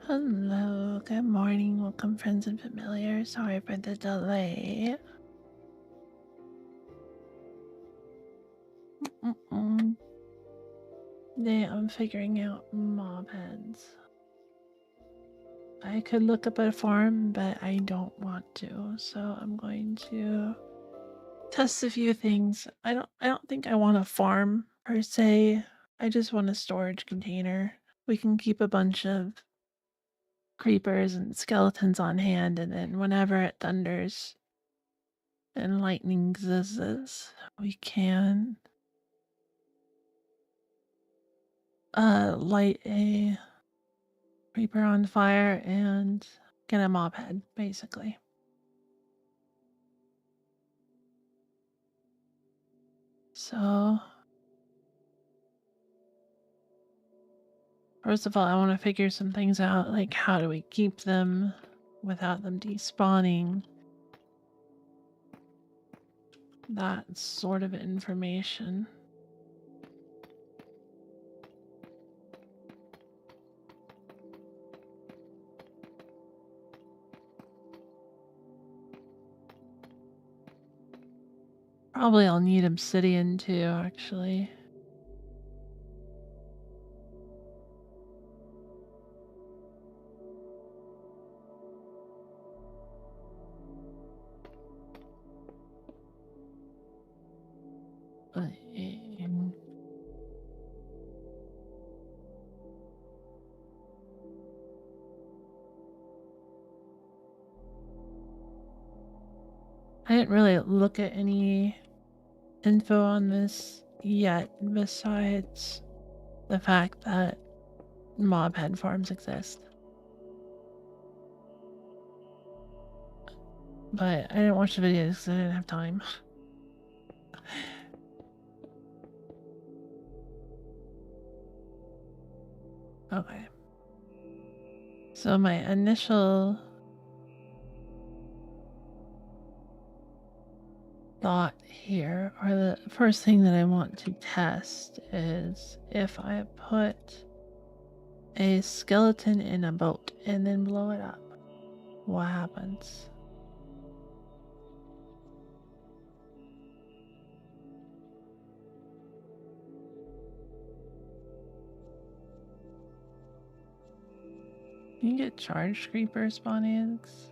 Hello, good morning, welcome friends and familiars. Sorry for the delay. Today I'm figuring out mob heads. I could look up a farm, but I don't want to, so I'm going to test a few things. I don't think I want a farm per se. I just want a storage container. We can keep a bunch of creepers and skeletons on hand, and then whenever it thunders and lightning zizzes, we can light a creeper on fire and get a mob head, basically. So first of all, I want to figure some things out, like how do we keep them without them despawning? That sort of information. Probably I'll need obsidian too, actually. I didn't really look at any info on this yet, besides the fact that mob head farms exist. But I didn't watch the videos because I didn't have time. Okay. So my initial thought here, or the first thing that I want to test, is if I put a skeleton in a boat and then blow it up, what happens? You get charged creeper spawn eggs?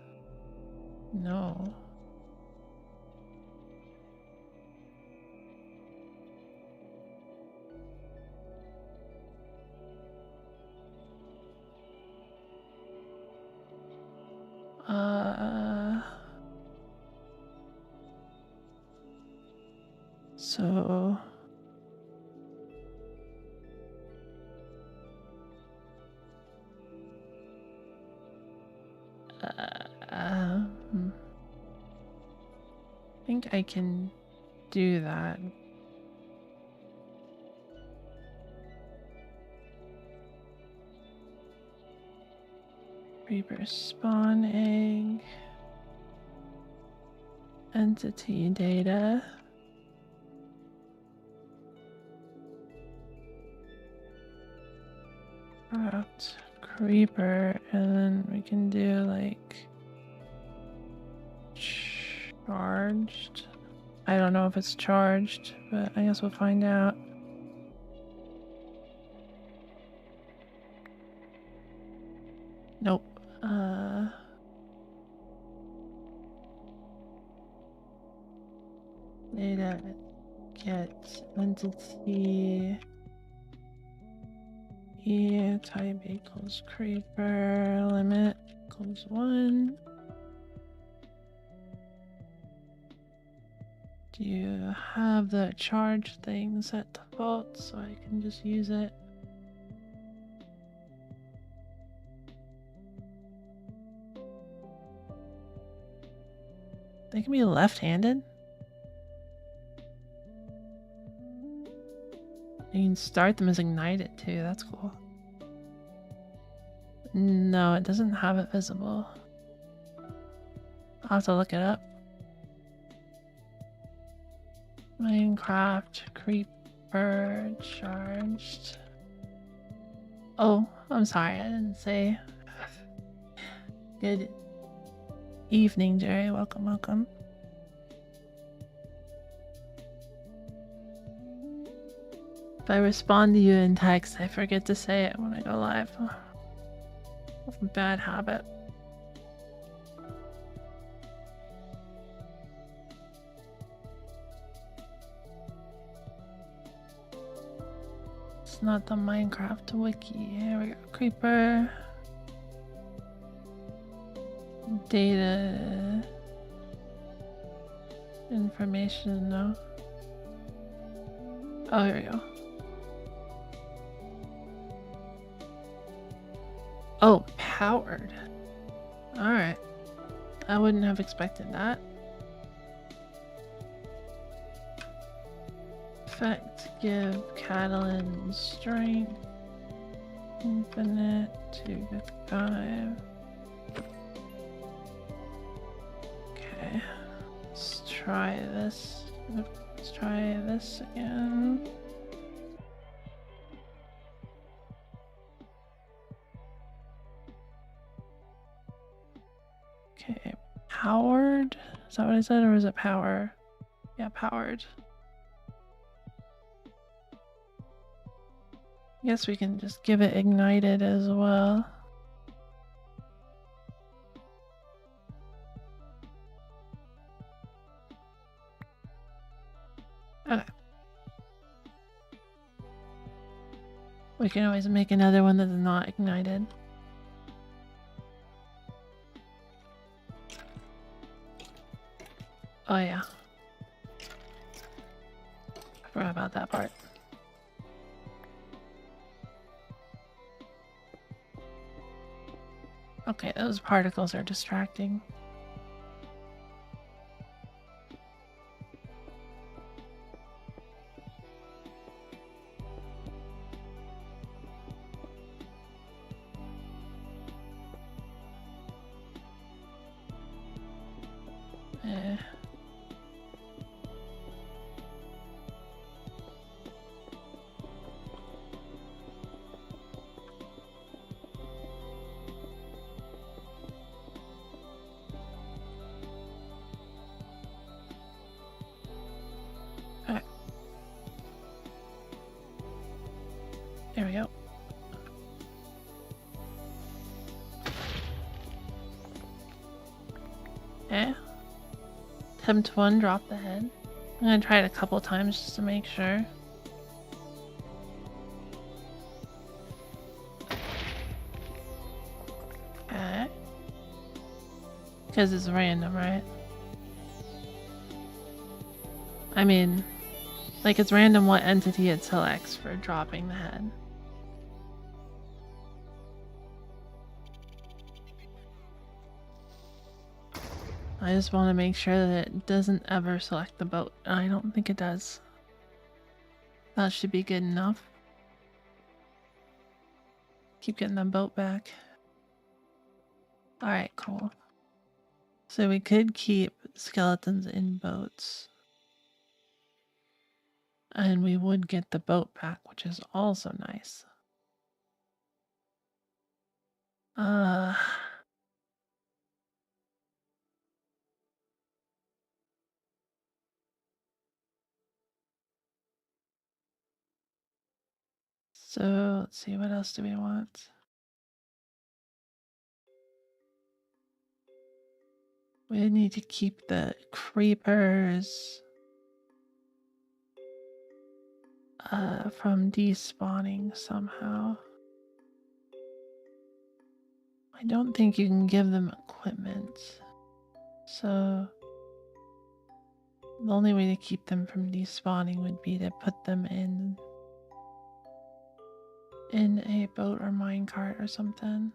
No. So I think I can do that. Creeper spawn egg. Entity data. Product creeper, and then we can do like charged. I don't know if it's charged, but I guess we'll find out. Nope. Data get entity E type equals creeper, limit equals 1. Do you have the charge thing set to default so I can just use it? They can be left-handed. You can start them as ignited too, that's cool. No, it doesn't have it visible. I'll have to look it up. Minecraft creeper charged. Oh, I'm sorry, I didn't say Good evening, Jerry. Welcome, welcome. If I respond to you in text, I forget to say it when I go live. That's a bad habit. It's not the Minecraft wiki. Here we go. Creeper. Data. Information, no. Oh, here we go. Oh, powered. Alright. I wouldn't have expected that. Effect, give Kadalingus strength. Infinite to 5. Okay. Let's try this. Let's try this again. Okay, powered? Is that what I said, or is it power? Yeah, powered. I guess we can just give it ignited as well. Okay. We can always make another one that's not ignited. Oh yeah. I forgot about that part. Okay, those particles are distracting. Okay. There we go. Okay. Attempt 1, drop the head. I'm gonna try it a couple times just to make sure. Okay. Because it's random, right? I mean, like it's random what entity it selects for dropping the head. I just want to make sure that it doesn't ever select the boat. I don't think it does. That should be good enough. Keep getting the boat back. Alright, cool. So we could keep skeletons in boats. And we would get the boat back, which is also nice. So let's see, what else do we want? We need to keep the creepers from despawning somehow. I don't think you can give them equipment. So the only way to keep them from despawning would be to put them in a boat or minecart or something.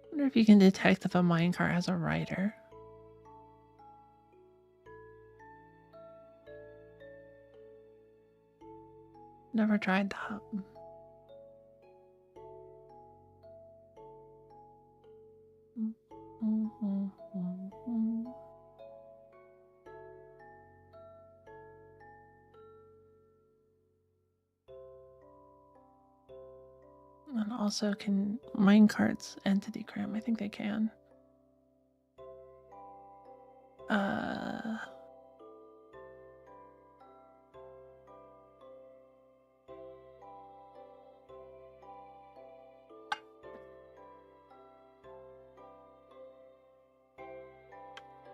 I wonder if you can detect if a minecart has a rider. Never tried that. also can minecarts entity cram. I think they can.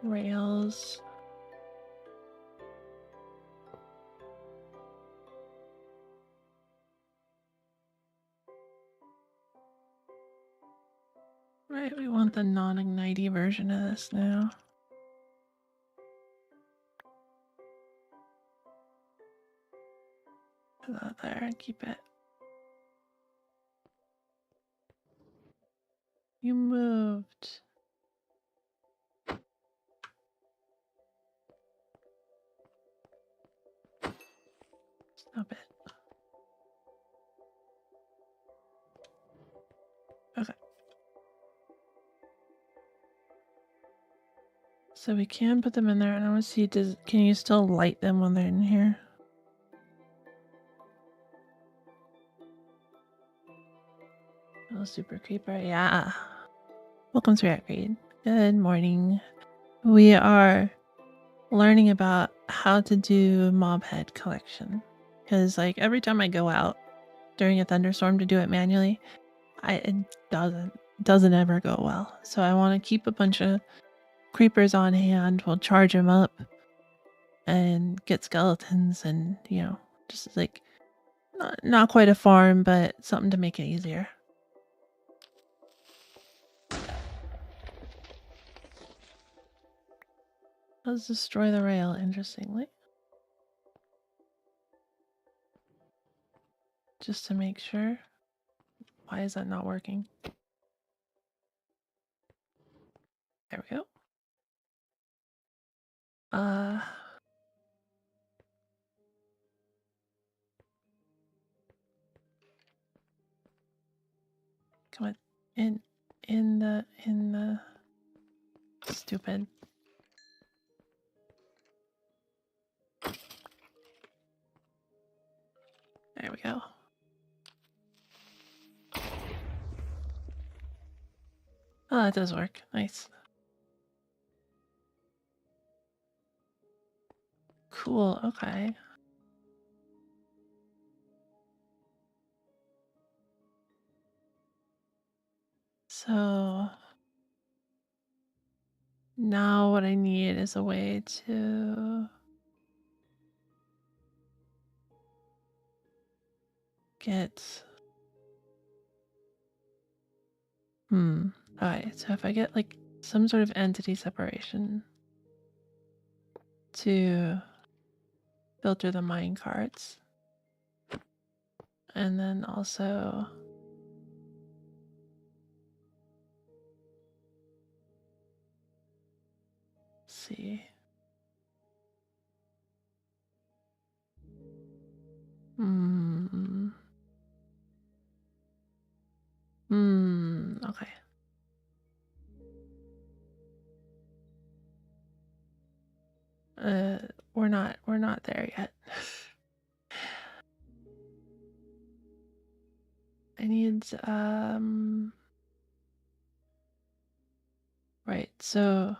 Rails. Right, we want the non-ignitey version of this now. Put that there and keep it. You moved. Stop it. Okay. So we can put them in there, and I want to see, can you still light them when they're in here? Oh, super creeper, yeah. Welcome to Rat Read. Good morning. We are learning about how to do mob head collection. Because like every time I go out during a thunderstorm to do it manually, it doesn't ever go well. So I want to keep a bunch of creepers on hand. We'll charge them up and get skeletons, and you know, just like not quite a farm, but something to make it easier. Let's destroy the rail, interestingly. Just to make sure. Why is that not working? There we go. Come on. In the stupid. There we go. Oh, that does work. Nice. Cool, okay. So now what I need is a way to get alright, so if I get like some sort of entity separation to filter the mine carts, and then also see. Okay. We're not there yet. I need right, so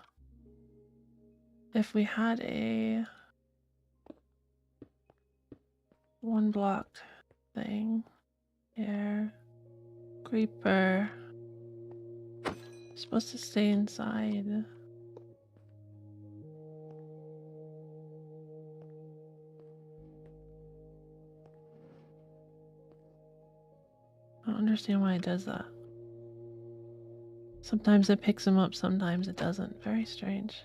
if we had a 1 block thing here, creeper supposed to stay inside. I don't understand why it does that. Sometimes it picks them up, sometimes it doesn't. Very strange.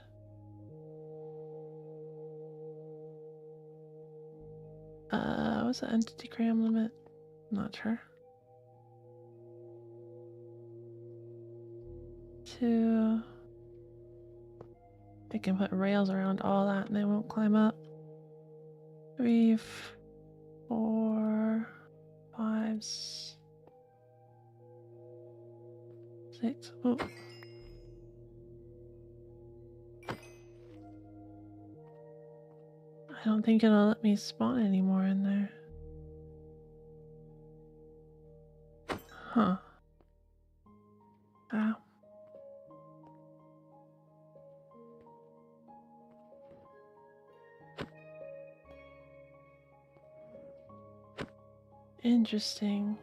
What's the entity cram limit? Not sure. 2. I can put rails around all that and they won't climb up. 3, 4, 5, 6. Oh. I don't think it'll let me spawn anymore in there. Huh. Wow. Interesting.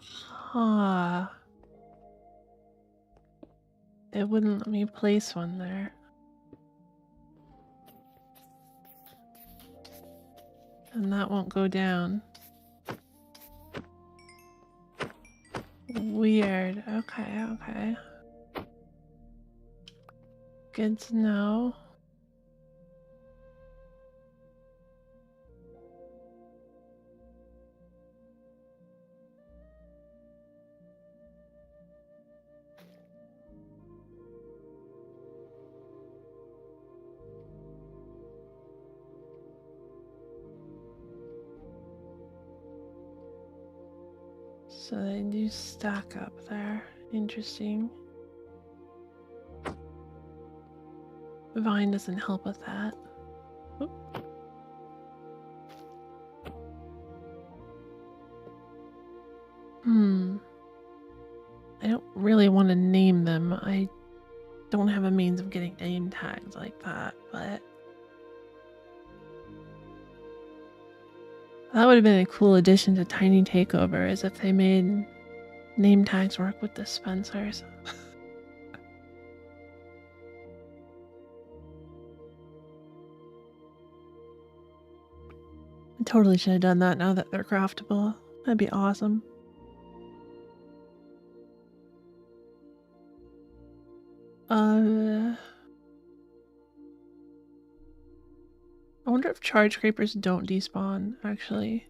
Huh. It wouldn't let me place one there. And that won't go down. Weird. Okay, okay. Good to know. So they do stack up there. Interesting. Vine doesn't help with that. Oop. I don't really want to name them. I don't have a means of getting name tags like that, but that would have been a cool addition to Tiny Takeover, is if they made name tags work with dispensers. I totally should have done that now that they're craftable. That'd be awesome. I wonder if charge creepers don't despawn, actually.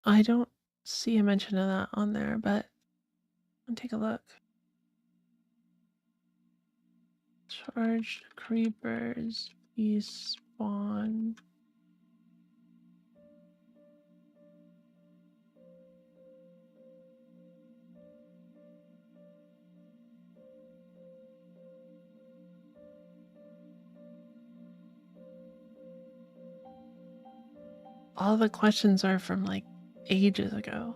I don't see a mention of that on there, but I'll take a look. Charged creepers despawn. All the questions are from like ages ago.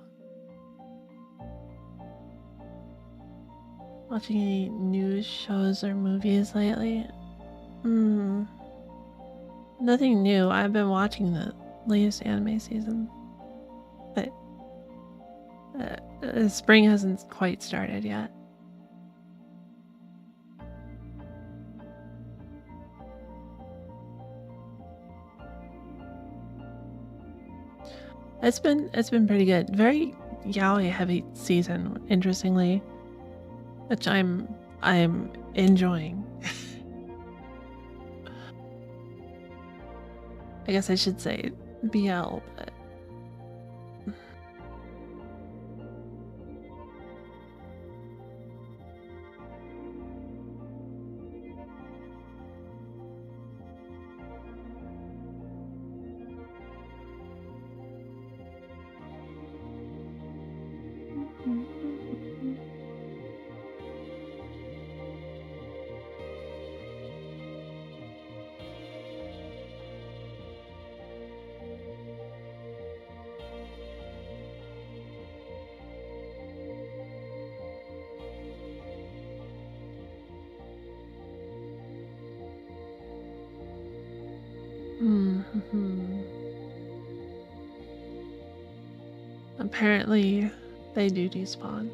Watching any news shows or movies lately? Nothing new. I've been watching the latest anime season. But spring hasn't quite started yet. It's been pretty good. Very yaoi heavy season, interestingly, which I'm enjoying. I guess I should say BL, but apparently they do despawn.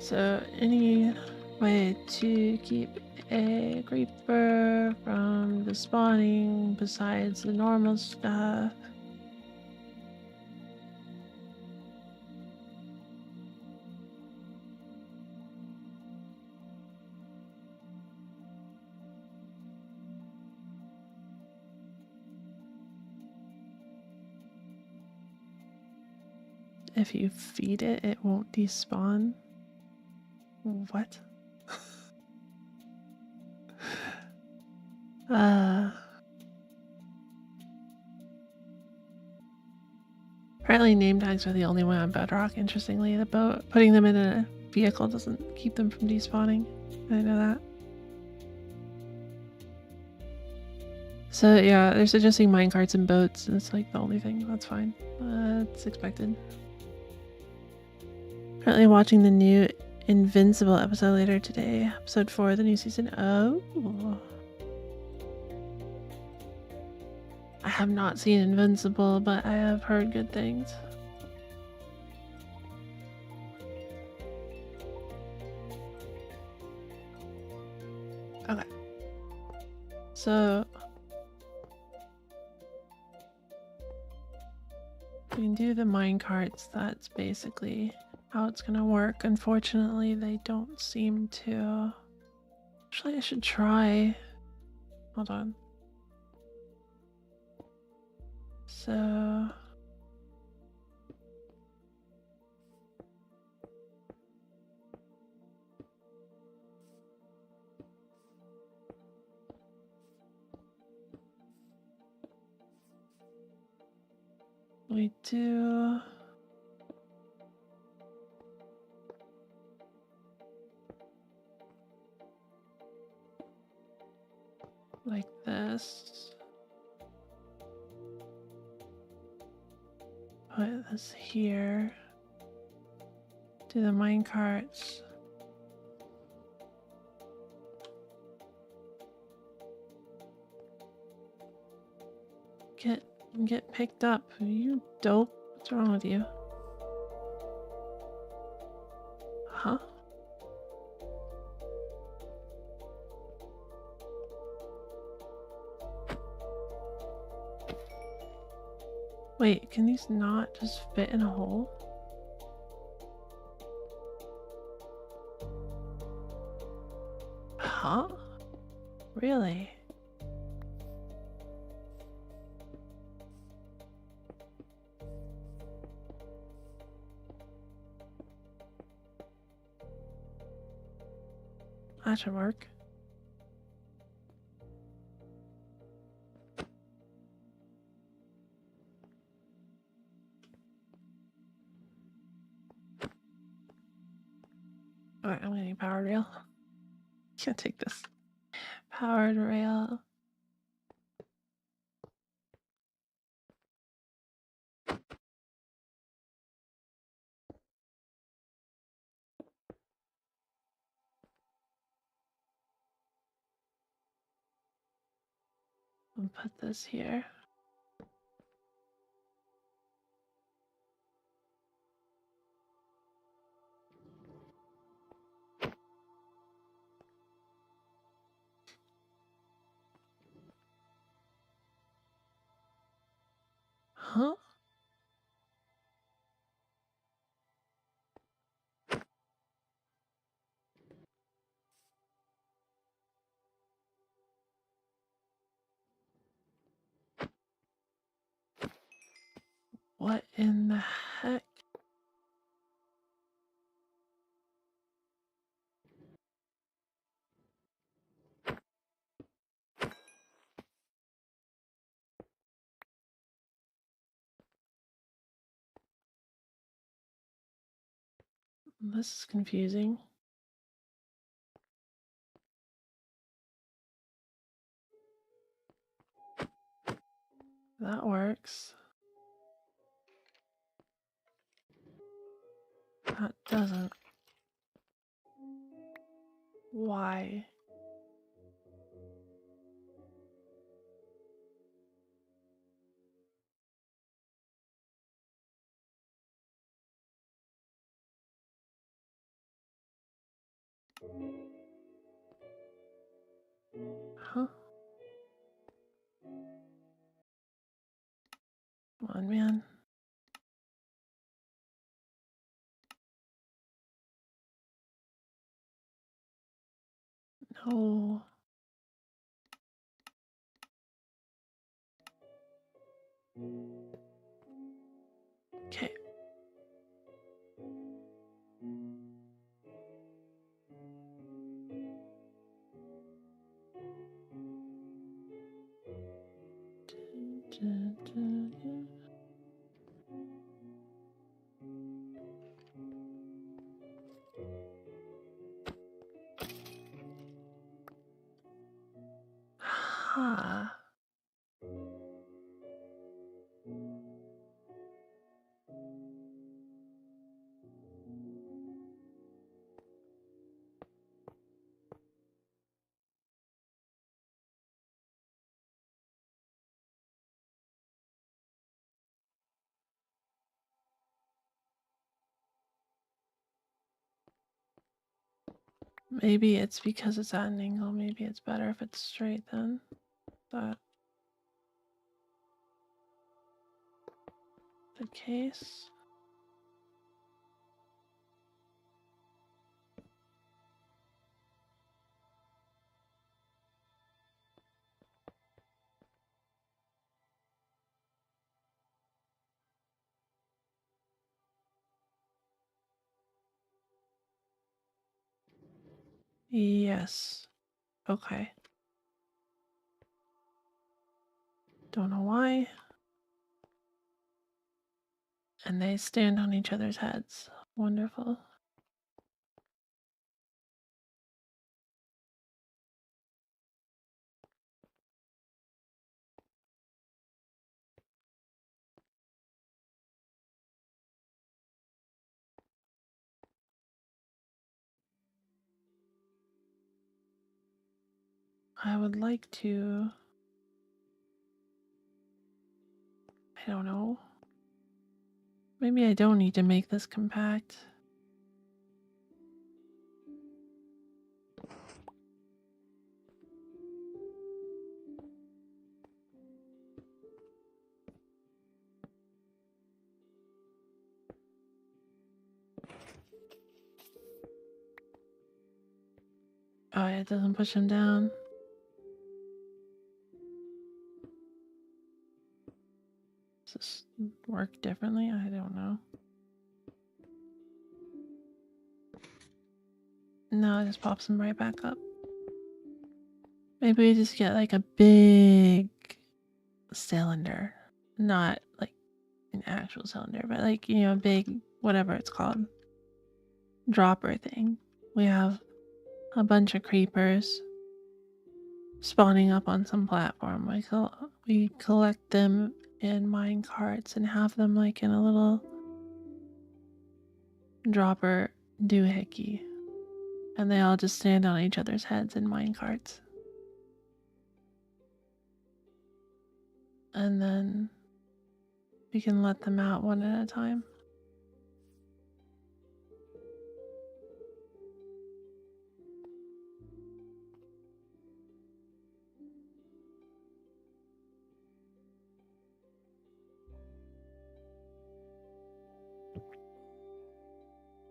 So any way to keep a creeper from despawning besides the normal stuff. If you feed it, it won't despawn. What? Apparently name tags are the only way on Bedrock. Interestingly, putting them in a vehicle doesn't keep them from despawning. I didn't know that. So yeah, they're suggesting minecarts and boats, and it's like the only thing. That's fine. It's expected. Currently watching the new Invincible episode later today. Episode 4 of the new season. Oh. I have not seen Invincible, but I have heard good things. Okay. So we can do the minecarts. That's basically how it's gonna work. Unfortunately, they don't seem to. Actually, I should try. Hold on. So we do like this. Put this here. Do the minecarts. Get picked up. You dope. What's wrong with you? Huh? Wait, can these not just fit in a hole? Huh? Really? That should work. Alright, I'm gonna need powered rail. Can't take this. Powered rail. I'll put this here. Huh? What in the heck? This is confusing. That works. That doesn't. Why? on, man. No. Okay. Ha. Maybe it's because it's at an angle. Maybe it's better if it's straight then. But the case. Yes. Okay. Don't know why. And they stand on each other's heads. Wonderful. I would like to... I don't know. Maybe I don't need to make this compact. Oh, it doesn't push him down. Does this work differently? I don't know. No, it just pops him right back up. Maybe we just get like a big cylinder. Not like an actual cylinder, but like, you know, a big, whatever it's called, dropper thing. We have a bunch of creepers spawning up on some platform. We collect them in mine carts and have them like in a little dropper doohickey. And they all just stand on each other's heads in mine carts. And then we can let them out one at a time.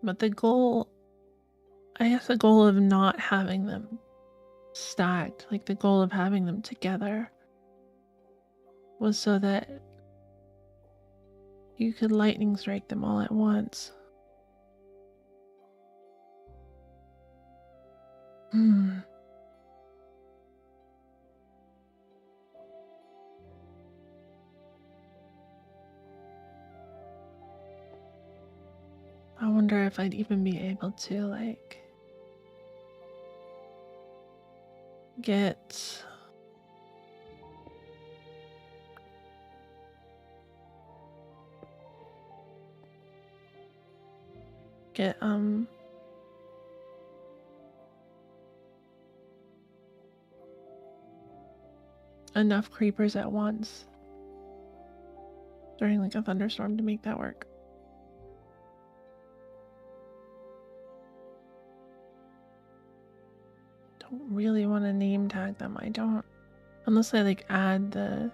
But the goal, I guess the goal of not having them stacked, like the goal of having them together, was so that you could lightning strike them all at once. I wonder if I'd even be able to, like, get enough creepers at once during like a thunderstorm to make that work. Don't really want to name tag them. I don't, unless I like add the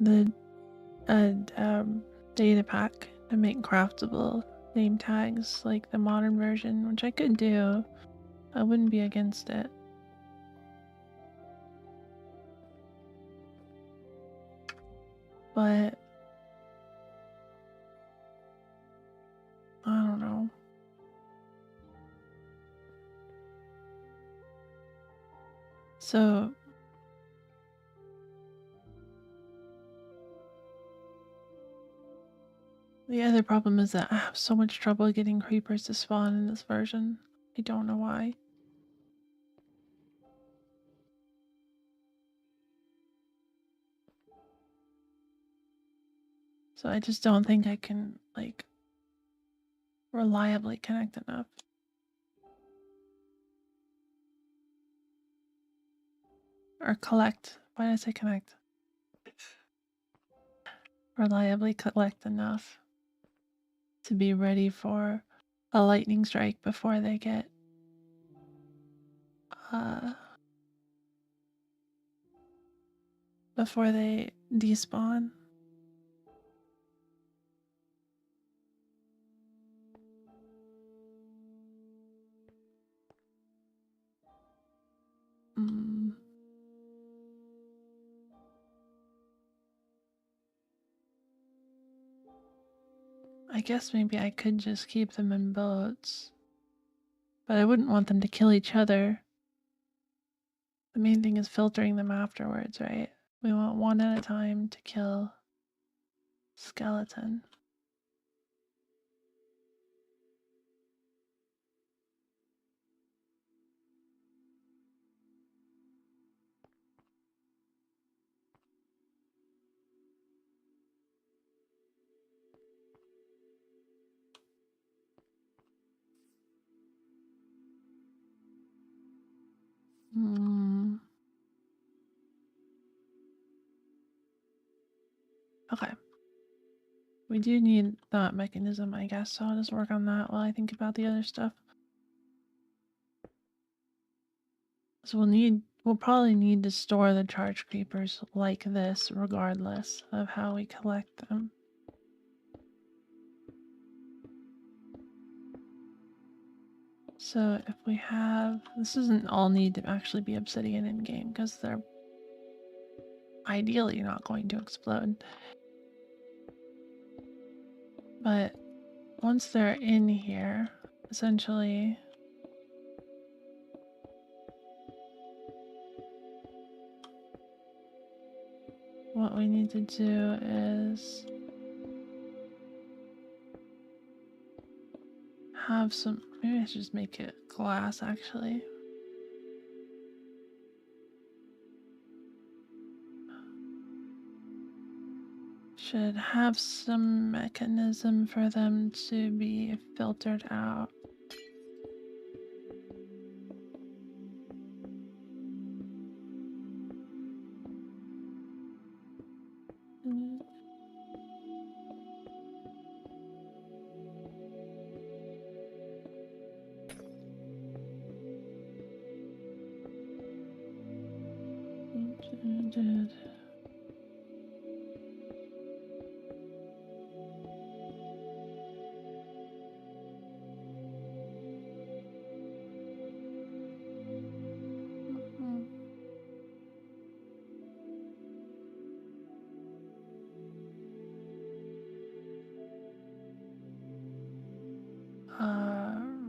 the data pack to make craftable name tags like the modern version, which I could do. I wouldn't be against it. But I don't know. So the other problem is that I have so much trouble getting creepers to spawn in this version. I don't know why. So I just don't think I can, like, reliably connect enough. Or collect. Why did I say connect? Reliably collect enough to be ready for a lightning strike before they get before they despawn. I guess maybe I could just keep them in boats. But I wouldn't want them to kill each other. The main thing is filtering them afterwards, right? We want one at a time to kill skeleton. Okay. We do need that mechanism, I guess, so I'll just work on that while I think about the other stuff. So we'll probably need to store the charge creepers like this, regardless of how we collect them. So if we have, this doesn't all need to actually be obsidian in game because they're ideally not going to explode. But once they're in here, essentially, what we need to do is have some, maybe I should just make it glass actually. Should have some mechanism for them to be filtered out.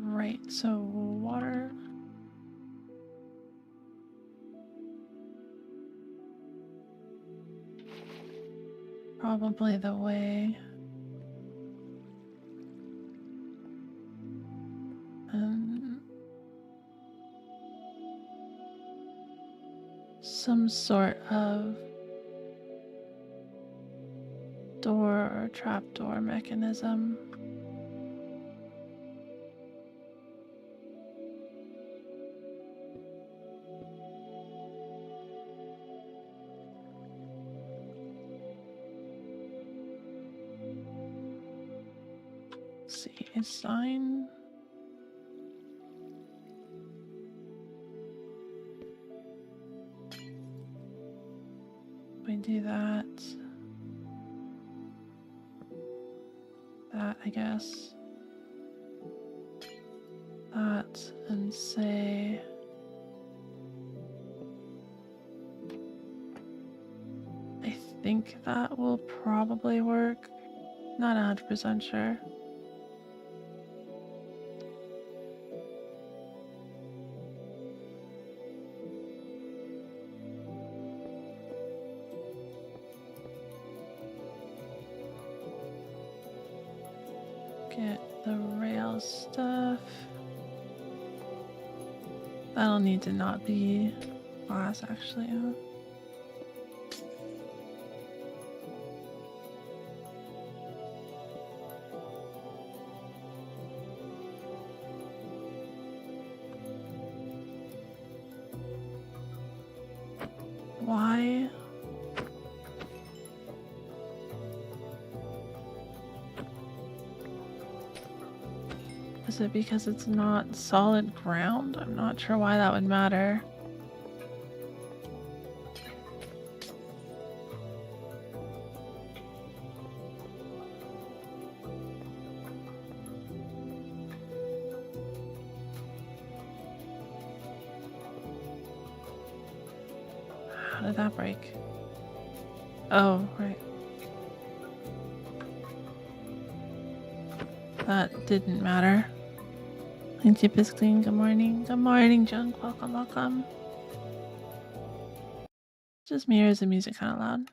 Right, so water. Probably the way. Some sort of door or trapdoor mechanism. Let's see, a sign. We do that. that, I guess. That, and say... I think that will probably work. Not 100% sure. Get the rail stuff. That'll need to not be glass, actually. Huh? Why? Is it because it's not solid ground? I'm not sure why that would matter. How did that break? Oh, right. That didn't matter. Jeep is clean. Good morning. Good morning, Junk. Welcome, welcome. Just me, or is the music kind of loud?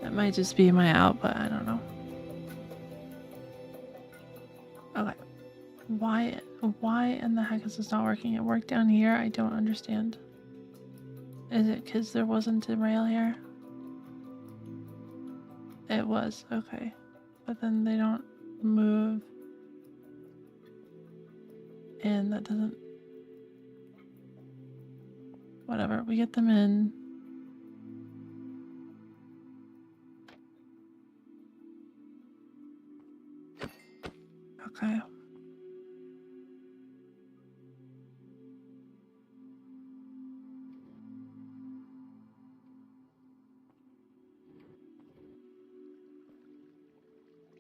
It might just be my output. I don't know. Okay. Why in the heck is this not working? It worked down here. I don't understand. Is it because there wasn't a rail here? It was. Okay. But then they don't move. And that doesn't... Whatever. We get them in. Okay.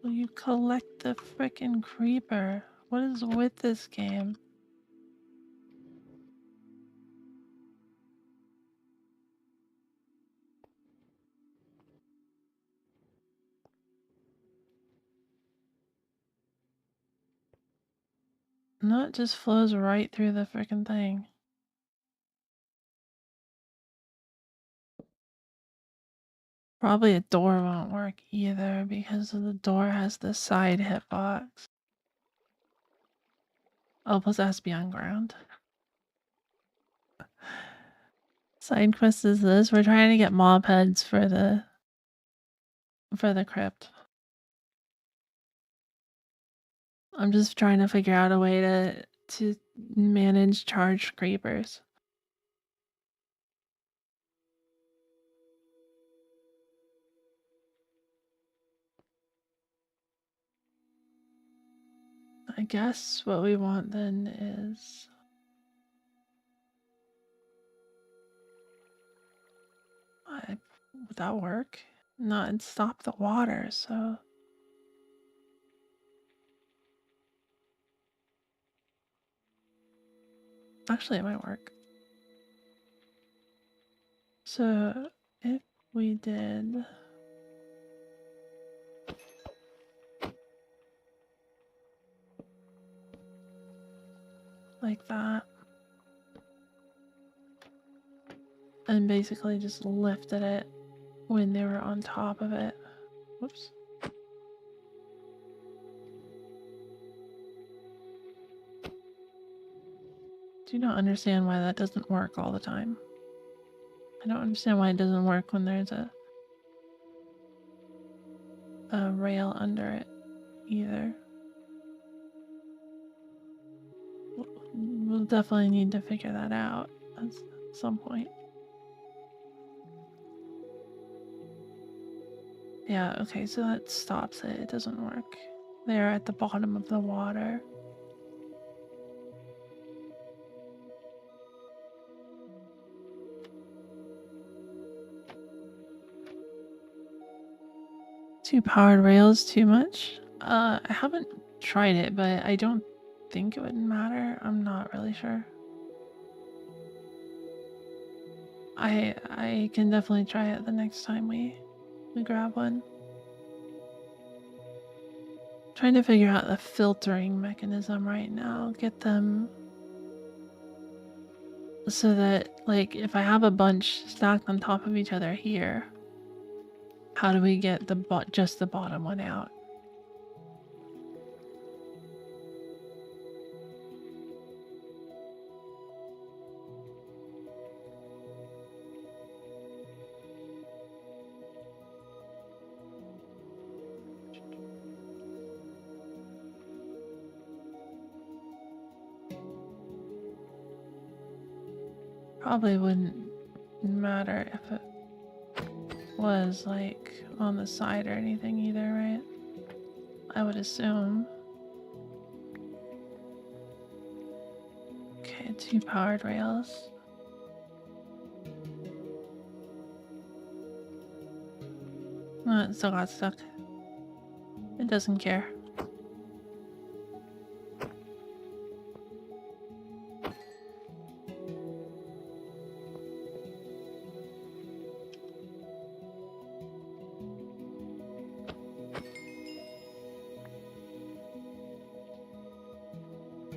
Will you collect the frickin' creeper? What is with this game? No, it just flows right through the frickin' thing. Probably a door won't work either because the door has the side hitbox. Oh, plus it has to be on ground. Side quest is this. We're trying to get mob heads for the crypt. I'm just trying to figure out a way to manage charged creepers. I guess what we want then is... Would that work? No, it'd stop the water, so... Actually, it might work. So, if we did... like that. And basically just lifted it when they were on top of it. Whoops. Do not understand why that doesn't work all the time. I don't understand why it doesn't work when there's a rail under it either. We'll definitely need to figure that out at some point. Yeah, okay, so that stops it. It doesn't work. They're at the bottom of the water. 2 powered rails too much? I haven't tried it, but I don't think it would matter. I'm not really sure. I can definitely try it the next time we grab one. Trying to figure out the filtering mechanism right now. Get them so that, like, if I have a bunch stacked on top of each other here, how do we get just the bottom one out? Probably wouldn't matter if it was like on the side or anything either, right? I would assume. Okay, 2 powered rails. Oh, it still got stuck. It doesn't care.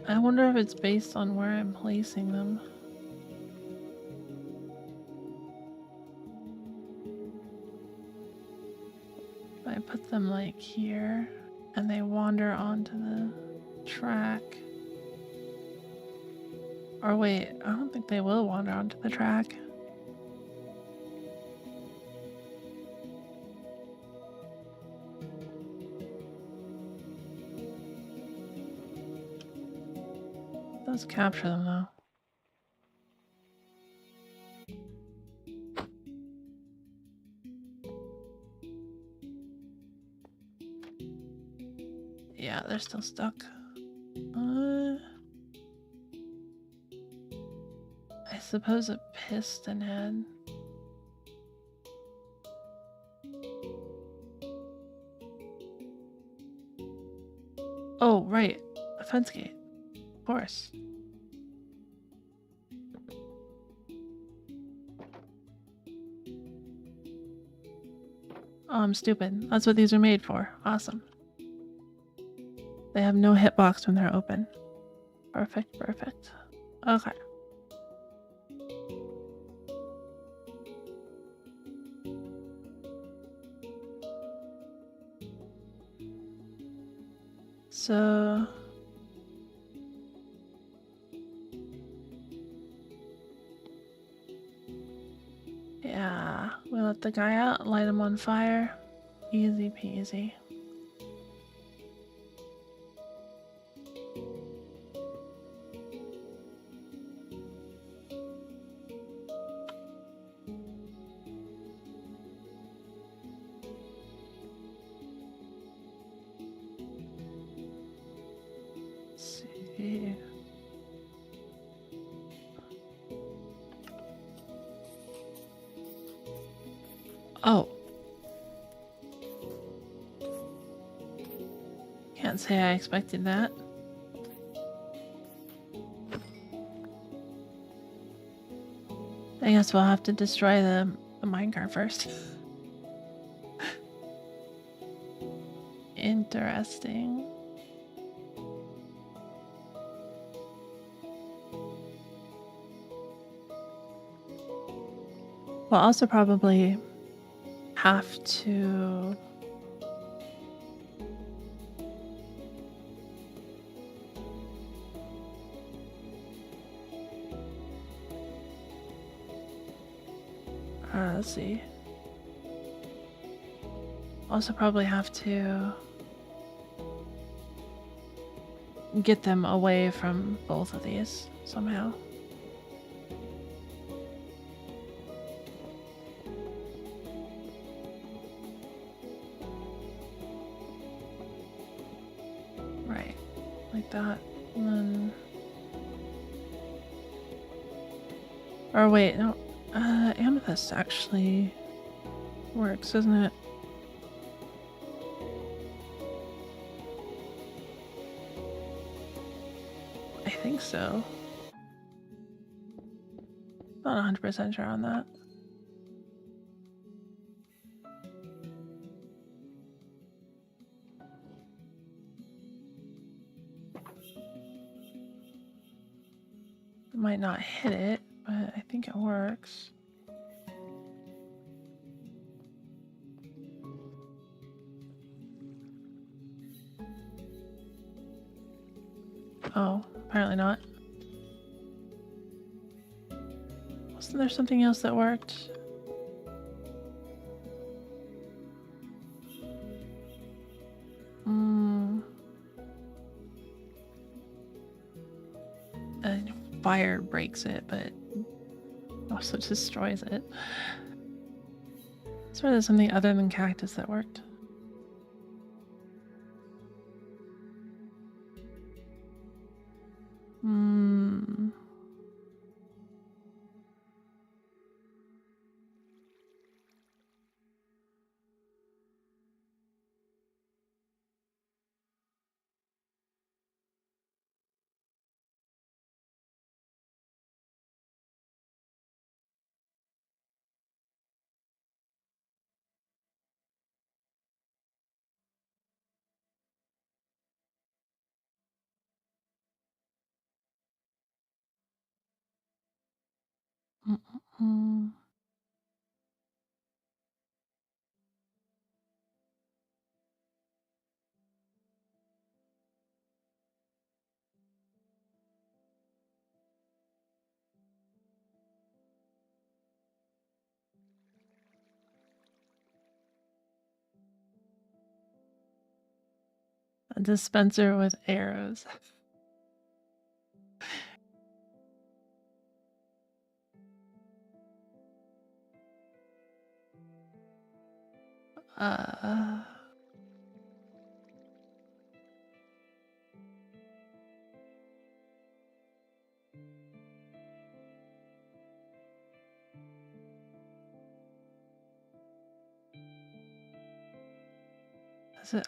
I wonder if it's based on where I'm placing them. If I put them like here and they wander onto the track. Or wait, I don't think they will wander onto the track. Let's capture them though. Yeah, they're still stuck. I suppose a piston head. Oh, right. A fence gate. Of course. Oh, I'm stupid. That's what these are made for. Awesome. They have no hitbox when they're open. Perfect, perfect. Okay. So... yeah, we let the guy out, light him on fire. Easy peasy. Let's see. Oh. Can't say I expected that. I guess we'll have to destroy the minecart first. Interesting. We'll also probably have to let's see. Also probably have to get them away from both of these somehow. Right, like that. And then... or wait, no. Amethyst actually works, isn't it? think so. Not 100% sure on that. I might not hit it, but I think it works. Oh, apparently not. Wasn't there something else that worked? Fire breaks it, but also destroys it. I swear there's something other than cactus that worked. A dispenser with arrows.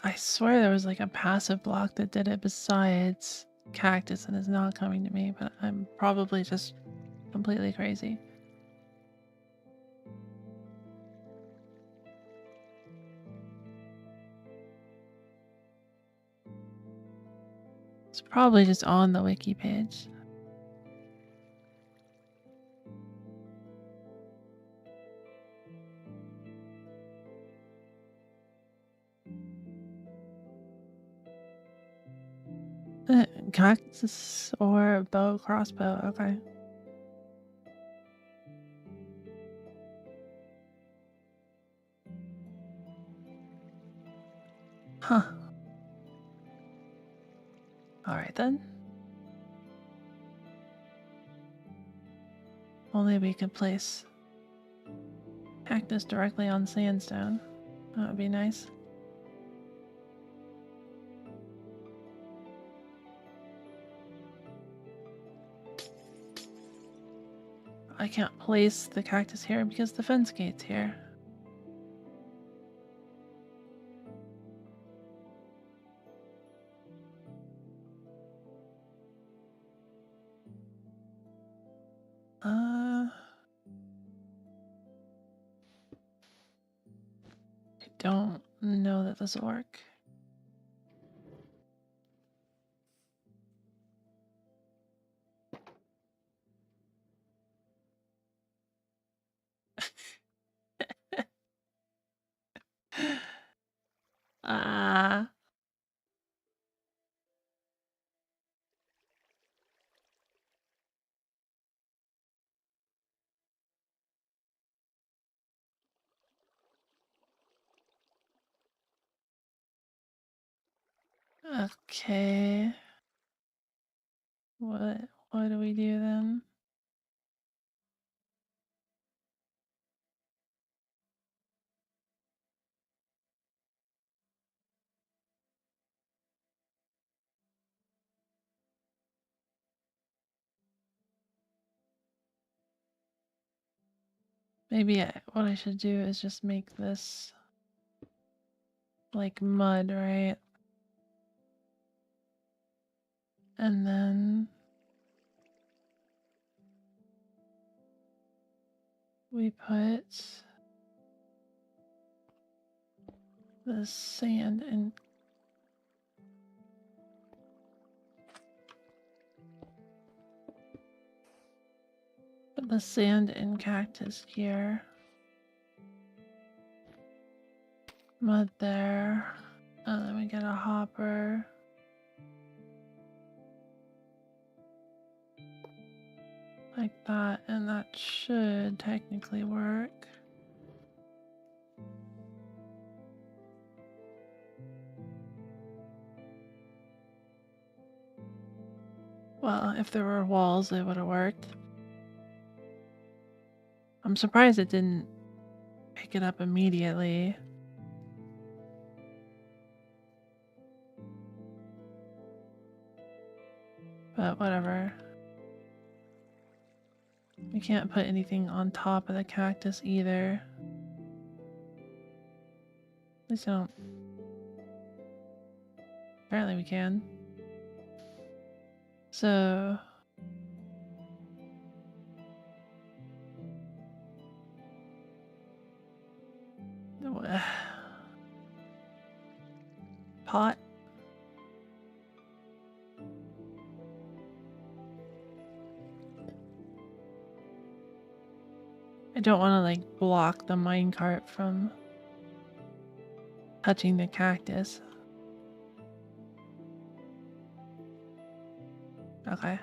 I swear there was like a passive block that did it besides cactus and is not coming to me, but I'm probably just completely crazy. It's probably just on the wiki page. Cactus or bow, crossbow, okay. Huh. Alright then. Only we could place cactus directly on sandstone. That would be nice. I can't place the cactus here because the fence gate's here. I don't know that this will work. Okay. What do we do then? Maybe what I should do is just make this like mud, right? And then we put the sand in. Put the sand and cactus here. Mud there. And then we get a hopper. Like that, and that should technically work. Well, if there were walls, it would have worked. I'm surprised it didn't pick it up immediately. But whatever. We can't put anything on top of the cactus either. At least I don't. Apparently we can. So... pot? I don't want to like block the minecart from touching the cactus. Okay.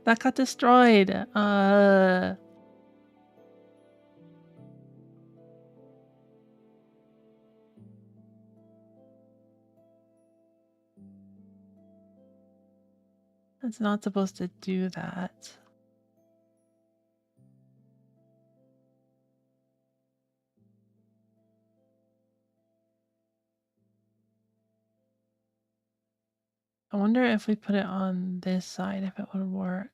That got destroyed. It's not supposed to do that. I wonder if we put it on this side, if it would work.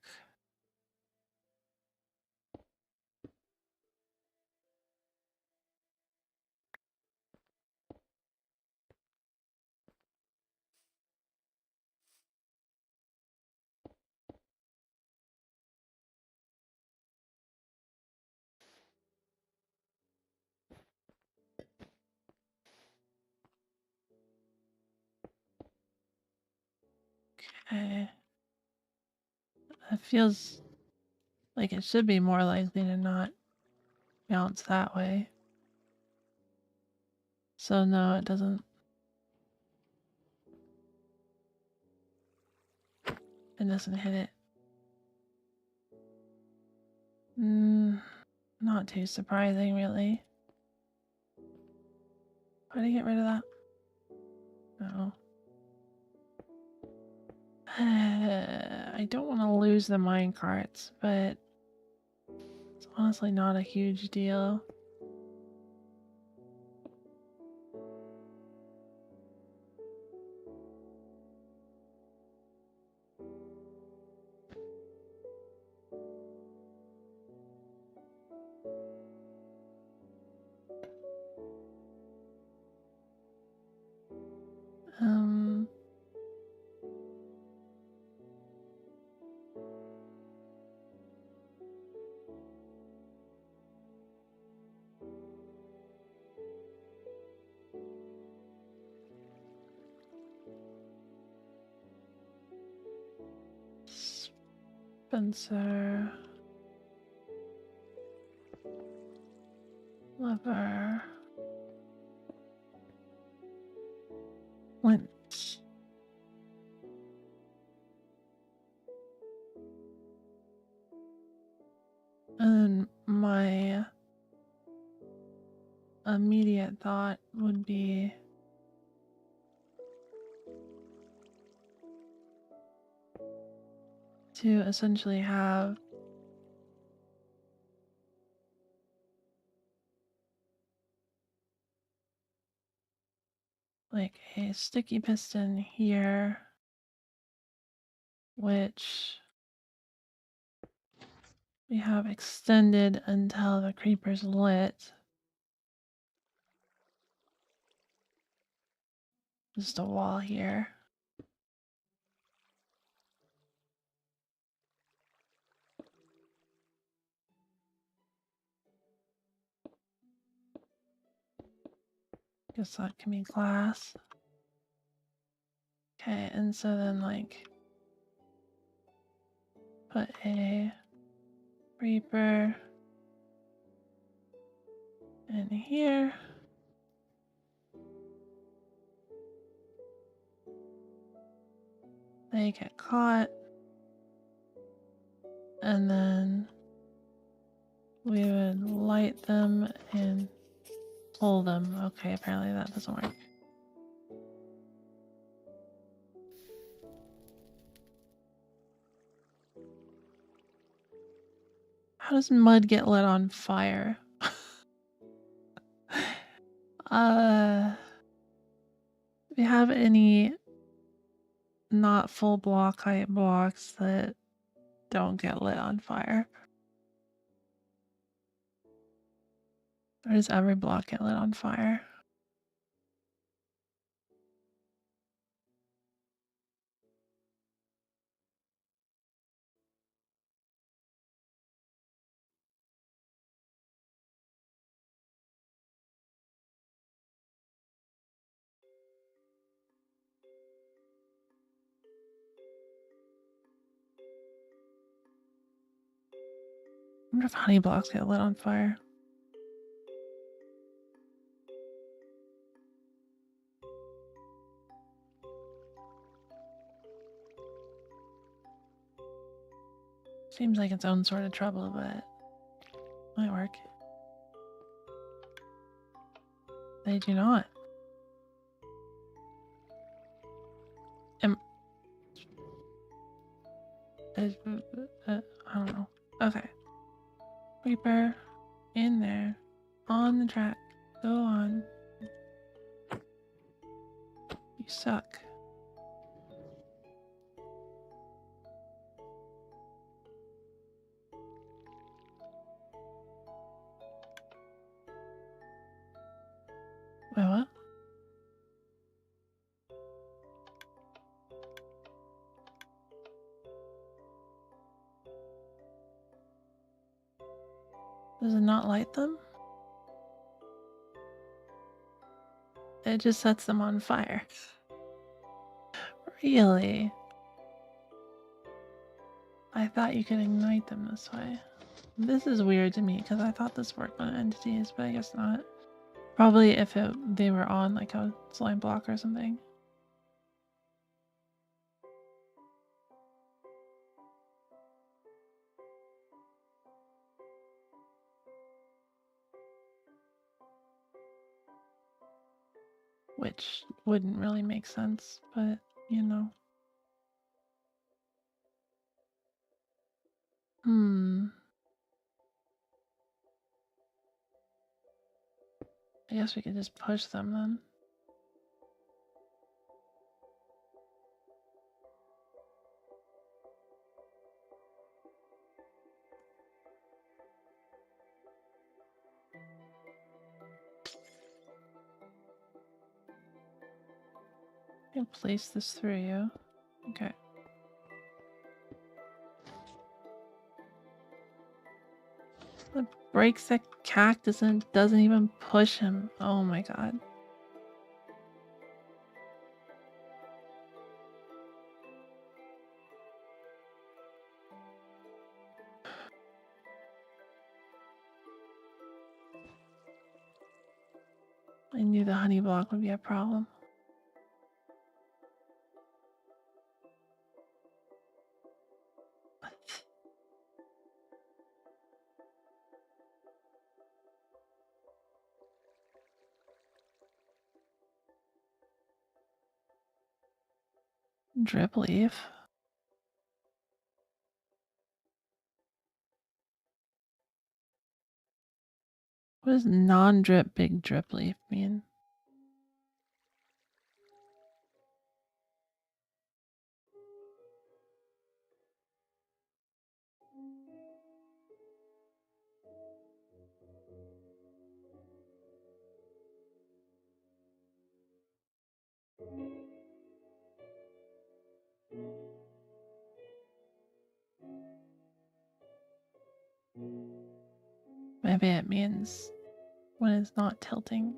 Okay. It feels like it should be more likely to not bounce that way. So no, it doesn't. It doesn't hit it. Not too surprising, really. How do I get rid of that? No. I don't want to lose the minecarts, but it's honestly not a huge deal. Spencer. Lever. Flint. And my immediate thought would be to essentially have like a sticky piston here, which we have extended until the creeper's lit. Just a wall here. Guess that can be glass. Okay, and so then like put a Reaper in here. They get caught. And then we would light them and pull them. Okay, apparently that doesn't work. How does mud get lit on fire? Do we have any not full block height blocks that don't get lit on fire? Or does every block get lit on fire? I wonder if honey blocks get lit on fire. Seems like its own sort of trouble, but might work. They do not. I don't know. Okay. Reaper in there. On the track. Go on. You suck. Wait, what? Does it not light them? It just sets them on fire. Really? I thought you could ignite them this way. This is weird to me because I thought this worked on entities, but I guess not. Probably if they were on like a slime block or something. Which wouldn't really make sense, but you know. I guess we could just push them then. I can place this through you. Okay. It breaks the cactus and doesn't even push him. Oh my god. I knew the honey block would be a problem. Drip leaf. What does non-drip big drip leaf mean? Maybe it means when it's not tilting.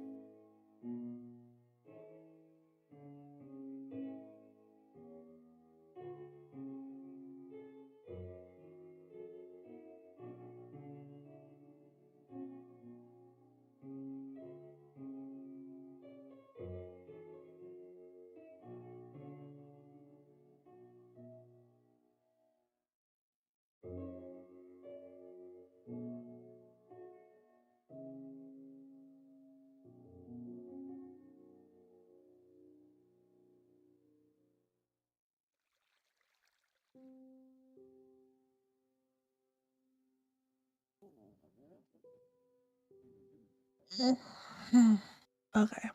Okay.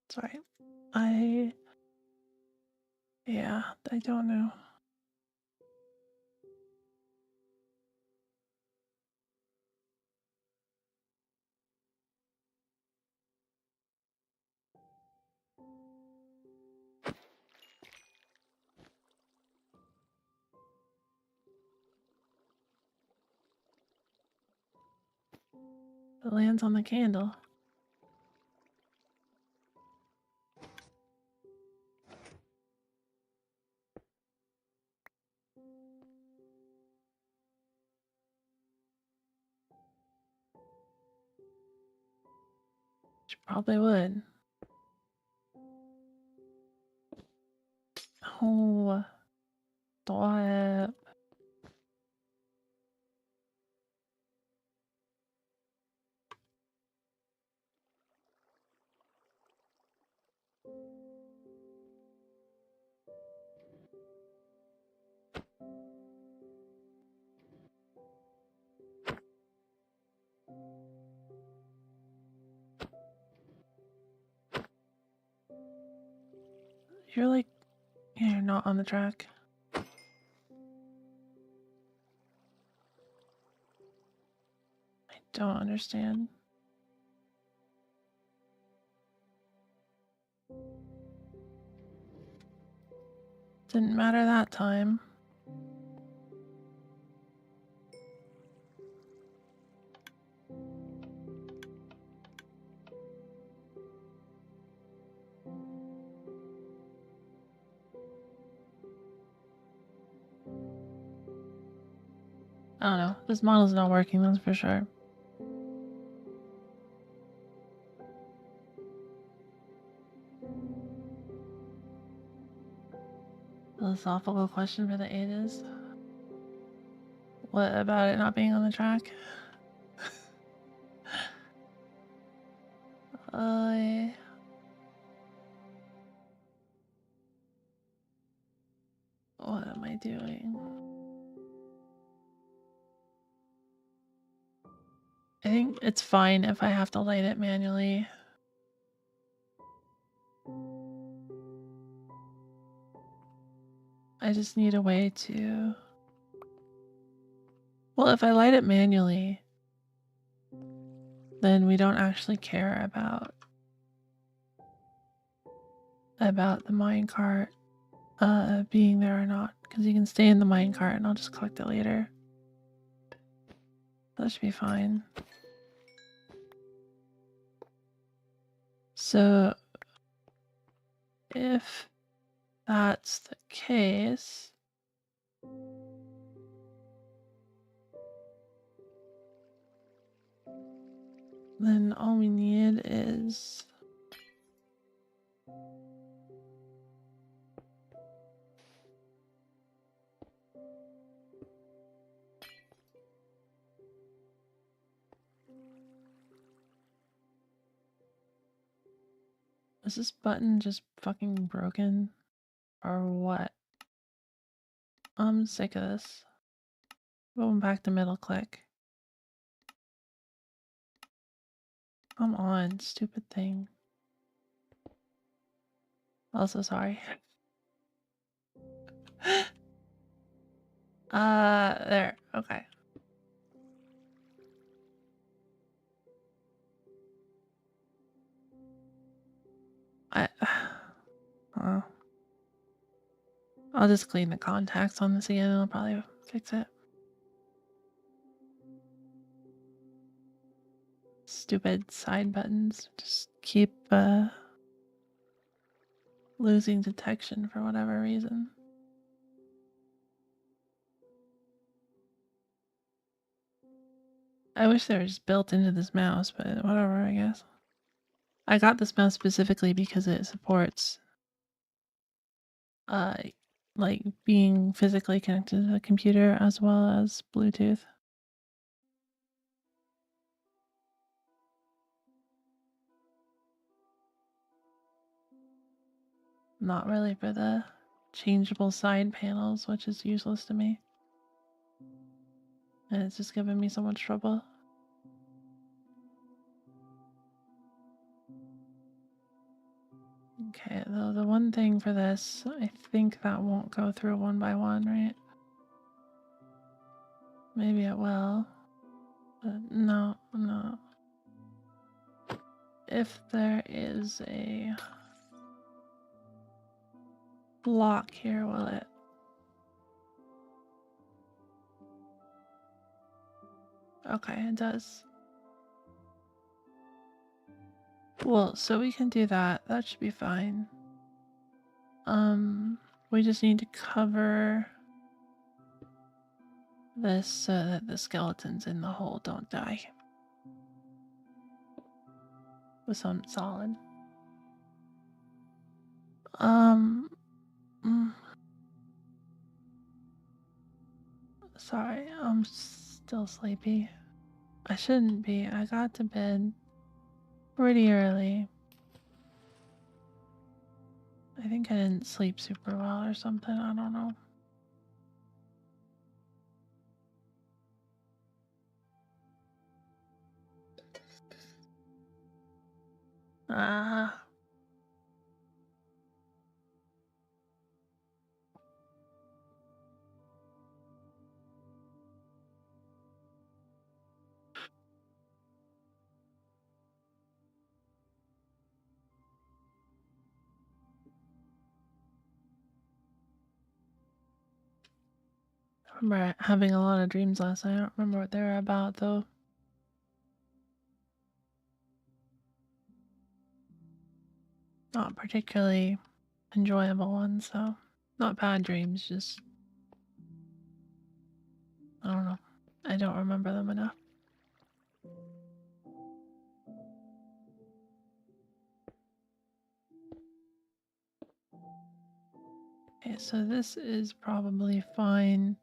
Sorry. Yeah, I don't know. It lands on the candle. She probably would. Oh, stop. You're like, you're not on the track. I don't understand. Didn't matter that time. I don't know. This model's not working, that's for sure. Philosophical question for the 8 is, what about it not being on the track? What am I doing? I think it's fine if I have to light it manually. I just need a way to... Well, if I light it manually, then we don't actually care about the minecart being there or not, because you can stay in the minecart and I'll just collect it later. That should be fine. So if that's the case, then all we need is is this button just fucking broken or what? I'm sick of this. Going back to middle click. Come on, stupid thing. Also sorry. There. Okay. I'll just clean the contacts on this again and I'll probably fix it. Stupid side buttons just keep losing detection for whatever reason. I wish they were just built into this mouse, but whatever, I guess. I got this mouse specifically because it supports like being physically connected to the computer as well as Bluetooth. Not really for the changeable side panels, which is useless to me. And it's just giving me so much trouble. Okay, though the one thing for this, I think that won't go through one by one, right? Maybe it will, but no. If there is a block here, will it? Okay, it does. Well, so we can do that. That should be fine. We just need to cover this so that the skeletons in the hole don't die. With something solid. Sorry, I'm still sleepy. I shouldn't be. I got to bed pretty early. I think I didn't sleep super well or something. I don't know. Ah. I remember having a lot of dreams last night. I don't remember what they were about though. Not particularly enjoyable ones, so not bad dreams, just I don't know. I don't remember them enough. Okay, so this is probably fine.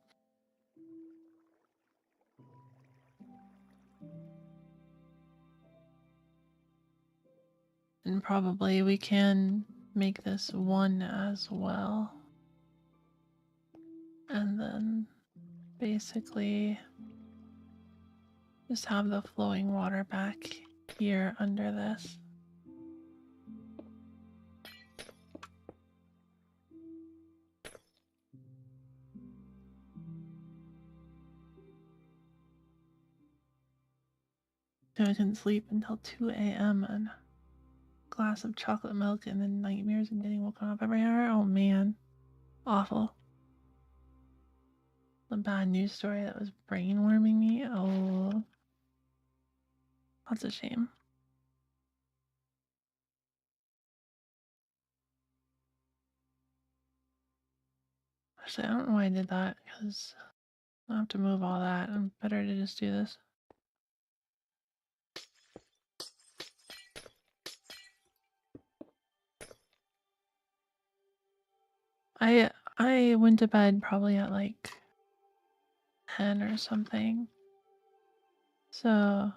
And probably we can make this one as well. And then basically just have the flowing water back here under this. So I can sleep until 2 a.m. and a glass of chocolate milk and then nightmares and getting woken up every hour. Oh man. Awful. The bad news story that was brain warming me. Oh. That's a shame. Actually, I don't know why I did that because I have to move all that. I'm better to just do this. I went to bed probably at like 10 or something. So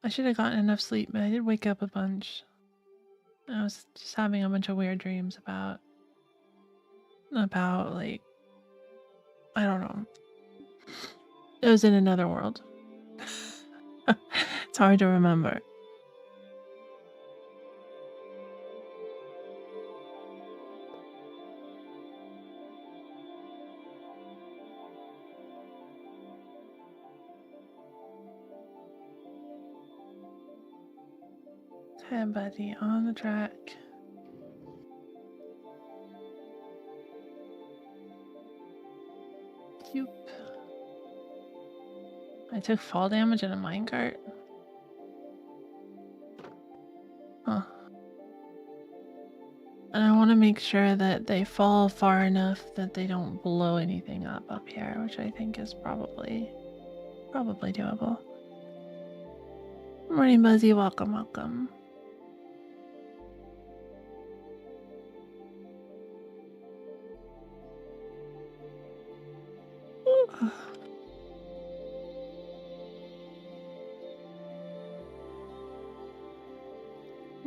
I should have gotten enough sleep, but I did wake up a bunch. I was just having a bunch of weird dreams about like I don't know. It was in another world. It's hard to remember. Okay, buddy, on the track. Yoop. I took fall damage in a minecart. Huh. And I want to make sure that they fall far enough that they don't blow anything up here, which I think is probably doable. Morning, Buzzy. Welcome, welcome.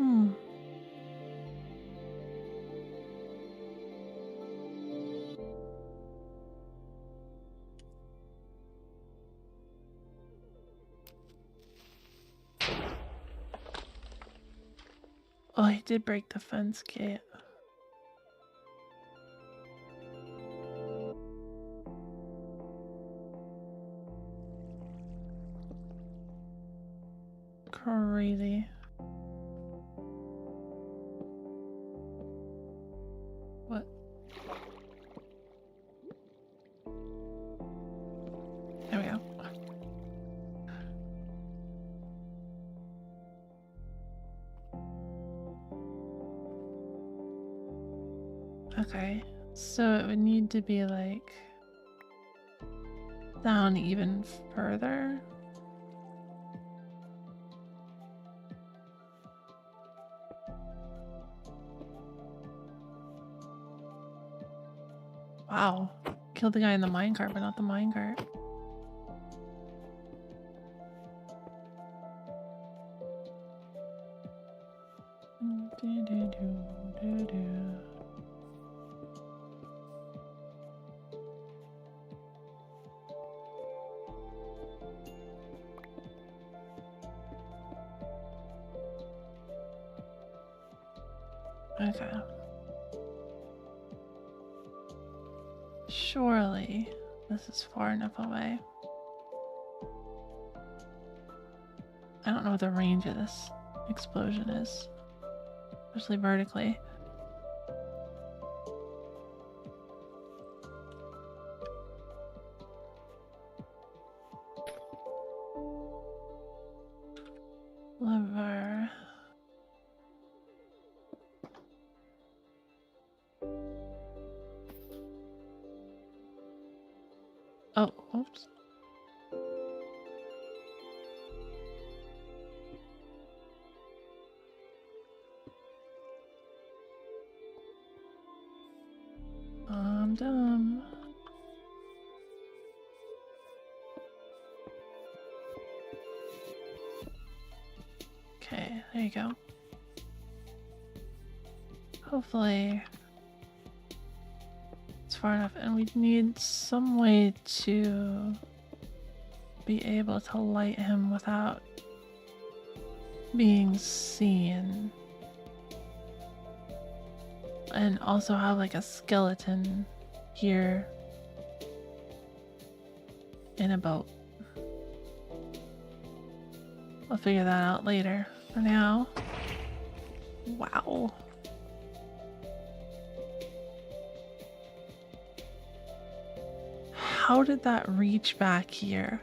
Ooh. Oh, he did break the fence gate. Crazy. What? There we go. Okay, so it would need to be like down even further. Wow, killed the guy in the minecart, but not the minecart. Okay. Surely this is far enough away. I don't know what the range of this explosion is, especially vertically. Liver. Oh, oops. I'm dumb. Okay, there you go. Hopefully it's far enough, and we need some way to be able to light him without being seen. And also have like a skeleton here in a boat. We'll figure that out later. For now, wow. How did that reach back here?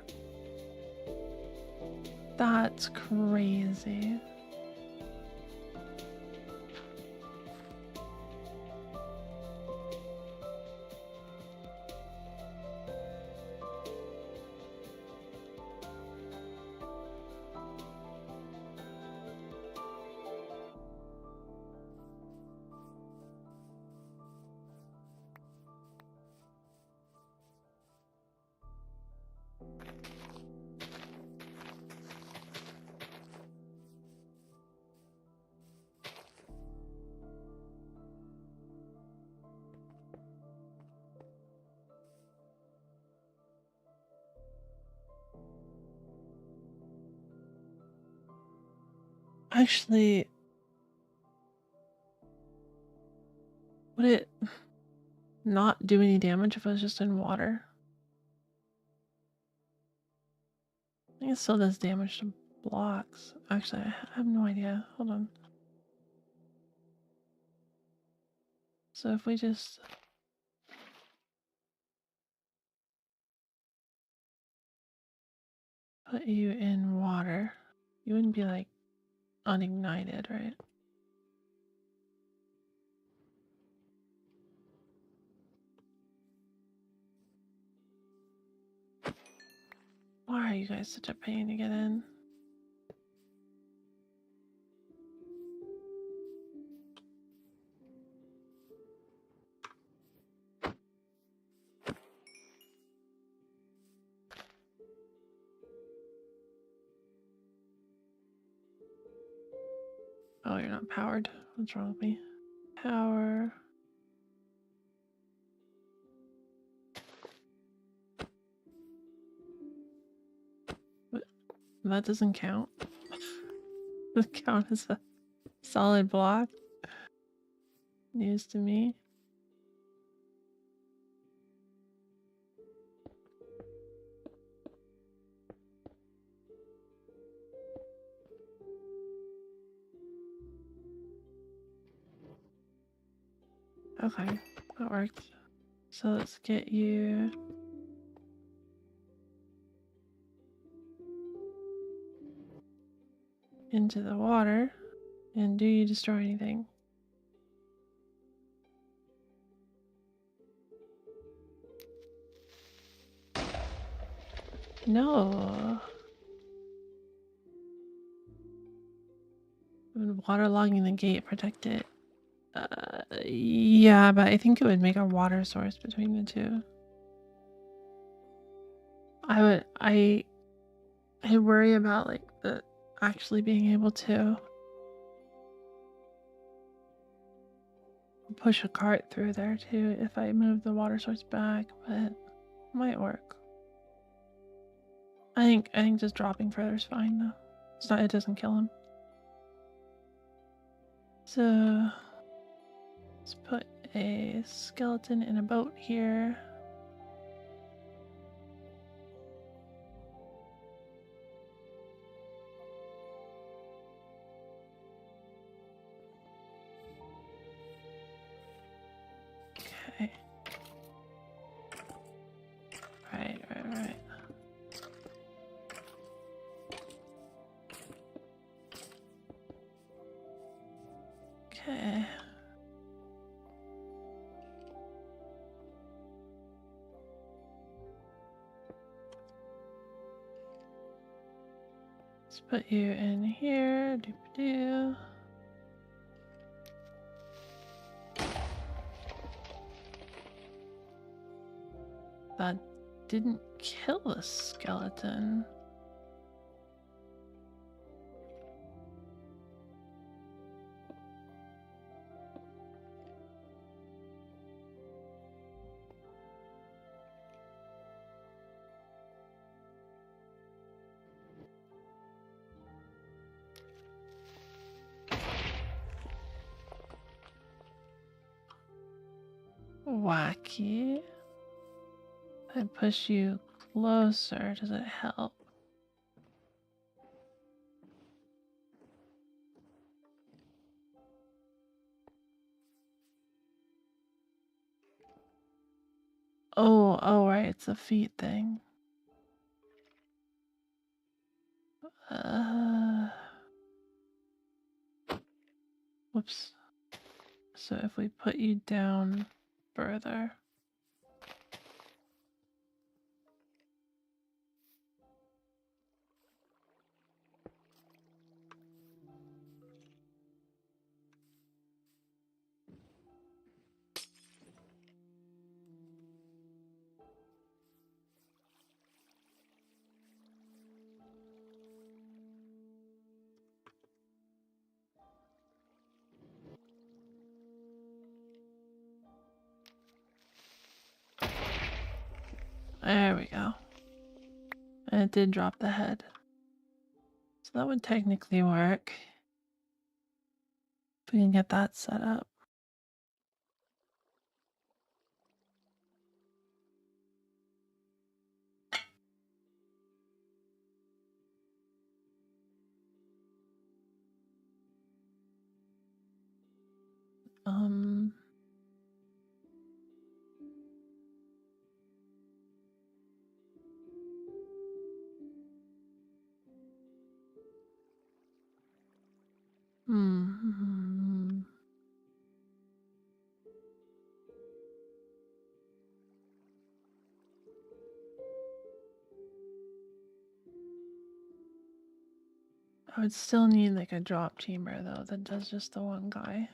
That's crazy. Actually, would it not do any damage if it was just in water? I think it still does damage to blocks. Actually, I have no idea. Hold on. So if we just put you in water, you wouldn't be like unignited, right? Why are you guys such a pain to get in? Oh, you're not powered. What's wrong with me? Power. What? That doesn't count. Doesn't count as a Solid block. News to me. Okay, that worked. So let's get you into the water. And do you destroy anything? No. Waterlogging the gate, protect it. Yeah, but I think it would make a water source between the two. I worry about like the actually being able to push a cart through there too if I move the water source back, but it might work. I think just dropping further is fine though. It doesn't kill him. So let's put a skeleton in a boat here. Okay. Right. Okay. Let's put you in here. Doop-a-doo. That didn't kill the skeleton. Wacky. I push you closer. Does it help? Oh, right. It's a feet thing. Whoops. So if we put you down further. There we go. And it did drop the head. So that would technically work. If we can get that set up. I would still need like a drop chamber though that does just the one guy.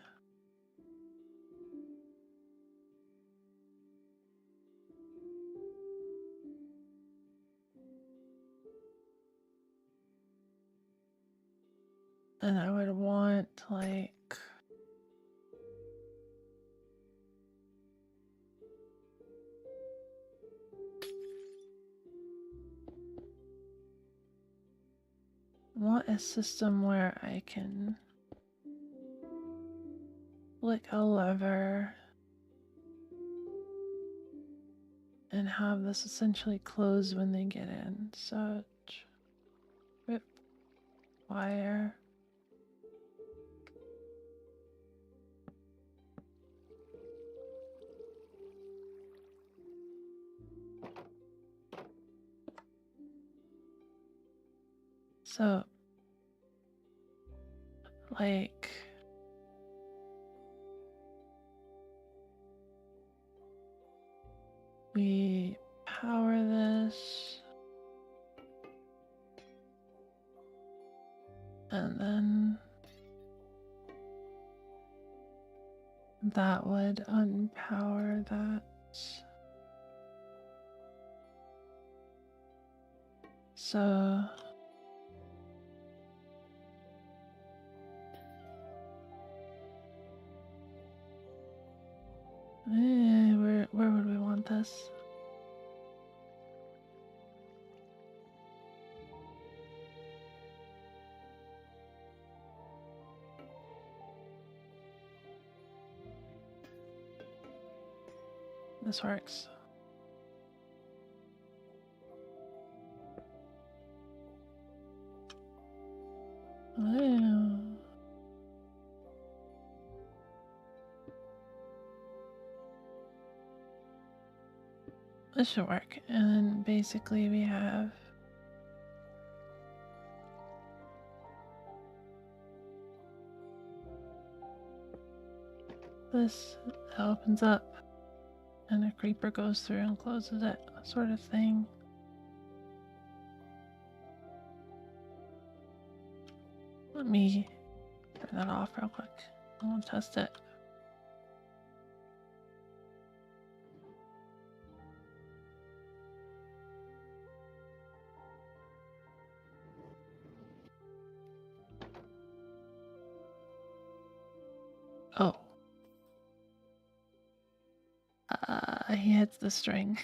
And I would want like a system where I can flick a lever and have this essentially close when they get in. So rip wire. So like we power this and then that would unpower that. So where would we want this? This works. Oh. This should work. And then basically we have this that opens up and a creeper goes through and closes it, sort of thing. Let me turn that off real quick. I want to test it. Oh. He hits the string.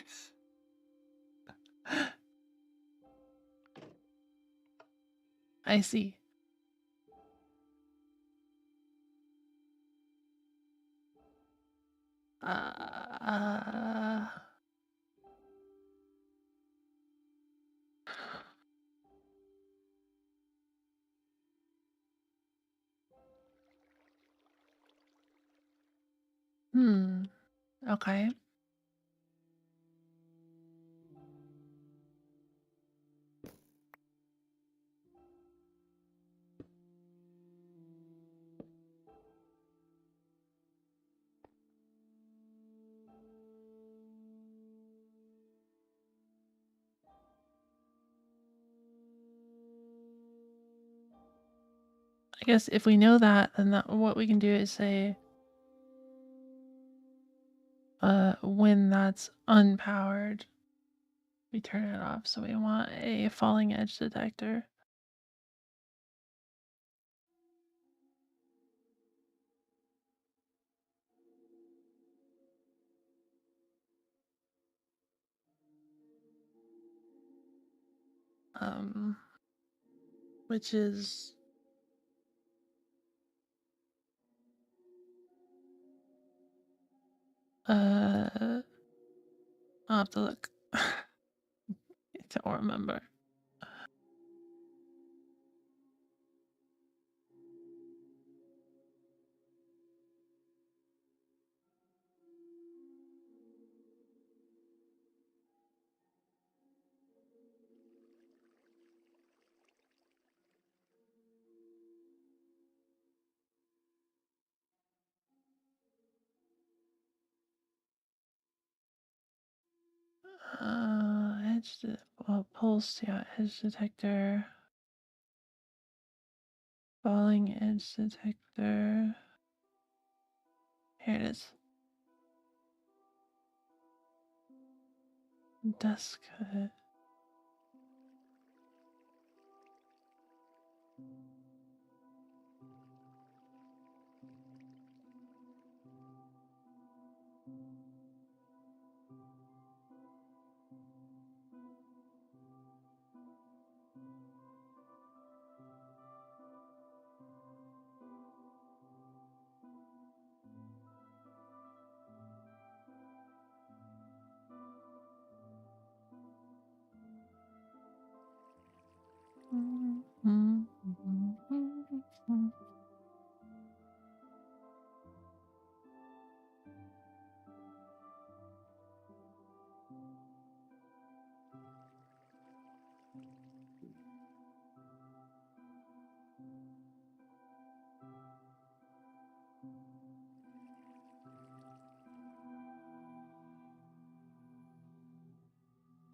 I see. Okay. I guess if we know that, then what we can do is say, when that's unpowered, we turn it off. So we want a falling edge detector. Which is I'll have to look. I don't remember. Pulse, yeah, edge detector. Falling edge detector. Here it is. Desk cut.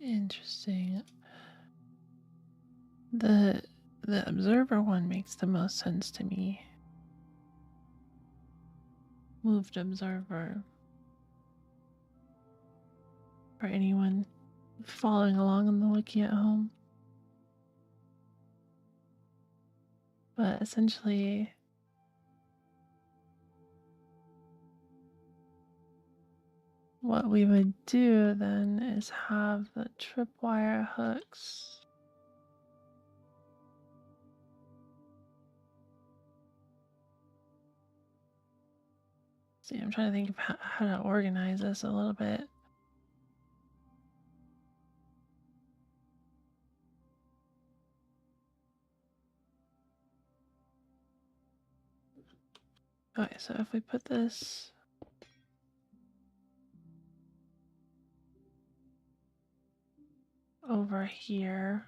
Interesting. The observer one makes the most sense to me. Moved observer. For anyone following along on the wiki at home. But essentially, what we would do then is have the tripwire hooks. See, I'm trying to think of how to organize this a little bit. Okay, so if we put this over here,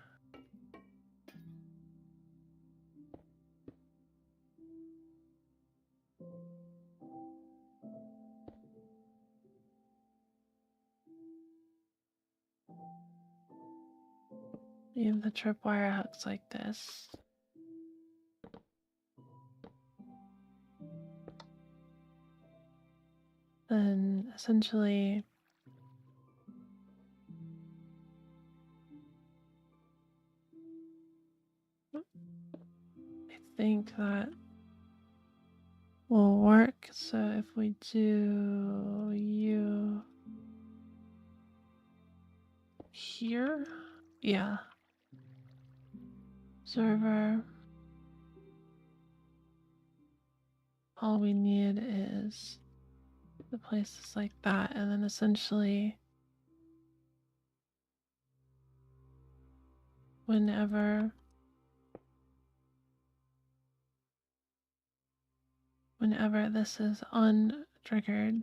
leave the tripwire hooks like this. Then essentially I think that will work. So if we do you here, yeah, server, all we need is the places like that, and then essentially whenever this is untriggered,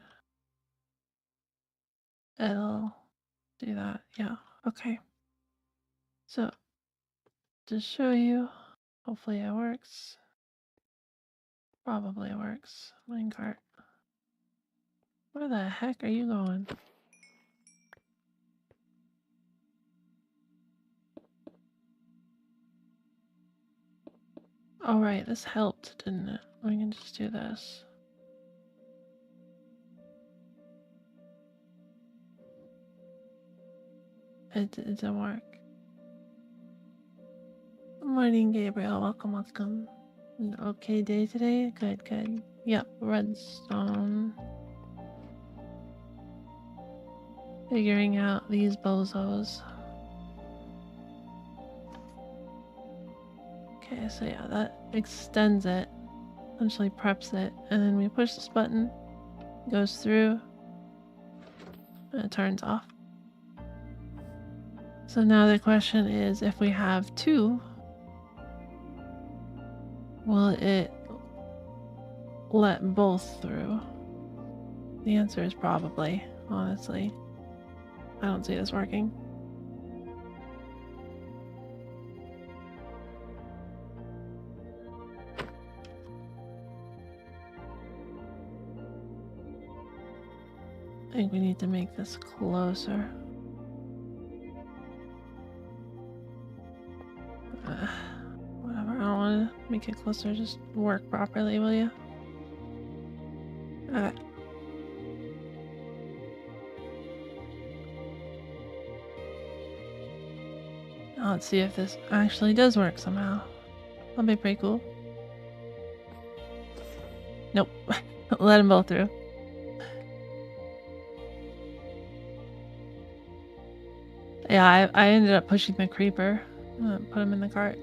it'll do that. Yeah, okay. So to show you, hopefully it works. Probably it works. Minecart. Where the heck are you going? Oh right, this helped, didn't it? We can just do this. It didn't work. Good morning, Gabriel. Welcome, welcome. An okay day today? Good, good. Yep, redstone. Figuring out these bozos. Okay, so yeah, that extends it. Essentially preps it. And then we push this button. It goes through. And it turns off. So now the question is, if we have two, will it let both through? The answer is probably, honestly. I don't see this working. I think we need to make this closer. Whatever, I don't want to make it closer, just work properly, will you? Okay. Now let's see if this actually does work somehow. That'll be pretty cool. Nope. Let them both through. Yeah, I ended up pushing the creeper. Put him in the cart.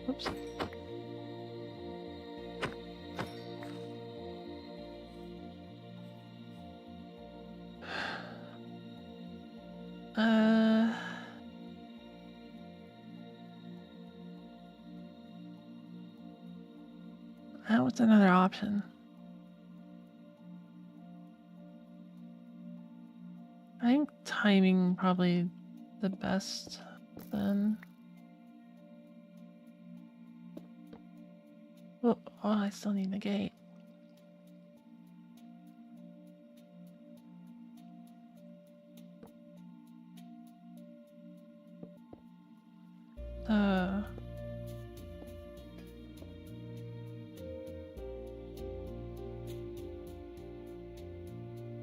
Oops. What's another option? I think timing probably the best Then... Oh, I still need the gate.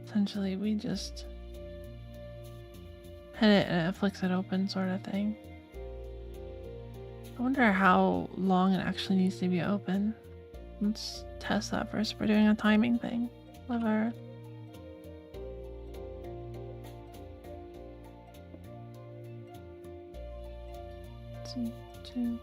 Essentially, we just hit it and it flicks it open, sort of thing. I wonder how long it actually needs to be open. Let's test that first. We're doing a timing thing. Clever. Two.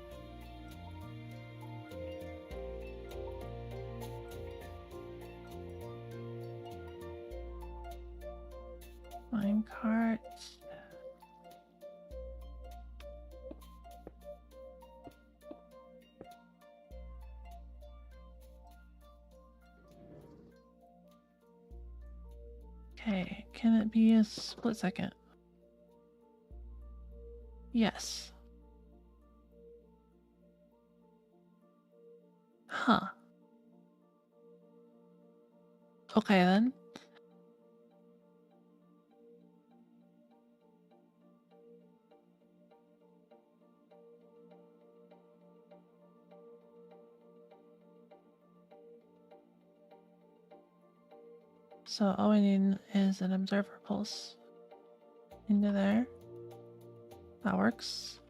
Mine cart. Okay, can it be a split second? Yes. Huh. Okay then. So all we need is an observer pulse into there. That works.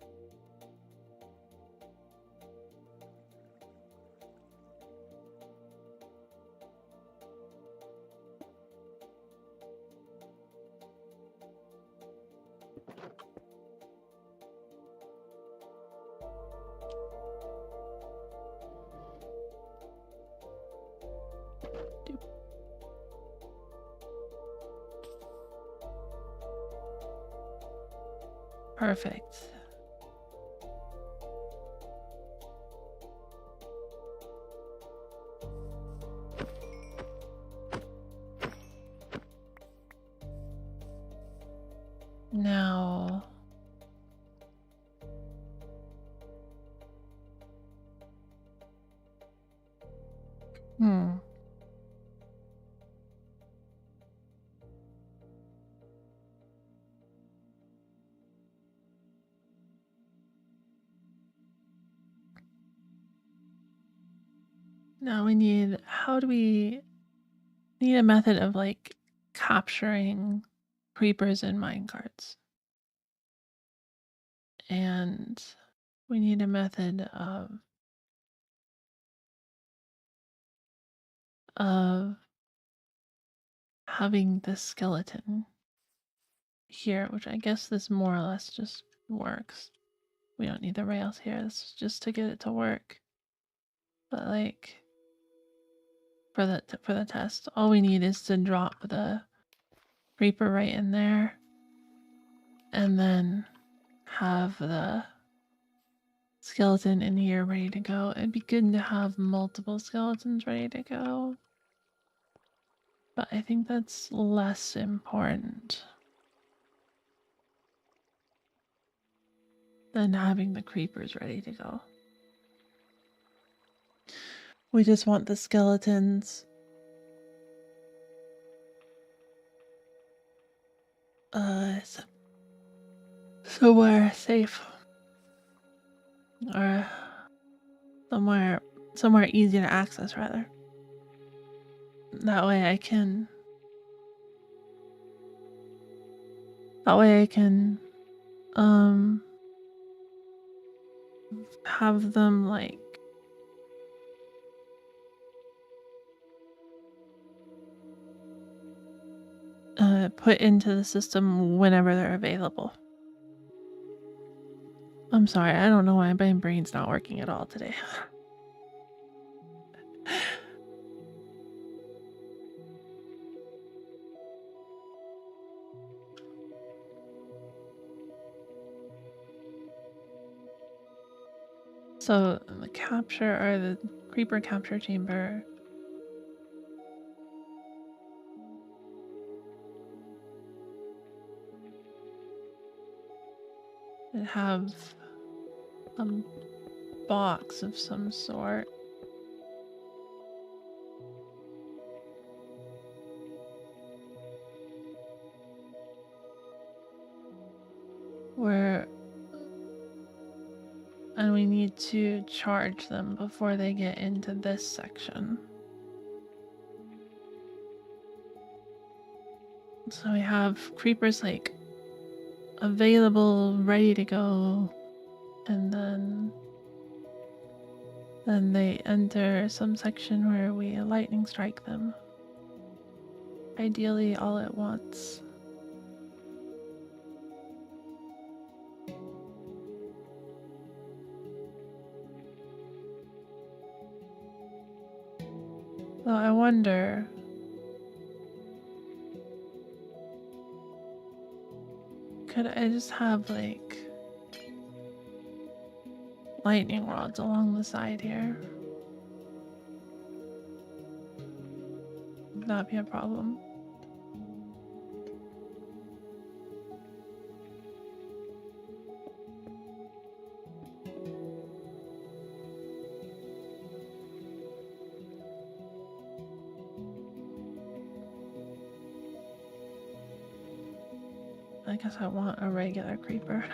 Perfect. Now, now we need, how do we need a method of like capturing creepers in minecarts? And we need a method of having the skeleton here, which I guess this more or less just works. We don't need the rails here. This is just to get it to work. But like for the test, all we need is to drop the creeper right in there, and then have the skeleton in here ready to go. It'd be good to have multiple skeletons ready to go, but I think that's less important than having the creepers ready to go. We just want the skeletons somewhere safe, or somewhere easy to access, rather. That way I can have them like put into the system whenever they're available. I'm sorry, I don't know why my brain's not working at all today. So the capture, or the creeper capture chamber, It'd have a box of some sort. And we need to charge them before they get into this section. So we have creepers like available, ready to go, and then they enter some section where we lightning strike them. Ideally all at once. Though I wonder, could I just have like lightning rods along the side here? Would that be a problem? I guess I want a regular creeper.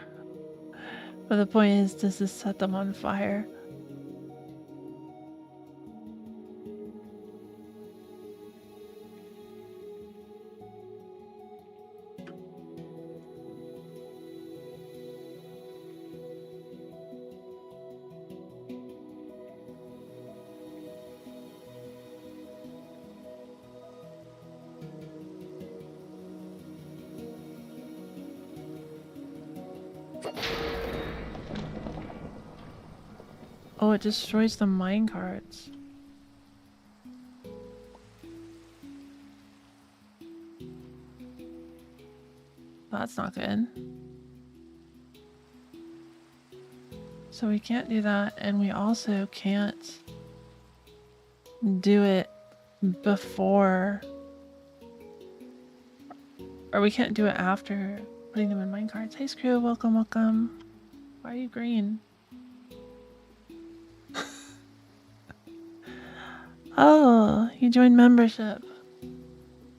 But the point is, does this set them on fire? Oh, it destroys the minecarts. That's not good. So we can't do that, and we also can't do it before, or we can't do it after putting them in minecarts. Hey Screw, welcome, welcome. Why are you green? Oh, you joined membership.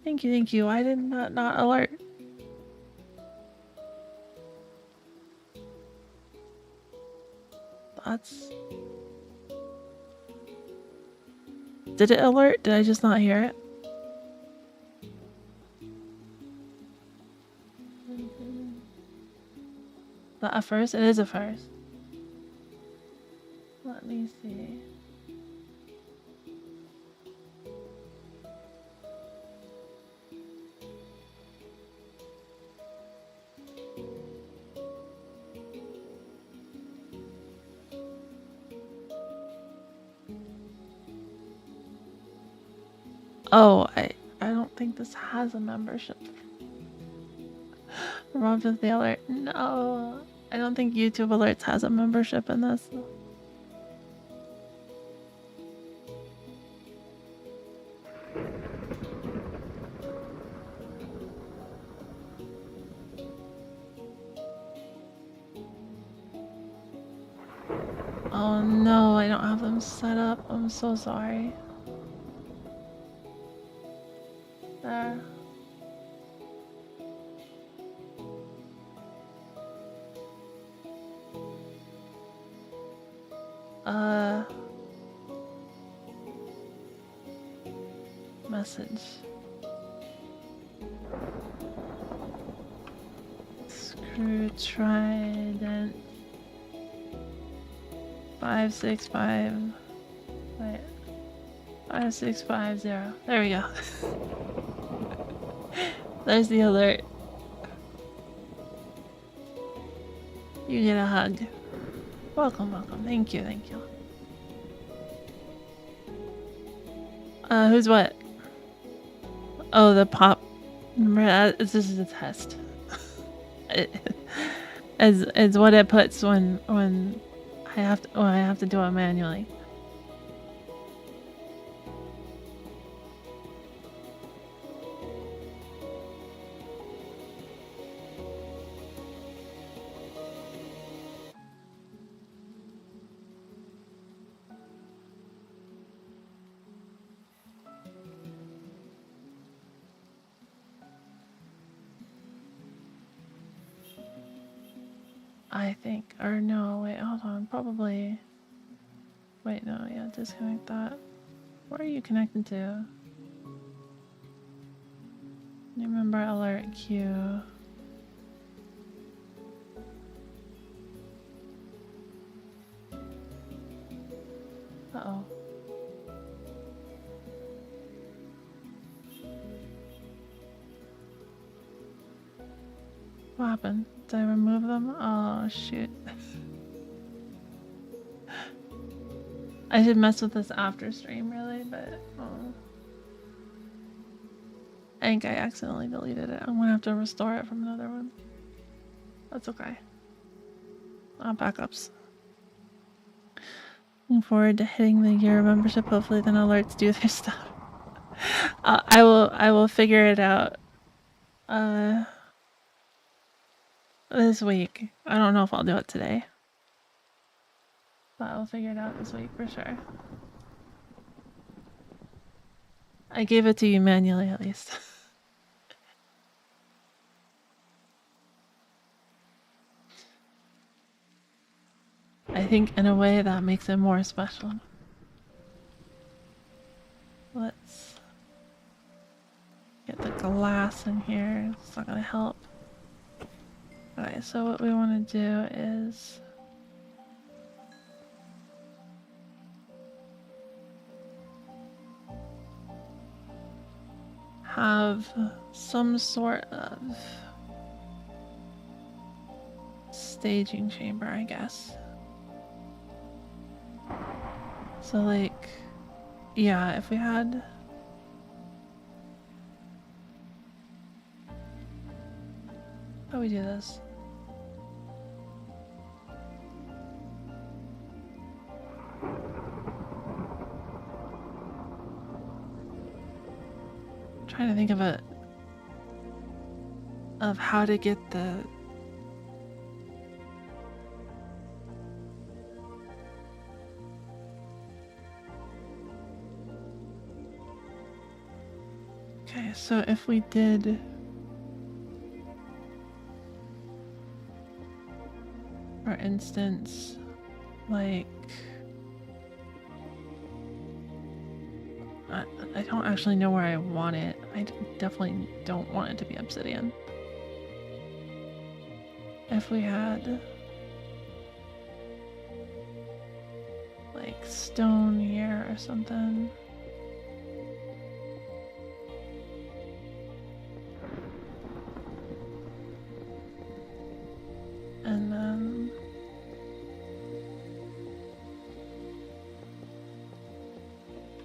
Thank you, thank you. Why did that not alert? That's... Did it alert? Did I just not hear it? That a first? It is a first. Let me see. Oh, I don't think this has a membership. Removed with the alert. No, I don't think YouTube Alerts has a membership in this. Oh no, I don't have them set up. I'm so sorry. There. Message. Screw trident. 565. Wait. 5650. There we go. There's the alert. You get a hug. Welcome, welcome. Thank you, thank you. Who's what? Oh, the pop. Remember, this is a test. It's what it puts when I have to do it manually. I think. Or no, wait, hold on. Probably. Wait, no, yeah, disconnect that. Where are you connected to? Remember alert queue. Uh-oh. What happened? Did I remove them? Oh, shoot. I should mess with this after stream, really, but oh. I think I accidentally deleted it. I'm gonna have to restore it from another one. That's okay. Backups. Looking forward to hitting the year membership. Hopefully, then alerts do their stuff. I will figure it out. This week. I don't know if I'll do it today, but I'll figure it out this week for sure. I gave it to you manually, at least. I think in a way that makes it more special. Let's get the glass in here. It's not gonna help. Okay, so what we want to do is have some sort of staging chamber, I guess. So like, yeah, if we had... How do we do this? I'm trying to think of how to get the... Okay, so if we did... For instance, like... I don't actually know where I want it. I definitely don't want it to be obsidian. If we had... like stone here or something. And then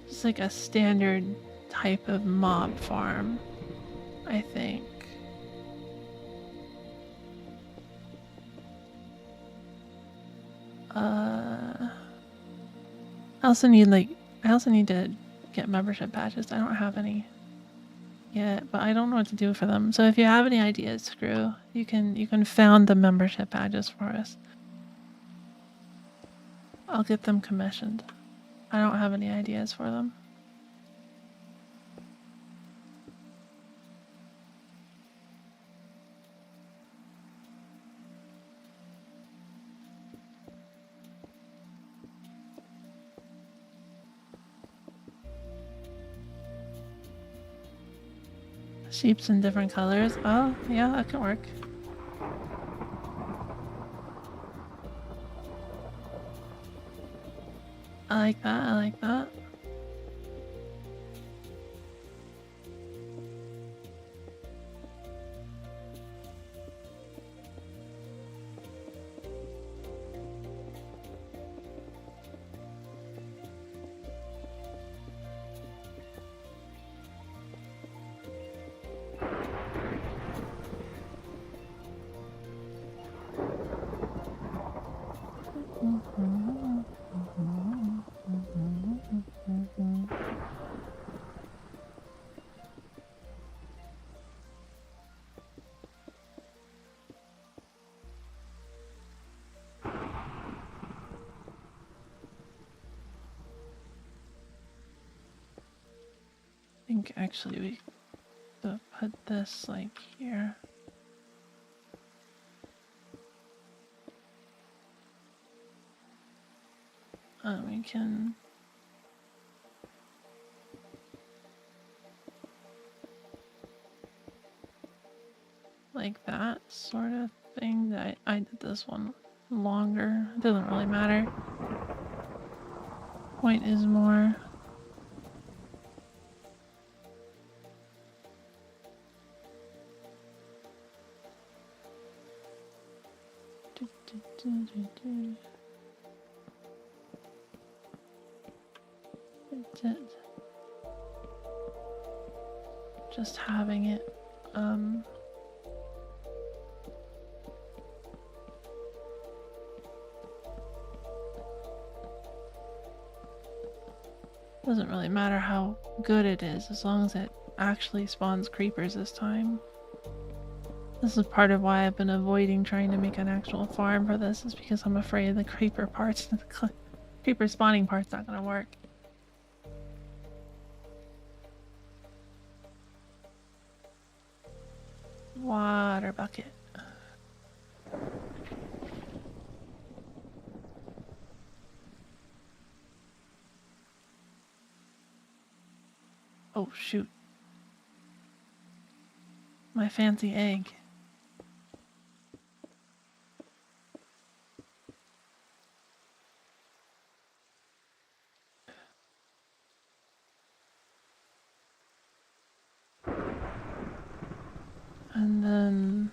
just like a standard type of mob farm, I think. I also need to get membership badges. I don't have any yet, but I don't know what to do for them. So if you have any ideas, Screw, you can found the membership badges for us. I'll get them commissioned. I don't have any ideas for them. Sheeps in different colors. Oh, yeah, that can work. I like that, I like that. I think actually we could put this like here. We can like that sort of thing. I did this one longer. It doesn't really matter. Point is more. Just having it doesn't really matter how good it is as long as it actually spawns creepers this time. This is part of why I've been avoiding trying to make an actual farm for this, is because I'm afraid the creeper parts, the creeper spawning part's not gonna work. Water bucket. Oh shoot. My fancy egg. And then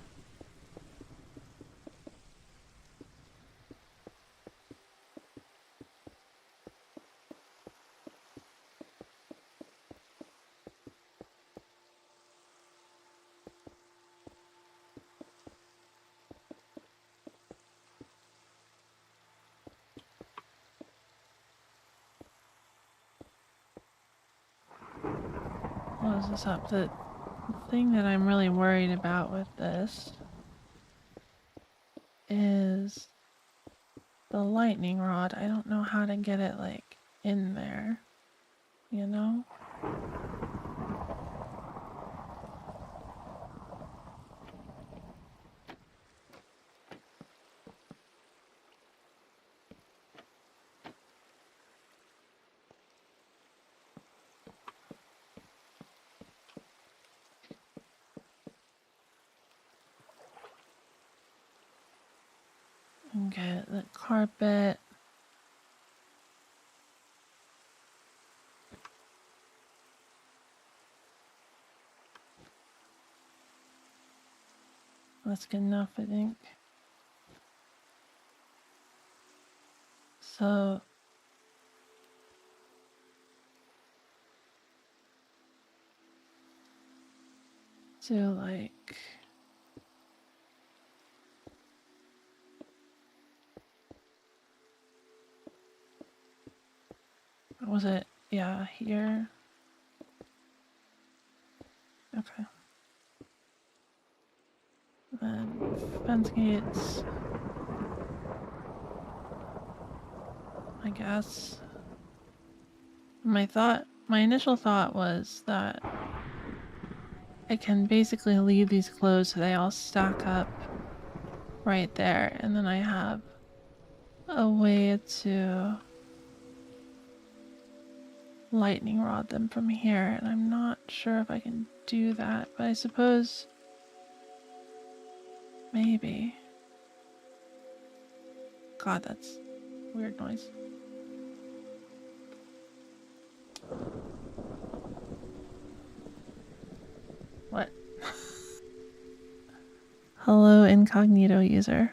close this up. The thing that I'm really worried about with this is the lightning rod. I don't know how to get it like in there, you know? Okay, the carpet. That's good enough, I think. So do like what was it? Yeah, here. Okay. Then fence gates. I guess. My initial thought was that I can basically leave these closed so they all stack up right there, and then I have a way to lightning rod them from here, and I'm not sure if I can do that, but I suppose maybe. God, that's weird noise. What? Hello, incognito user.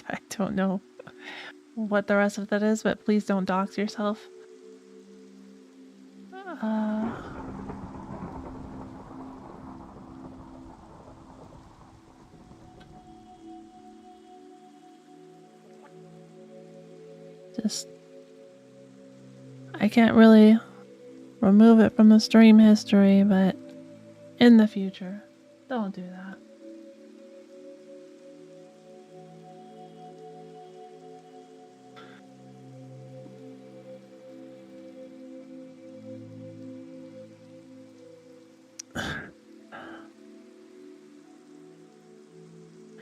I don't know what the rest of that is, but please don't dox yourself. Just, I can't really remove it from the stream history, but in the future, don't do that.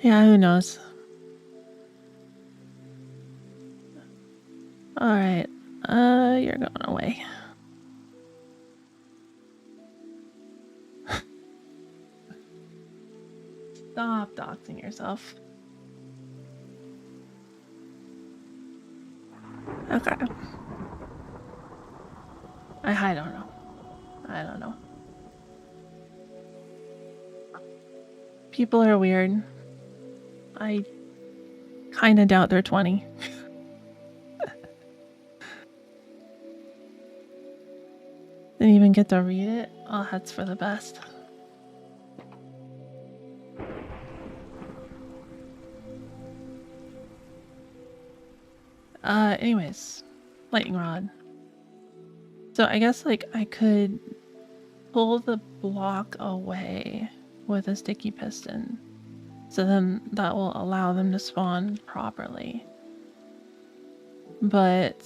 Yeah, who knows? Alright. You're going away. Stop doxing yourself. Okay. I don't know. I don't know. People are weird. I kind of doubt they're 20. Didn't even get to read it. Oh, that's for the best. Anyways, lightning rod. So I guess like I could pull the block away with a sticky piston. So then that will allow them to spawn properly. But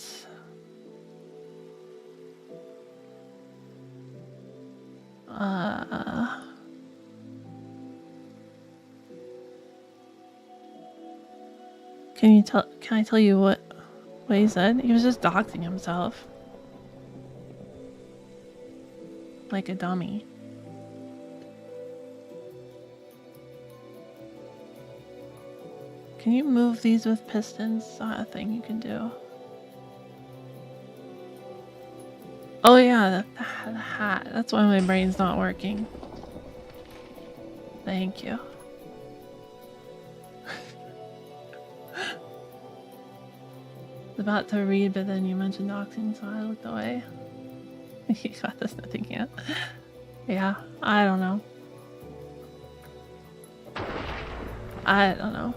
can I tell you what he said? He was just doxing himself. Like a dummy. Can you move these with pistons? Is that a thing you can do? Oh yeah, the hat. That's why my brain's not working. Thank you. I was about to read, but then you mentioned doxing, so I looked away. You got this, nothing yet. Yeah, I don't know. I don't know.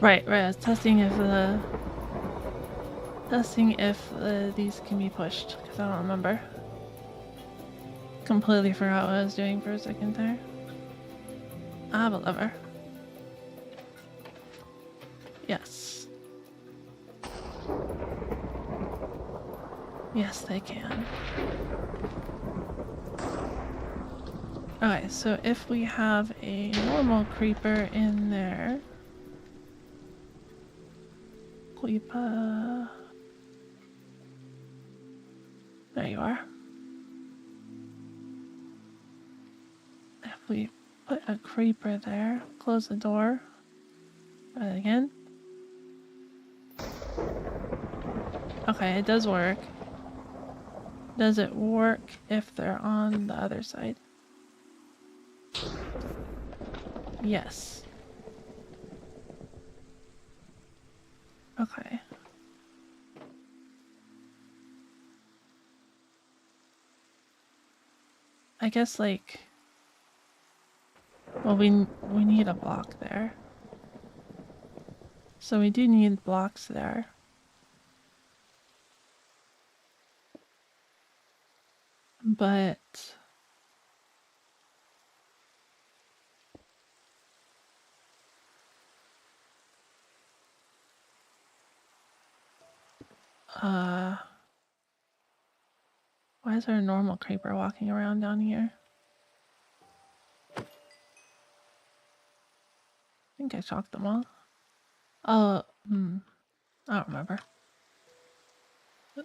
Right. I was testing if these can be pushed, because I don't remember. Completely forgot what I was doing for a second there. I have a lever. Yes. Yes, they can. Okay, so if we have a normal creeper in there... Creeper... There you are. If we put a creeper there, close the door, try it again. Okay, it does work. Does it work if they're on the other side? Yes. Okay. I guess like... Well, we need a block there. So we do need blocks there. But... why is there a normal creeper walking around down here? I think I shocked them all. Oh, I don't remember.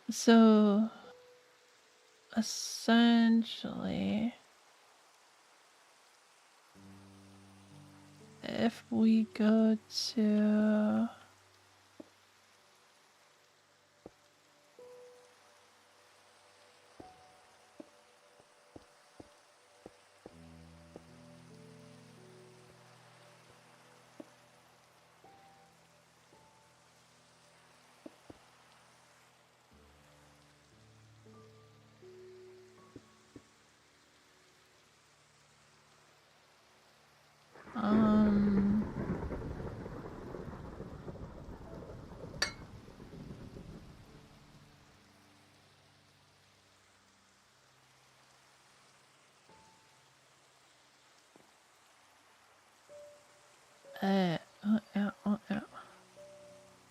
So... Essentially... If we go to... Yeah.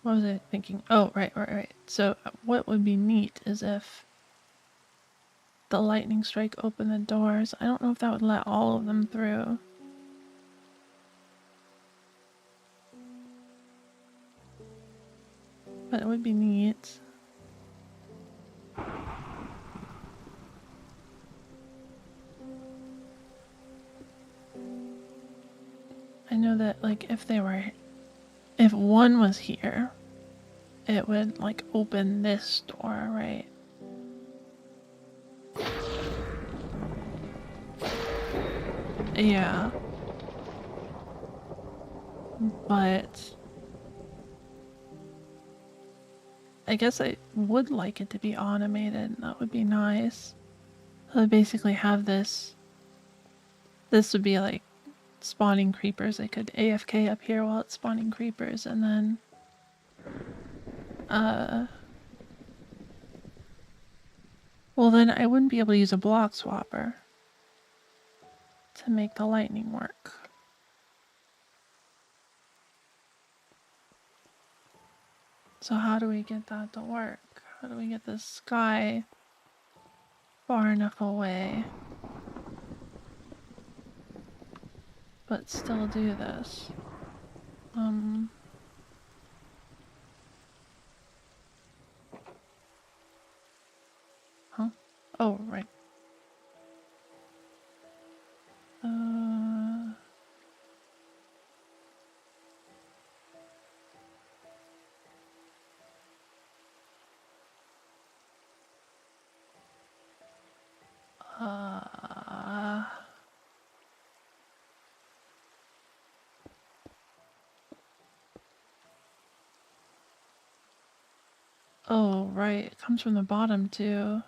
What was I thinking? Oh, right. So what would be neat is if the lightning strike opened the doors. I don't know if that would let all of them through. But it would be neat. I know that, like, if one was here, it would, like, open this door, right? Yeah. But I guess I would like it to be automated. That would be nice. So I basically have this. This would be like spawning creepers. I could AFK up here while it's spawning creepers, and then well, then I wouldn't be able to use a block swapper to make the lightning work. So how do we get that to work? How do we get this sky far enough away but still do this? Huh? Oh, right. Oh, right. It comes from the bottom, too.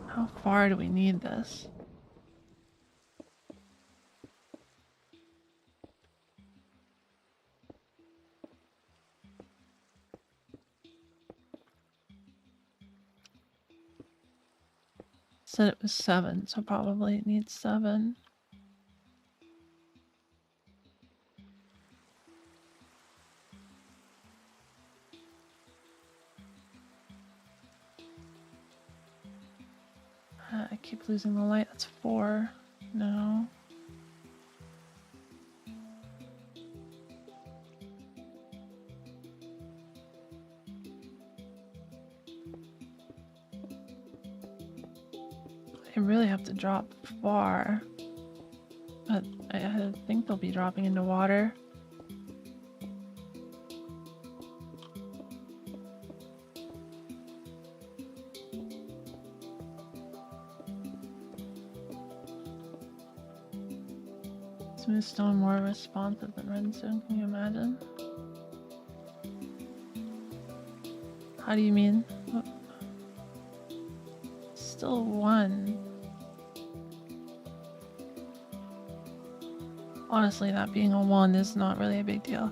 How far do we need this? Said it was 7, so probably it needs 7. I keep losing the light. That's 4. No. I really have to drop far. But I think they'll be dropping into water. Smooth stone more responsive than redstone, can you imagine? How do you mean? Oh. Still 1. Honestly, that being a 1 is not really a big deal.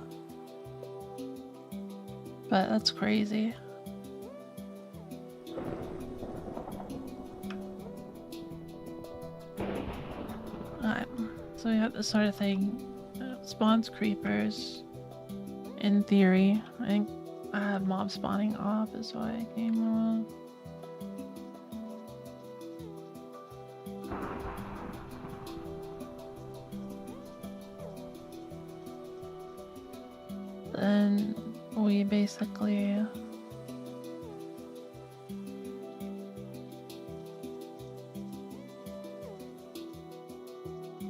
But that's crazy. Alright, so we have this sort of thing. Spawns creepers. In theory. I think I have mob spawning off is why I came along. Then we basically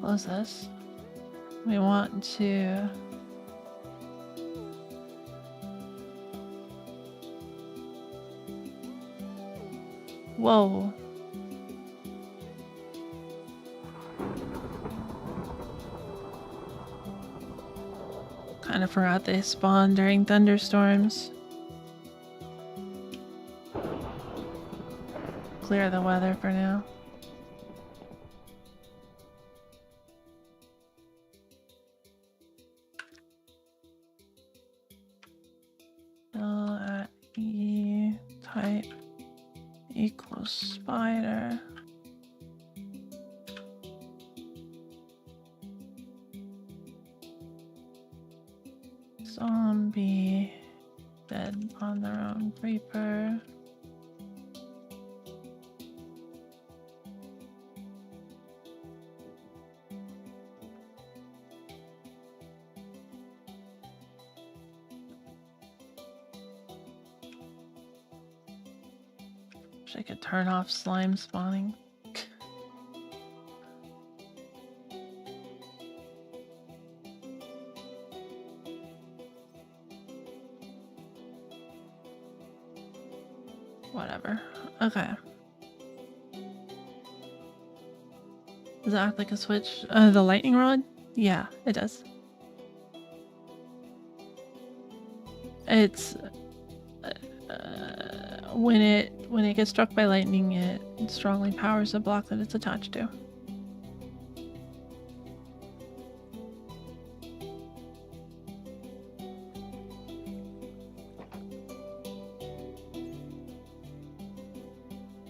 close this. We want to whoa. Kind of forgot they spawn during thunderstorms. Clear the weather for now. Fill at E type equals spider. be dead on their own creeper. Wish I could turn off slime spawning. Whatever. Okay. Does it act like a switch? The lightning rod? Yeah, it does. It's when it gets struck by lightning, it strongly powers the block that it's attached to.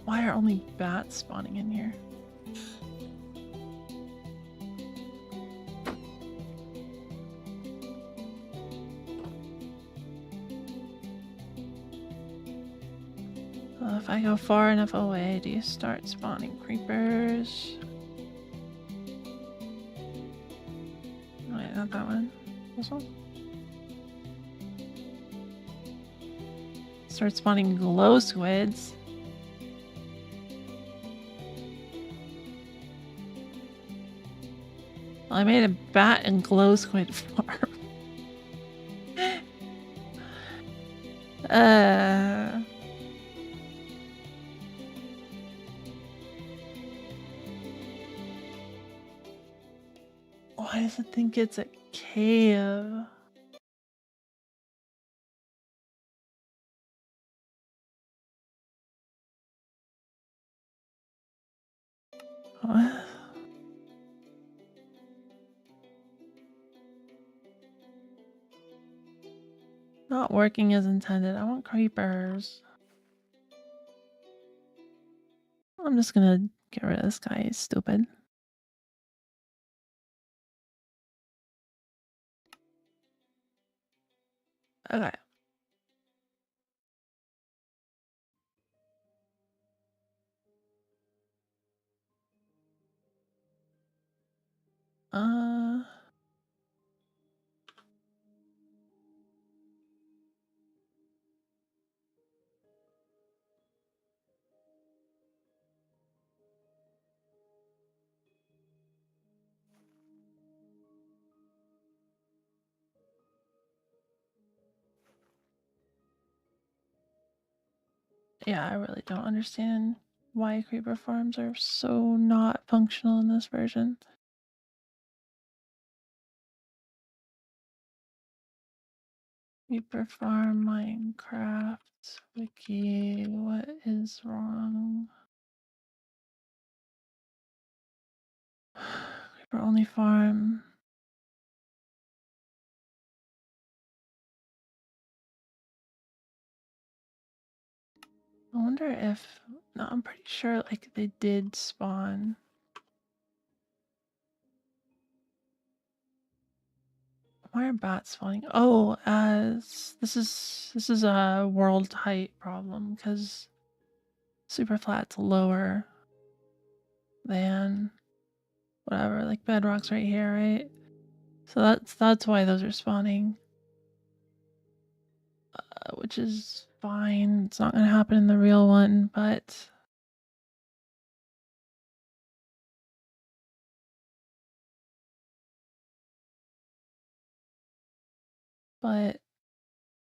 Why are only bats spawning in here? If I go far enough away, do you start spawning creepers? Wait, not that one. This one? Start spawning glow squids. Well, I made a bat and glow squid farm. Why does it think it's a cave? What? Not working as intended. I want creepers. I'm just gonna get rid of this guy. He's stupid. Okay. Yeah, I really don't understand why creeper farms are so not functional in this version. Creeper farm Minecraft wiki. What is wrong? Creeper only farm. I wonder if... No, I'm pretty sure like they did spawn. Why are bats spawning? Oh, this is a world height problem because super flat's lower than whatever, like bedrock's right here, right? So that's why those are spawning, which is fine. It's not gonna happen in the real one, but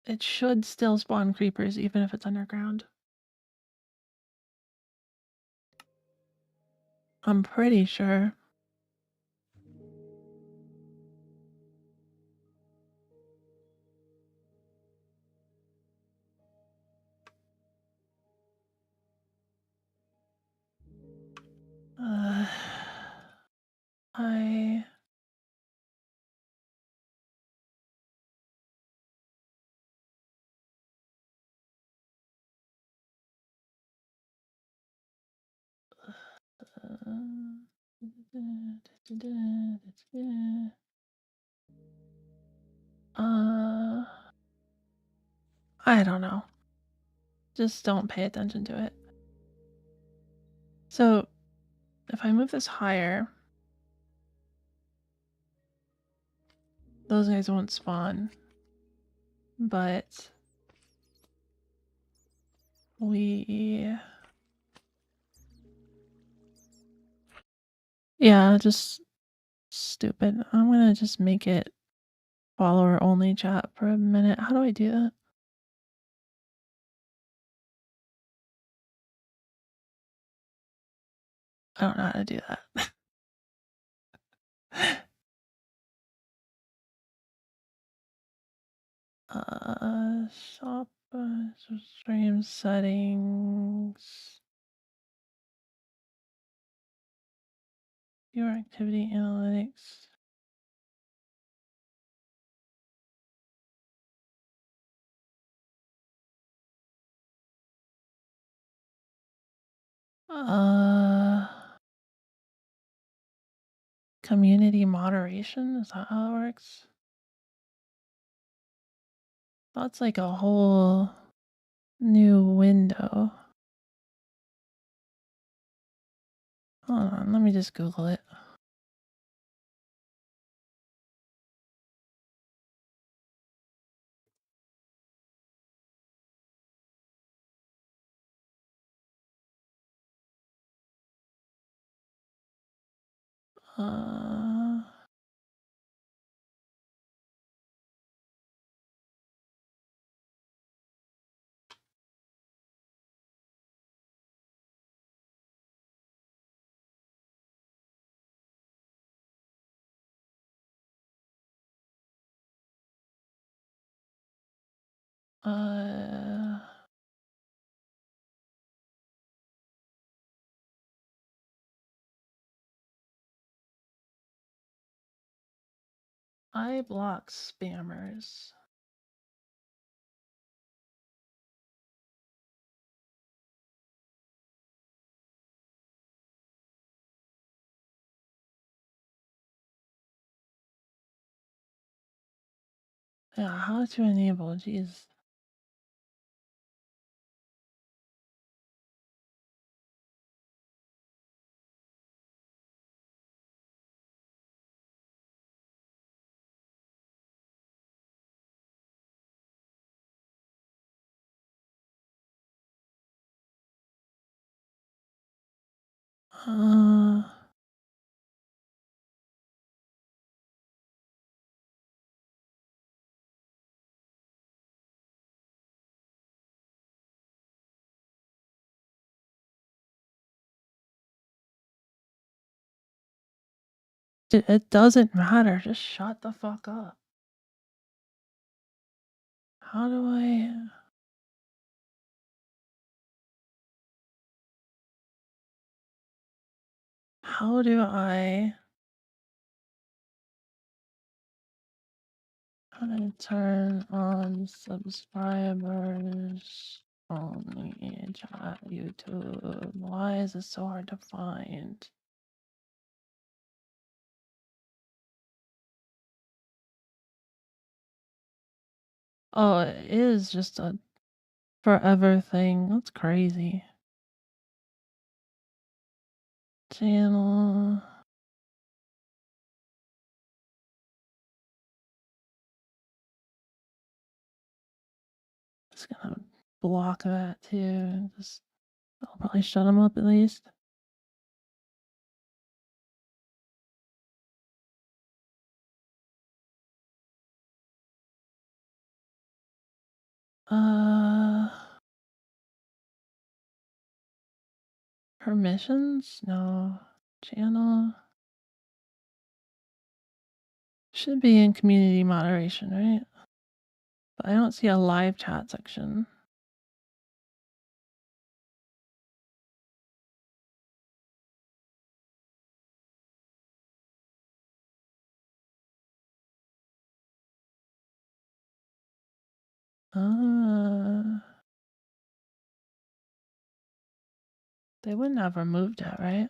it should still spawn creepers even if it's underground. I'm pretty sure. I I don't know. Just don't pay attention to it. So if I move this higher, those guys won't spawn. But yeah, just stupid. I'm gonna just make it follower only chat for a minute. How do I do that? I don't know how to do that. Shop, stream settings, viewer activity analytics. Community moderation, is that how it works? That's like a whole new window. Hold on, let me just Google it. I block spammers. Yeah, how to enable, jeez. It doesn't matter, just shut the fuck up. How do I... How do I... How do I turn on subscribers only chat YouTube? Why is it so hard to find? Oh, it is just a forever thing. That's crazy. Channel. Just gonna block that too. Just I'll probably shut them up at least. Permissions? No. Channel. Should be in community moderation, right? But I don't see a live chat section. They wouldn't have removed it, right?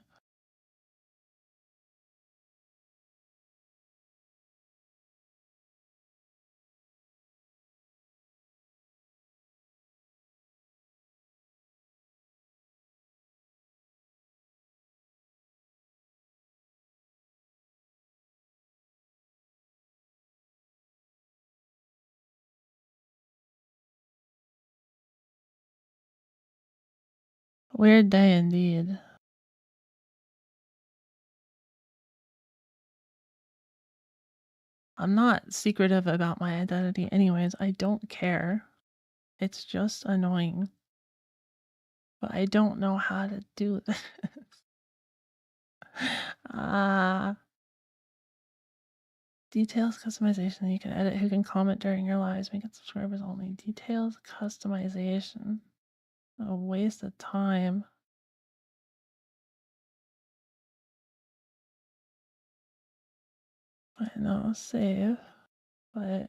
Weird day indeed. I'm not secretive about my identity anyways. I don't care. It's just annoying. But I don't know how to do this. Details customization. You can edit who can comment during your lives. Make it subscribers only. Details customization. A waste of time. I know, save. But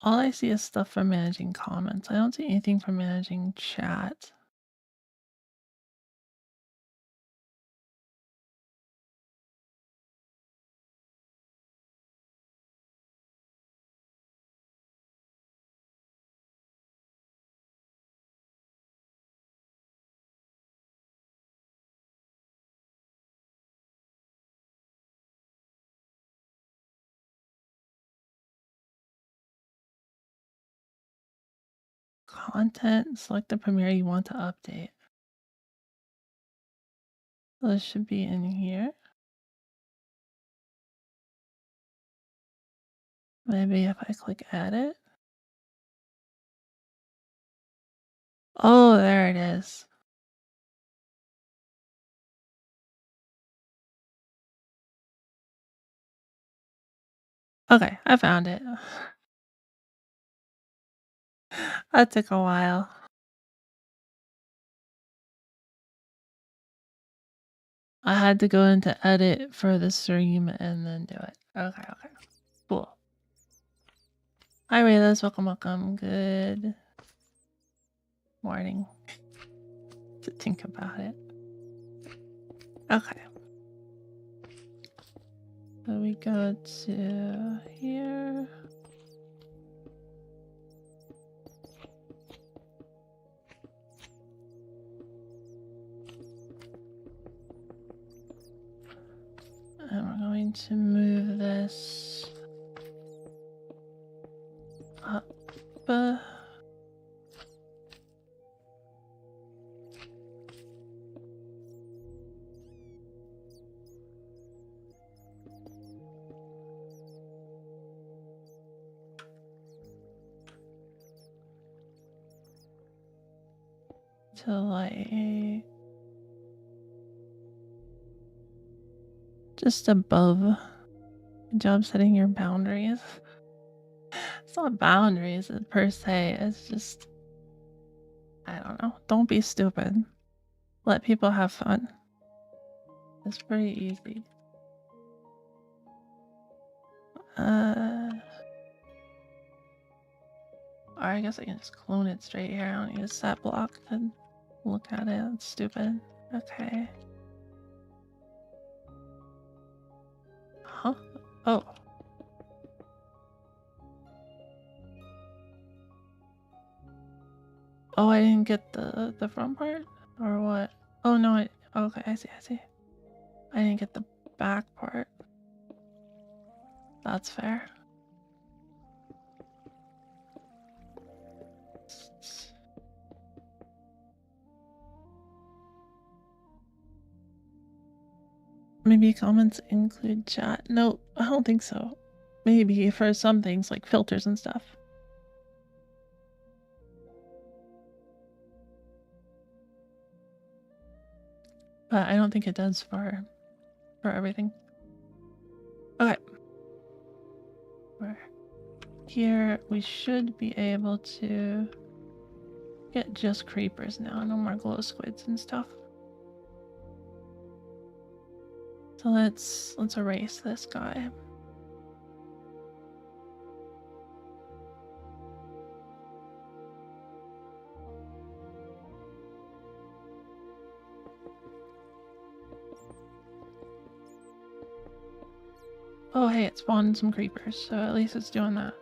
all I see is stuff for managing comments. I don't see anything for managing chat. Content, select the premiere you want to update. This should be in here. Maybe if I click edit. Oh, there it is. Okay, I found it. That took a while. I had to go into edit for the stream and then do it. Okay. Cool. Hi, Raylos. Welcome. Good morning. To think about it. Okay. So we go to here. And we're going to move this up. To like just above. Good job setting your boundaries. It's not boundaries per se, it's just, I don't know. Don't be stupid. Let people have fun. It's pretty easy. Or I guess I can just clone it straight here. I don't use that block to look at it. It's stupid. Okay. Huh? Oh. Oh, I didn't get the front part? Or what? Oh no, okay, I see. I didn't get the back part. That's fair. Maybe comments include chat. No, I don't think so. Maybe for some things like filters and stuff. But I don't think it does for everything. Okay. We're here. We should be able to get just creepers now. No more glow squids and stuff. So let's erase this guy. Oh hey, it spawned some creepers, so at least it's doing that.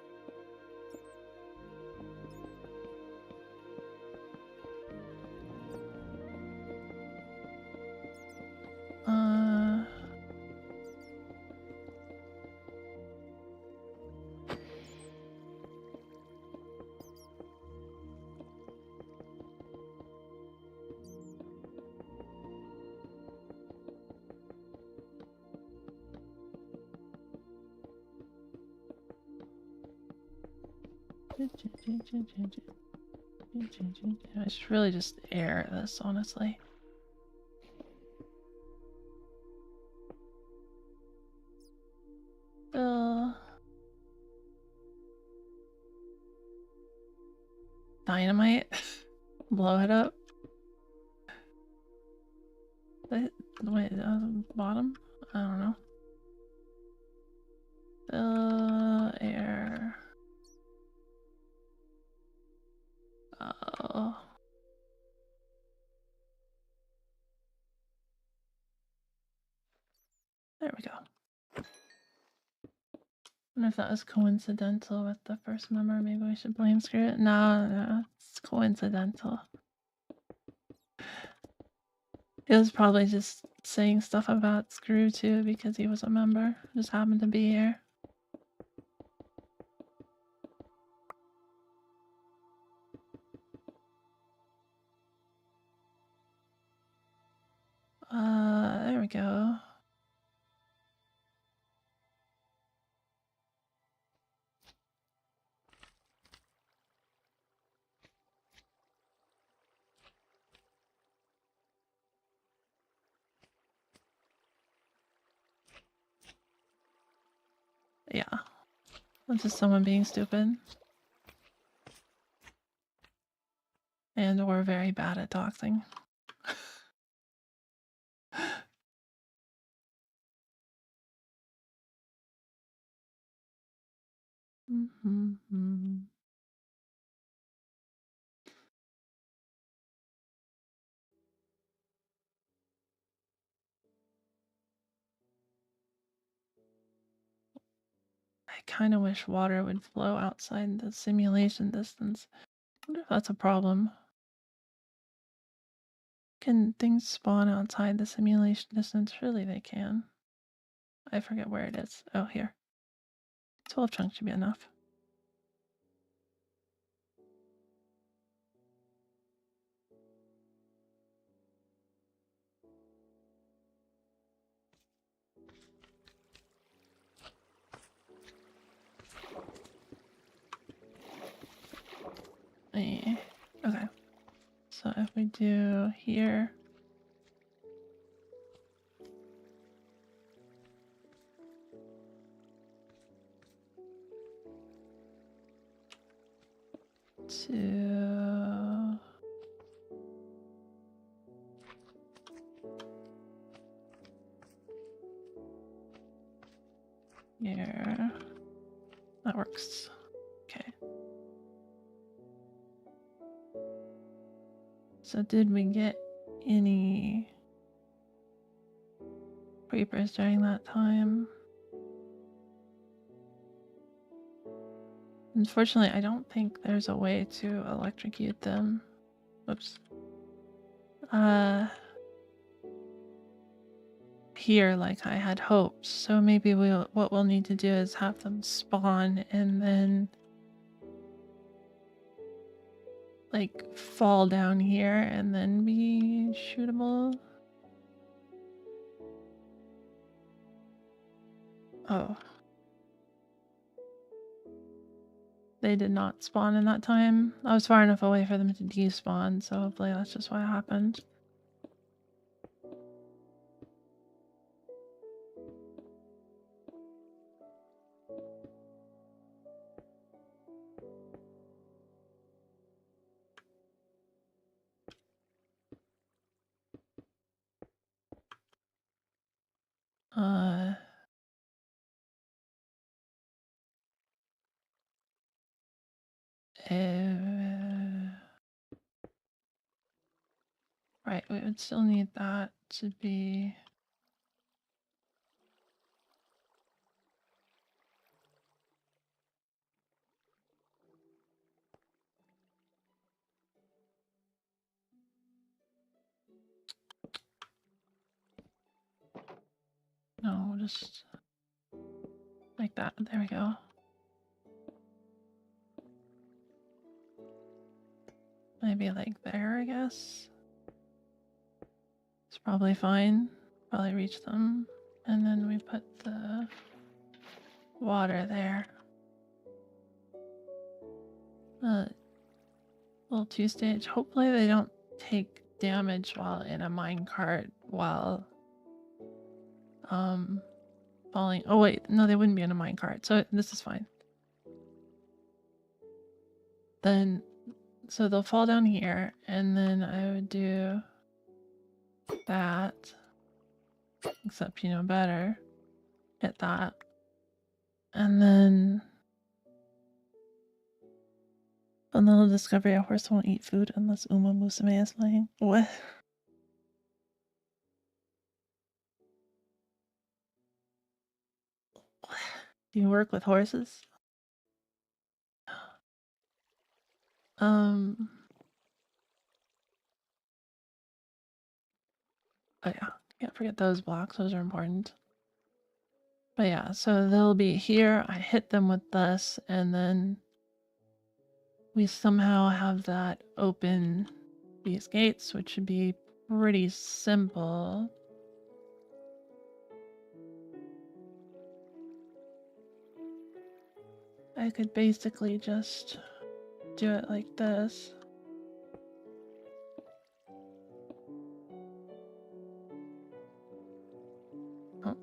I should really just air this, honestly. Dynamite. Blow it up. Wait, bottom? I don't know. Air. Oh. There we go. I wonder if that was coincidental with the first member. Maybe we should blame Screw. No, it's coincidental. He was probably just saying stuff about Screw too because he was a member. Just happened to be here. There we go. Yeah. That's just someone being stupid. And we're very bad at doxing. I kind of wish water would flow outside the simulation distance. I wonder if that's a problem. Can things spawn outside the simulation distance? Surely they can. I forget where it is. Oh, here. 12 chunks should be enough. Okay. So if we do here. To here. That works. Okay. So did we get any creepers during that time? Unfortunately, I don't think there's a way to electrocute them. Oops. Here, like I had hoped. So maybe what we'll need to do is have them spawn and then like fall down here and then be shootable. Oh. They did not spawn in that time. I was far enough away for them to despawn, so hopefully that's just what happened. Right, we would still need that to be... No, just like that. There we go. Maybe like there, I guess. It's probably fine. Probably reach them. And then we put the water there. Little 2-stage. Hopefully they don't take damage while in a minecart while falling. Oh wait, no, they wouldn't be in a minecart, so this is fine. Then, so they'll fall down here, and then I would do that, except you know better. Hit that, and then a little discovery: a horse won't eat food unless Uma Musume is playing. What? Do you work with horses? Oh yeah, can't forget those blocks. Those are important. But yeah, so they'll be here. I hit them with this, and then we somehow have that open these gates, which should be pretty simple. I could basically just do it like this. Oh.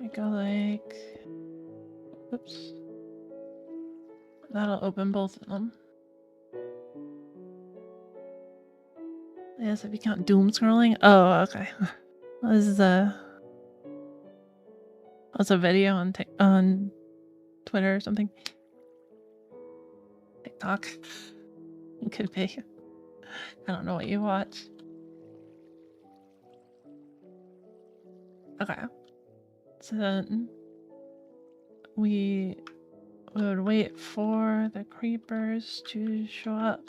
I go like, oops. That'll open both of them. Yes, if you count doom scrolling. Oh, okay. This is a video on Twitter or something. TikTok. It could be. I don't know what you watch. Okay. So then we would wait for the creepers to show up.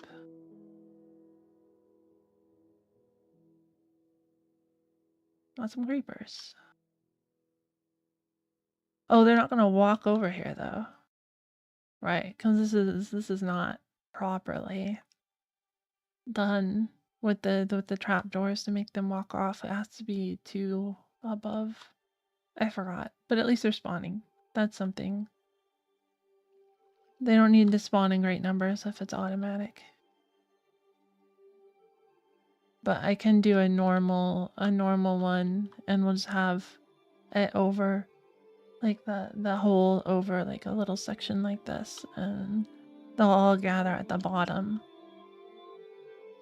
Got some creepers. Oh, they're not gonna walk over here though. Right, because this is not properly done with the trapdoors to make them walk off. It has to be 2 above. I forgot, but at least they're spawning. That's something. They don't need to spawn in great numbers if it's automatic. But I can do a normal one, and we'll just have it over, like the hole over like a little section like this, and they'll all gather at the bottom.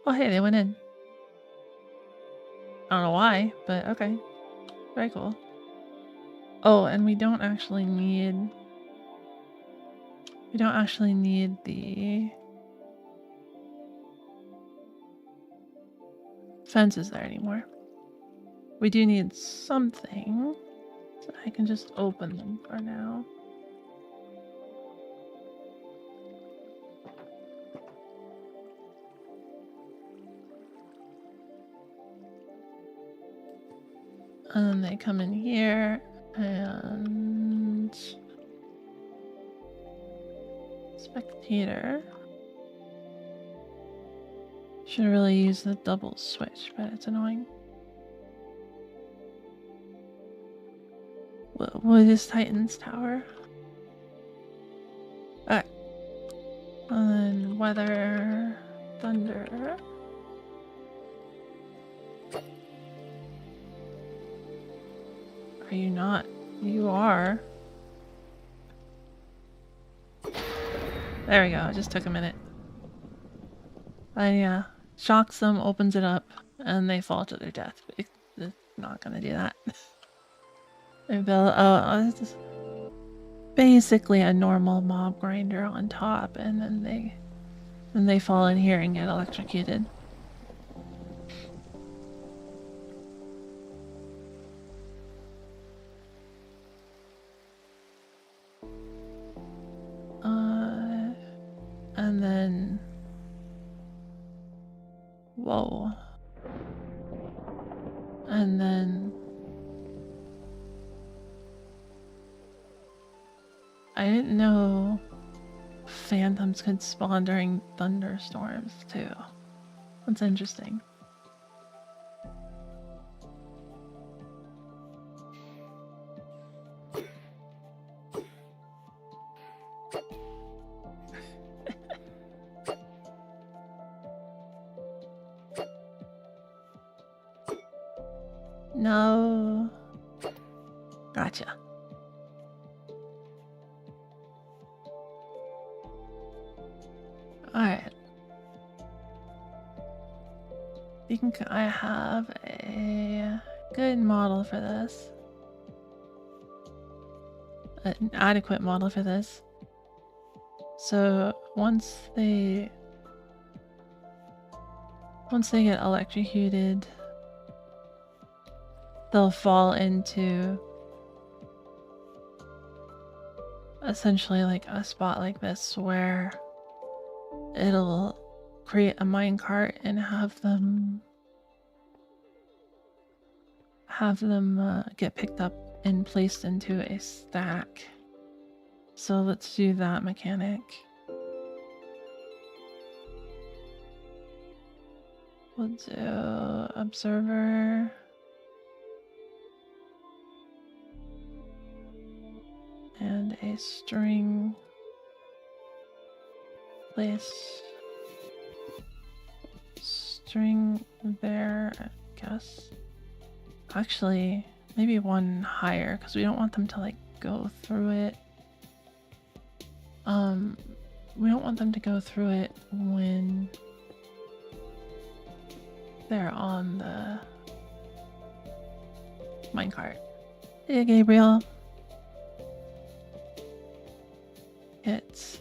Oh hey, they went in. I don't know why, but okay. Very cool. Oh, and we don't actually need the fences there anymore. We do need something, so I can just open them for now. And then they come in here, and spectator. Should really use the double switch, but it's annoying. What is Titan's tower? Alright. And then weather, thunder. Are you not? You are. There we go. It just took a minute. I shocks them, opens it up, and they fall to their death. It's not gonna do that. It's basically a normal mob grinder on top, and then they fall in here and get electrocuted. And then... Whoa. And then... I didn't know phantoms could spawn during thunderstorms, too. That's interesting. No. Gotcha. Alright. I think I have a good model for this. An adequate model for this. So once they get electrocuted, they'll fall into essentially like a spot like this where it'll create a minecart and have them get picked up and placed into a stack. So let's do that mechanic. We'll do observer. And a string. Place string there, I guess. Actually, maybe one higher, because we don't want them to like go through it. We don't want them to go through it when they're on the minecart. Hey, Gabriel. It's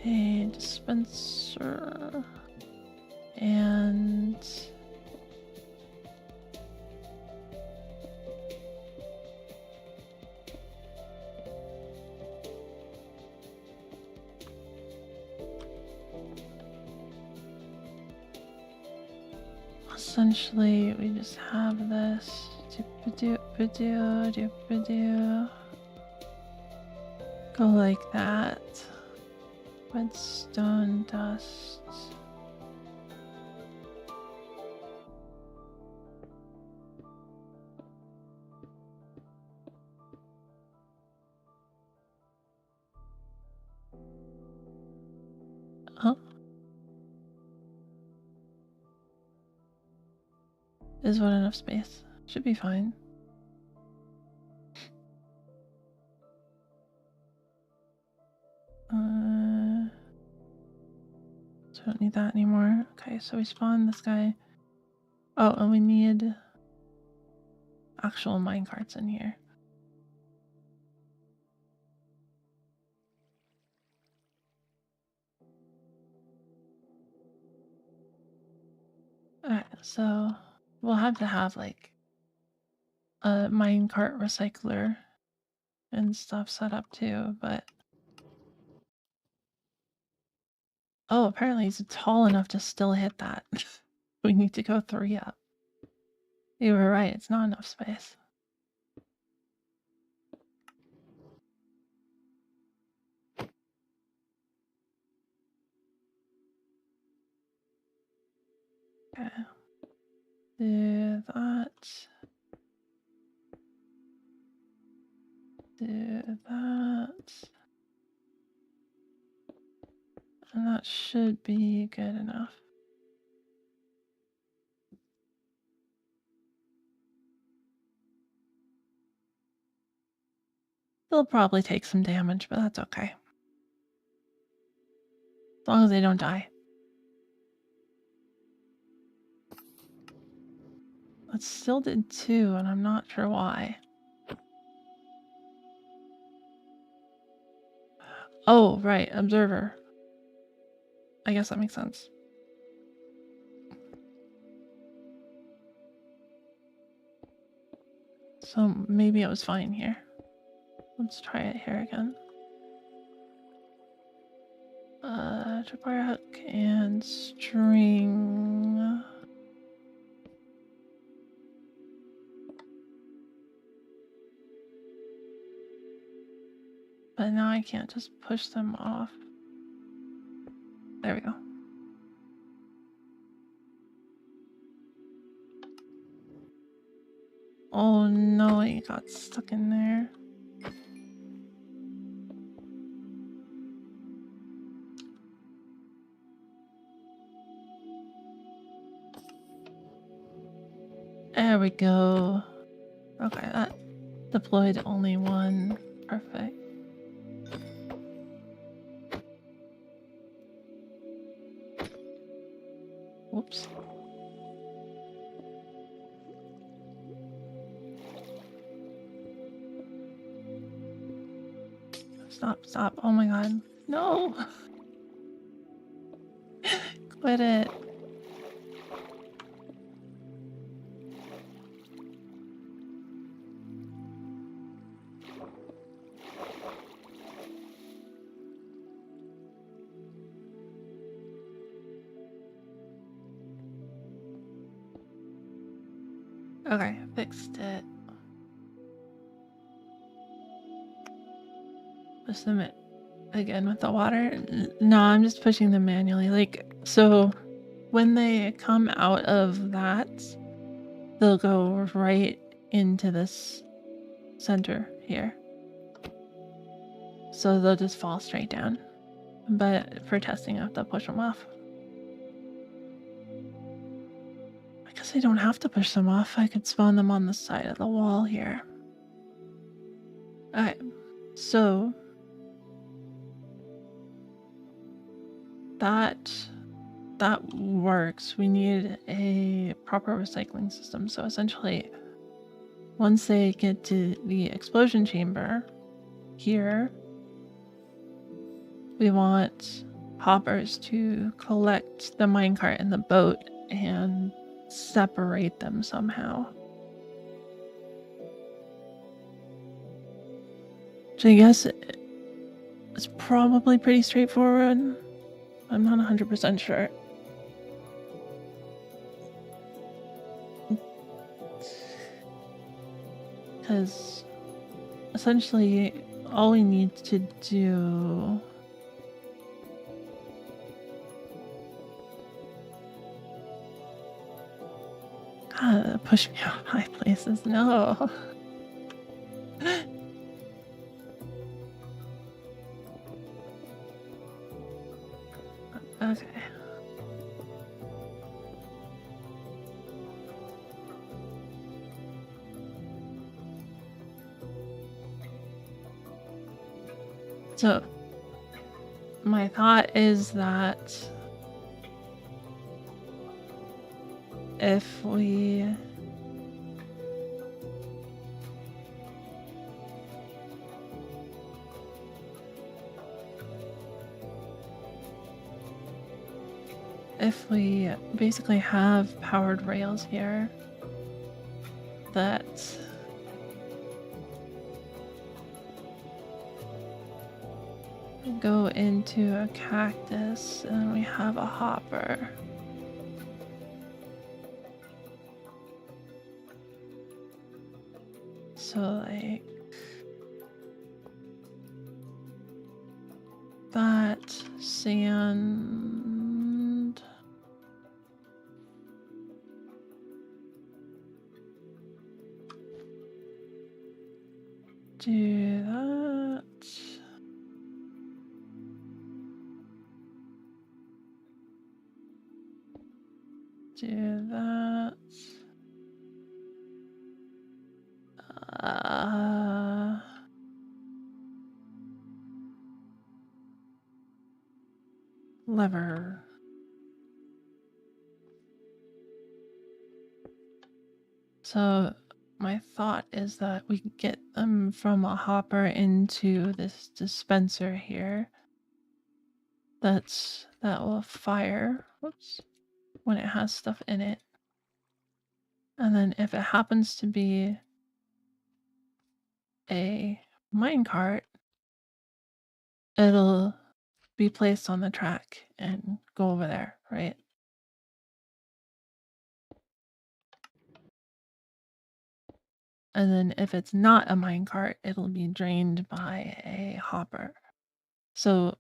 a dispenser and essentially we just have this go like that. Redstone dust. Huh? Is what enough space? Should be fine. So we don't need that anymore. Okay, so we spawn this guy. Oh, and we need actual minecarts in here. Alright, so we'll have to have like a minecart recycler and stuff set up too, but oh, apparently he's tall enough to still hit that. We need to go 3 up. You were right, it's not enough space. Okay. Do that. Do that. And that should be good enough. They'll probably take some damage, but that's okay. As long as they don't die. It still did 2, and I'm not sure why. Oh, right, observer. I guess that makes sense. So maybe it was fine here. Let's try it here again. Tripwire hook and string. But now I can't just push them off. There we go. Oh no, it got stuck in there. There we go. Okay, that deployed only one. Perfect. Whoops. Stop, stop. Oh my god. No! Quit it. Okay, fixed it. Push them again with the water. No, I'm just pushing them manually. Like, so when they come out of that, they'll go right into this center here. So they'll just fall straight down. But for testing, I have to push them off. I guess I don't have to push them off. I could spawn them on the side of the wall here. Okay, so that works. We need a proper recycling system. So essentially, once they get to the explosion chamber here, we want hoppers to collect the minecart and the boat and separate them somehow. So I guess it's probably pretty straightforward. I'm not 100% sure. Because essentially all we need to do God, push me out of high places. No. Okay. So my thought is that if we basically have powered rails here that go into a cactus and we have a hopper. So like that, sand, do that. Do that. lever. So my thought is that we get them from a hopper into this dispenser here. That will fire, whoops, when it has stuff in it. And then if it happens to be a minecart, it'll be placed on the track and go over there, right? And then if it's not a minecart, it'll be drained by a hopper. So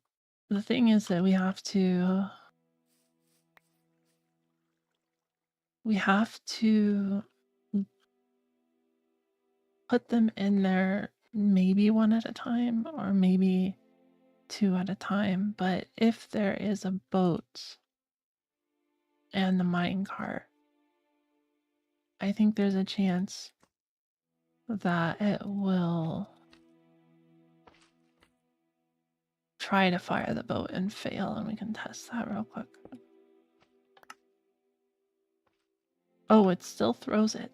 the thing is that we have to put them in there maybe one at a time or maybe two at a time. But if there is a boat and the minecart, I think there's a chance that it will try to fire the boat and fail, and we can test that real quick. Oh, it still throws it.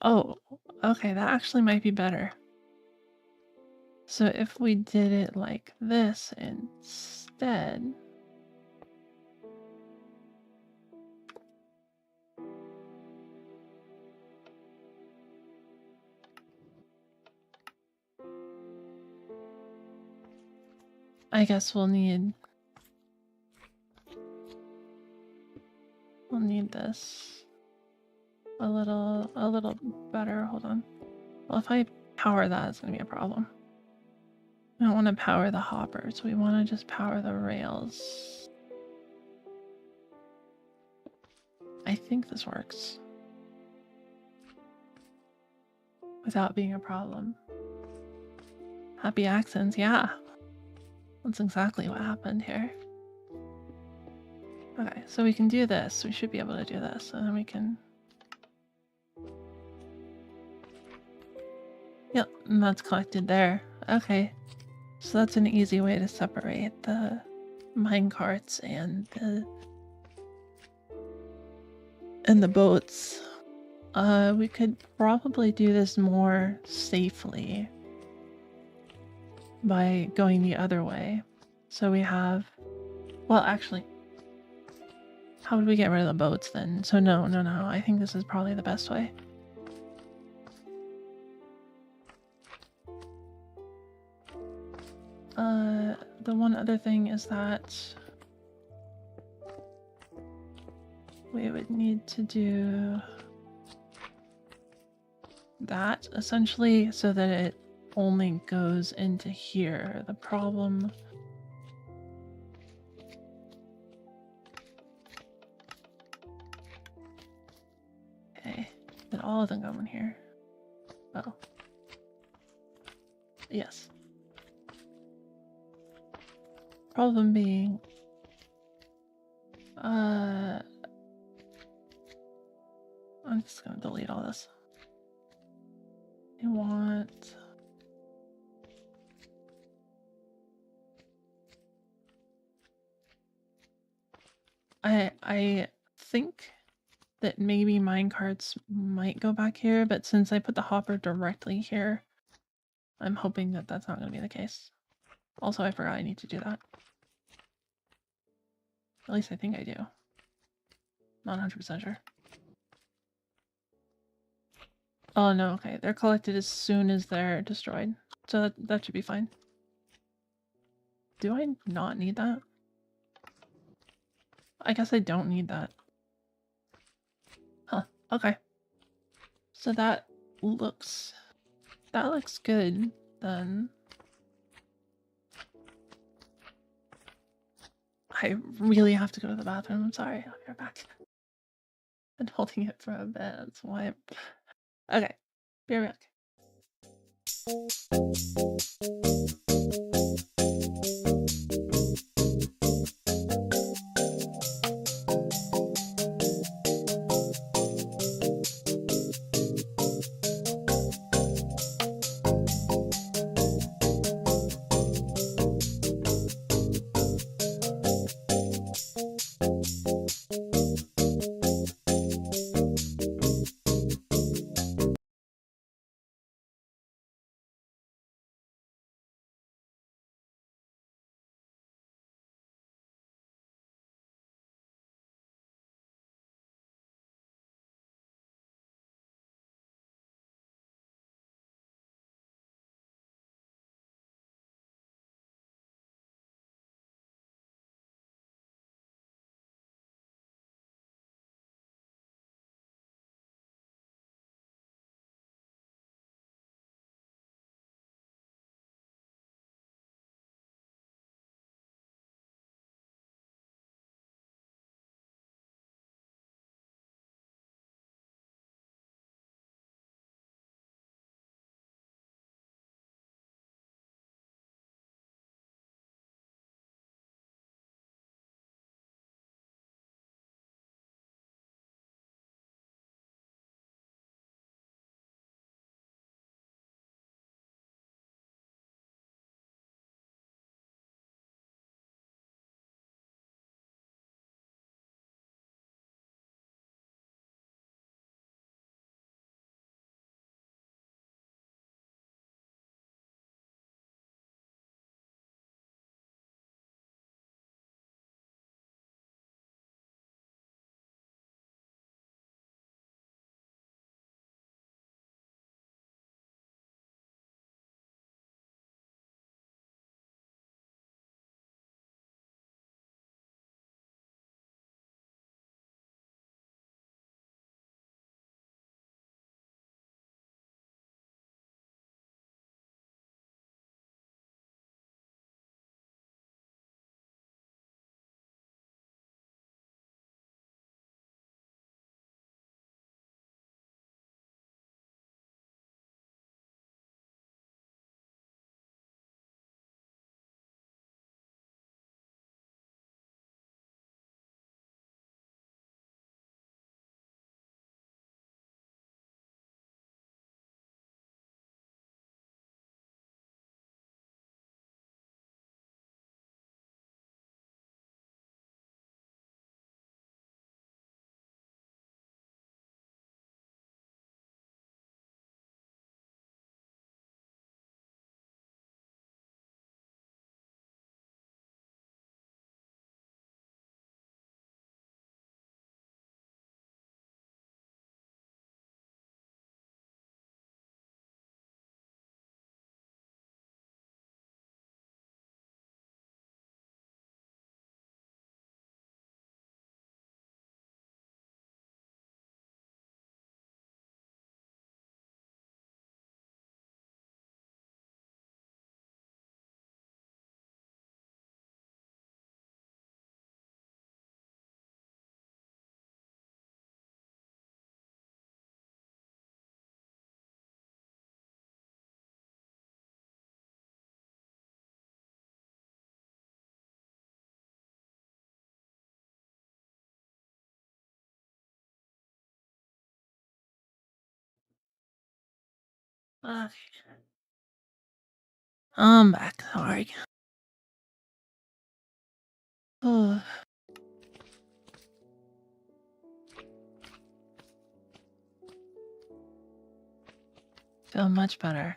Oh, okay, that actually might be better. So if we did it like this instead, I guess we'll need this a little better. Hold on. Well, if I power that, it's gonna be a problem. We don't want to power the hoppers. We want to just power the rails. I think this works without being a problem. Happy accents, yeah. That's exactly what happened here. Okay, so we can do this. We should be able to do this, and then we can... Yep, and that's collected there. Okay, so that's an easy way to separate the minecarts and the boats. We could probably do this more safely by going the other way. So we have... Well, actually... How would we get rid of the boats then? So no. I think this is probably the best way. The one other thing is that we would need to do that essentially so that it only goes into here. The problem... Okay, did all of them go in here? Oh. Yes. Problem being... I'm just gonna delete all this. I want... I think that maybe minecarts might go back here, but since I put the hopper directly here, I'm hoping that that's not going to be the case. Also, I forgot I need to do that. At least I think I do. Not 100% sure. Oh no, okay. They're collected as soon as they're destroyed. So that should be fine. Do I not need that? I guess I don't need that. Huh, okay. So that looks good then. I really have to go to the bathroom. I'm sorry. I'll be right back. Been holding it for a bit. That's why. Okay. Be right back. Okay. I'm back. Sorry. Oh, feel much better.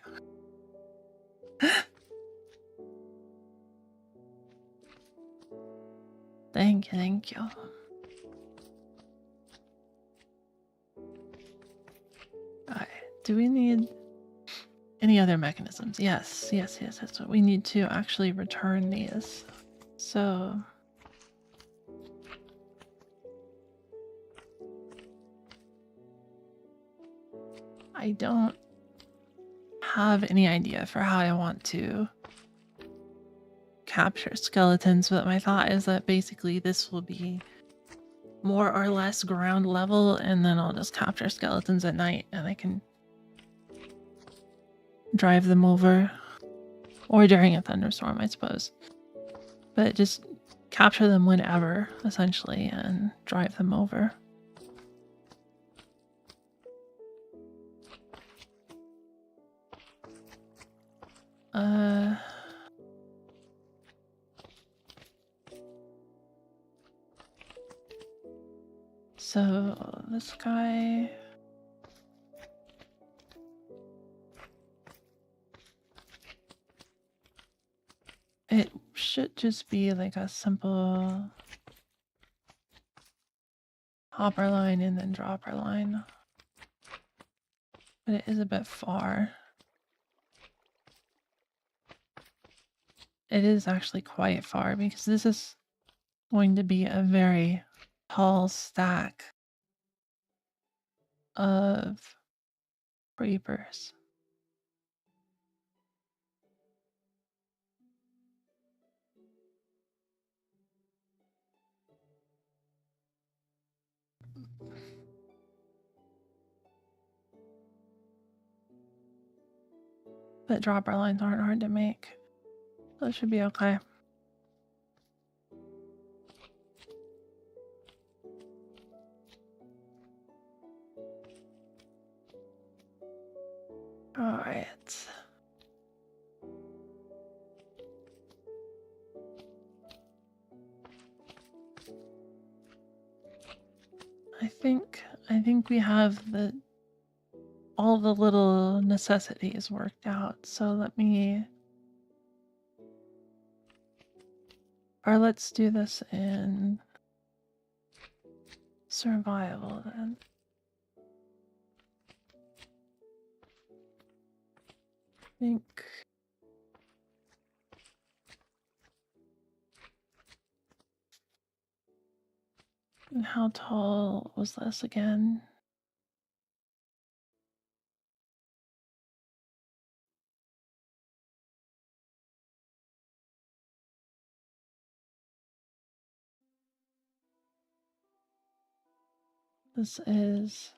Thank you, thank you. Alright, do we need any other mechanisms? Yes, yes, yes, that's what we need to actually return these. So I don't have any idea for how I want to capture skeletons, but my thought is that basically this will be more or less ground level, and then I'll just capture skeletons at night and I can drive them over, or during a thunderstorm, I suppose. But just capture them whenever, essentially, and drive them over. So this guy, it should just be like a simple hopper line and then dropper line, but it is a bit far. It is actually quite far because this is going to be a very tall stack of creepers. But dropper lines aren't hard to make. So it should be okay. Alright. I think we have all the little necessities worked out. So let's do this in survival then. I think and how tall was this again? This is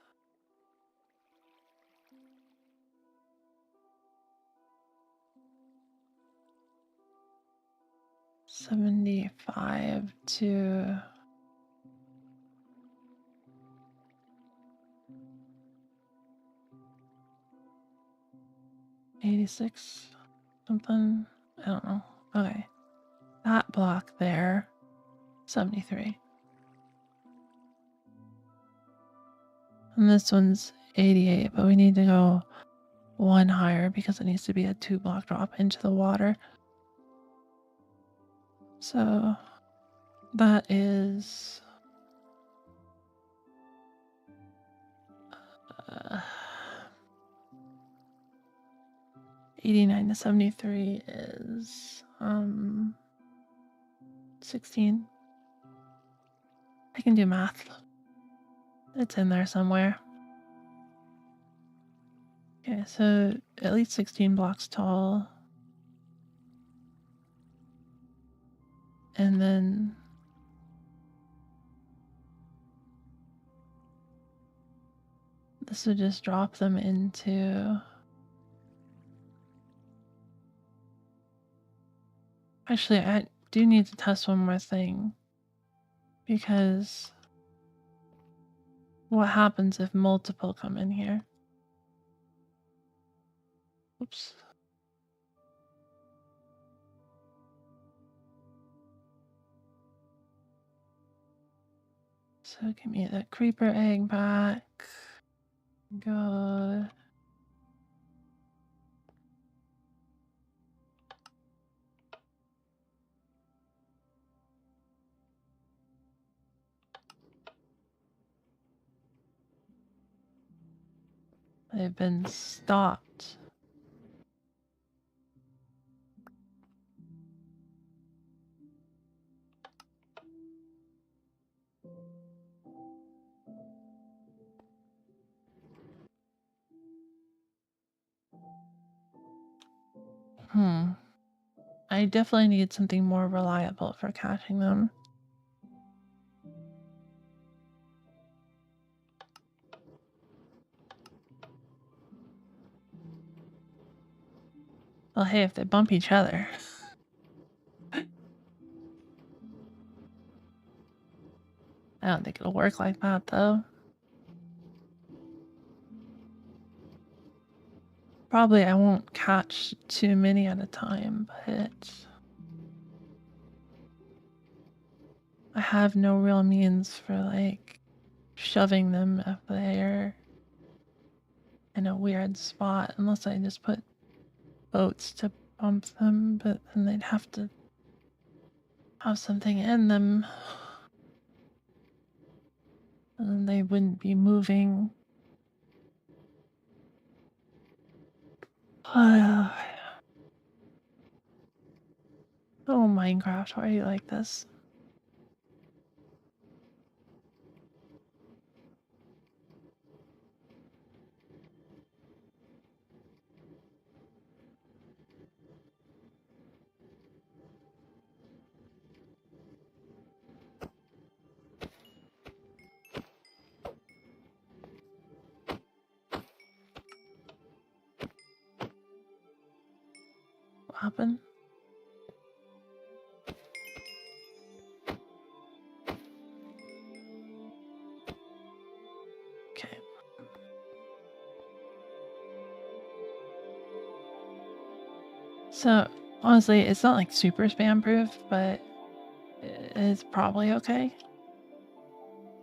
75 to 86 something. I don't know. Okay. That block there, 73. And this one's 88, but we need to go one higher because it needs to be a 2-block drop into the water. So that is 89 to 73 is 16. I can do math. It's in there somewhere. Okay, so at least 16 blocks tall. And then this would just drop them into... Actually, I do need to test one more thing. Because what happens if multiple come in here? Oops. So give me the creeper egg back. Good. They've been stopped. I definitely need something more reliable for catching them. Well, hey, if they bump each other. I don't think it'll work like that, though. Probably I won't catch too many at a time, but I have no real means for, like, shoving them if they're in a weird spot, unless I just put boats to bump them, but then they'd have to have something in them. And they wouldn't be moving. Oh, Minecraft, why are you like this? What happened? Okay. So, honestly, it's not like super spam proof, but it's probably okay.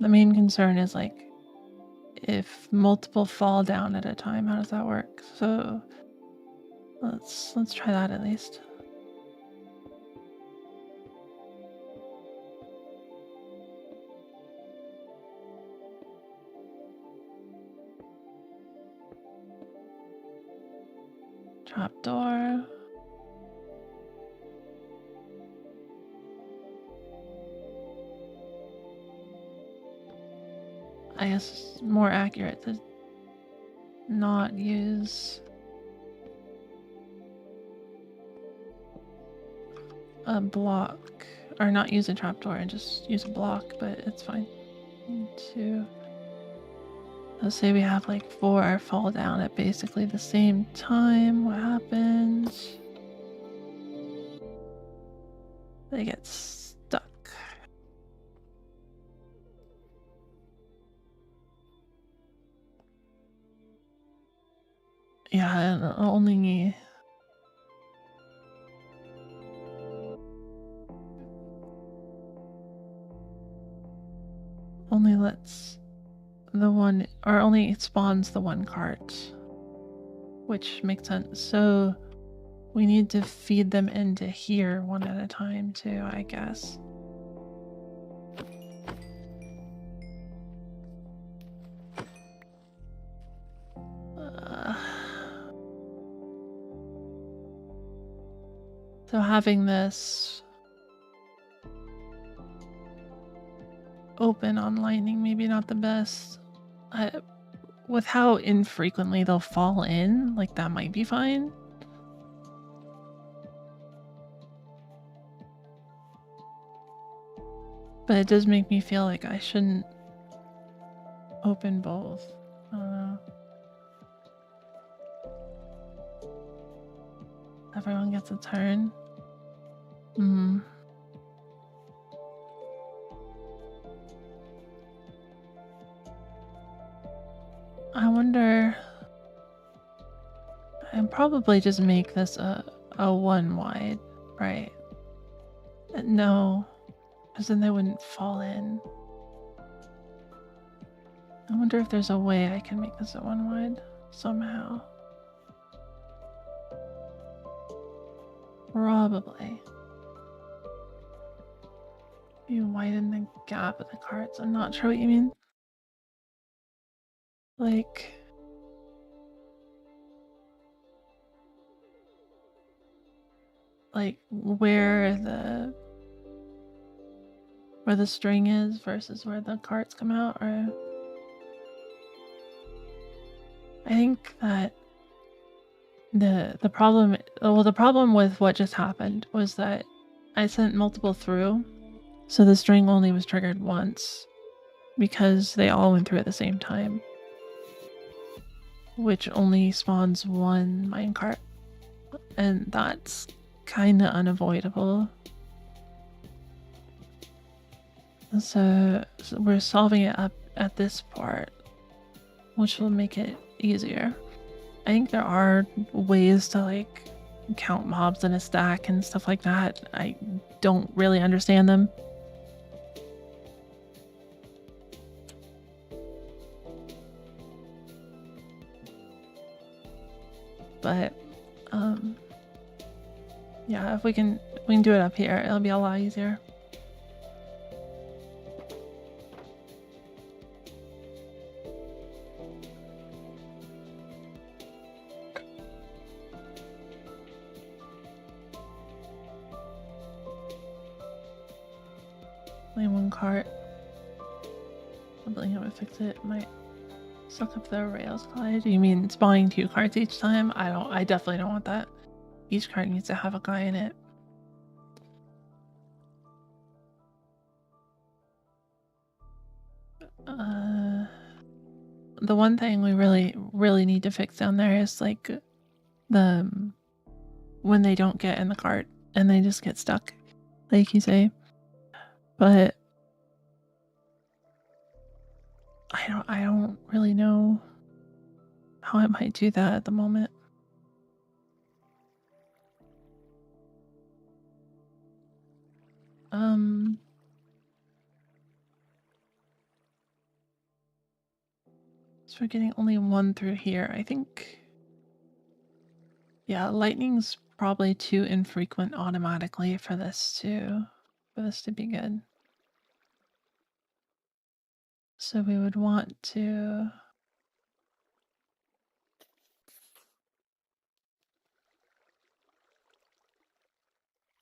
The main concern is like if multiple fall down at a time, how does that work? So let's try that at least. Trapdoor. I guess it's more accurate to not use a block, or not use a trapdoor and just use a block, but it's fine. 1, 2. Let's say we have like 4 fall down at basically the same time. What happens? They get stuck. Yeah, and only lets the one, or only spawns the one cart, which makes sense. So we need to feed them into here one at a time too, I guess. So having this open on lightning, maybe not the best. With how infrequently they'll fall in, like that might be fine. But it does make me feel like I shouldn't open both. I don't know. Everyone gets a turn. I wonder. I'm probably just make this a 1 wide, right? No, because then they wouldn't fall in. I wonder if there's a way I can make this a 1 wide somehow. Probably. You widen the gap of the cards. I'm not sure what you mean. Like where the string is versus where the cards come out, or I think that the problem with what just happened was that I sent multiple through, so the string only was triggered once because they all went through at the same time, which only spawns 1 minecart, and that's kind of unavoidable. So we're solving it up at this part, which will make it easier. I think there are ways to like count mobs in a stack and stuff like that. I don't really understand them. But yeah, if we can do it up here, it'll be a lot easier. Only 1 cart. I believe I would fix it. Might suck up the rails, Clyde. You mean spawning 2 carts each time? I definitely don't want that. Each cart needs to have a guy in it. The one thing we really need to fix down there is like when they don't get in the cart and they just get stuck, like you say. But I don't really know how I might do that at the moment. So we're getting only 1 through here. I think, yeah, lightning's probably too infrequent automatically for this to be good. So we would want to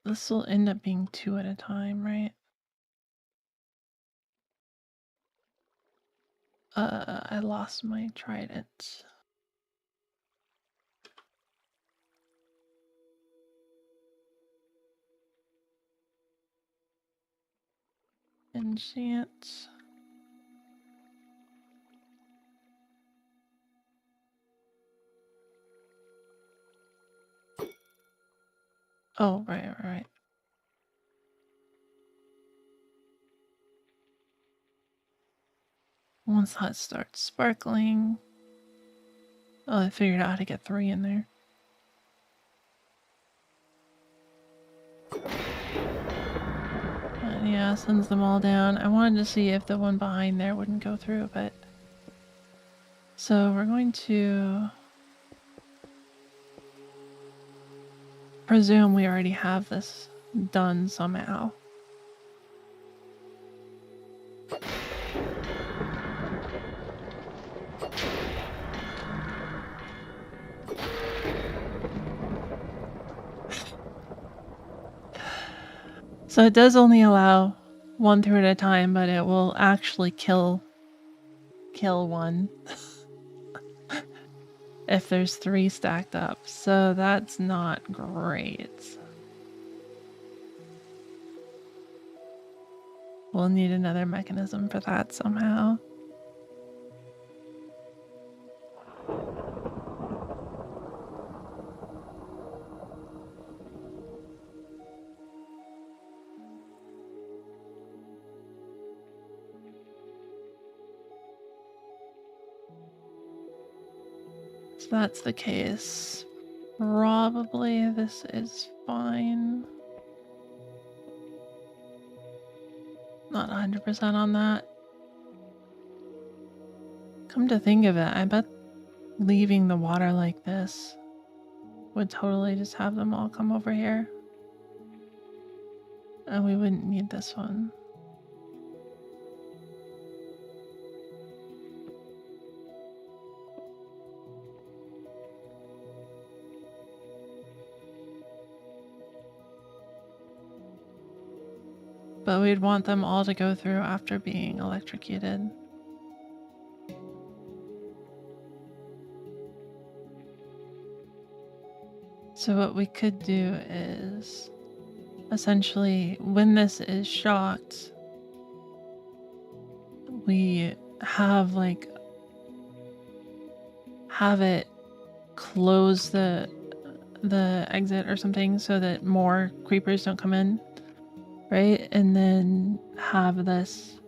this will end up being 2 at a time, right? I lost my trident. Enchant. Oh, right. Once that starts sparkling. Oh, I figured out how to get 3 in there. Yeah, sends them all down. I wanted to see if the one behind there wouldn't go through, but... So we're going to... presume we already have this done somehow. So it does only allow 1 through at a time, but it will actually kill 1 if there's 3 stacked up. So that's not great. We'll need another mechanism for that somehow. So that's the case. Probably this is fine. Not 100% on that. Come to think of it, I bet leaving the water like this would totally just have them all come over here. And we wouldn't need this one. But we'd want them all to go through after being electrocuted. So what we could do is essentially when this is shocked, we have it close the exit or something so that more creepers don't come in, right? And then have this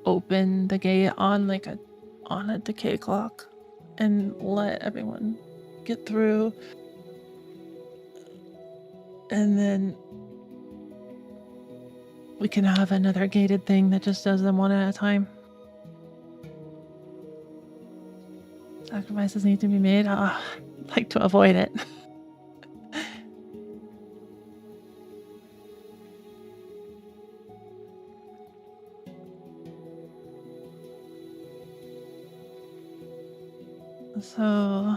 open the gate on a decay clock and let everyone get through. And then we can have another gated thing that just does them one at a time. Sacrifices need to be made. I'd like to avoid it. So...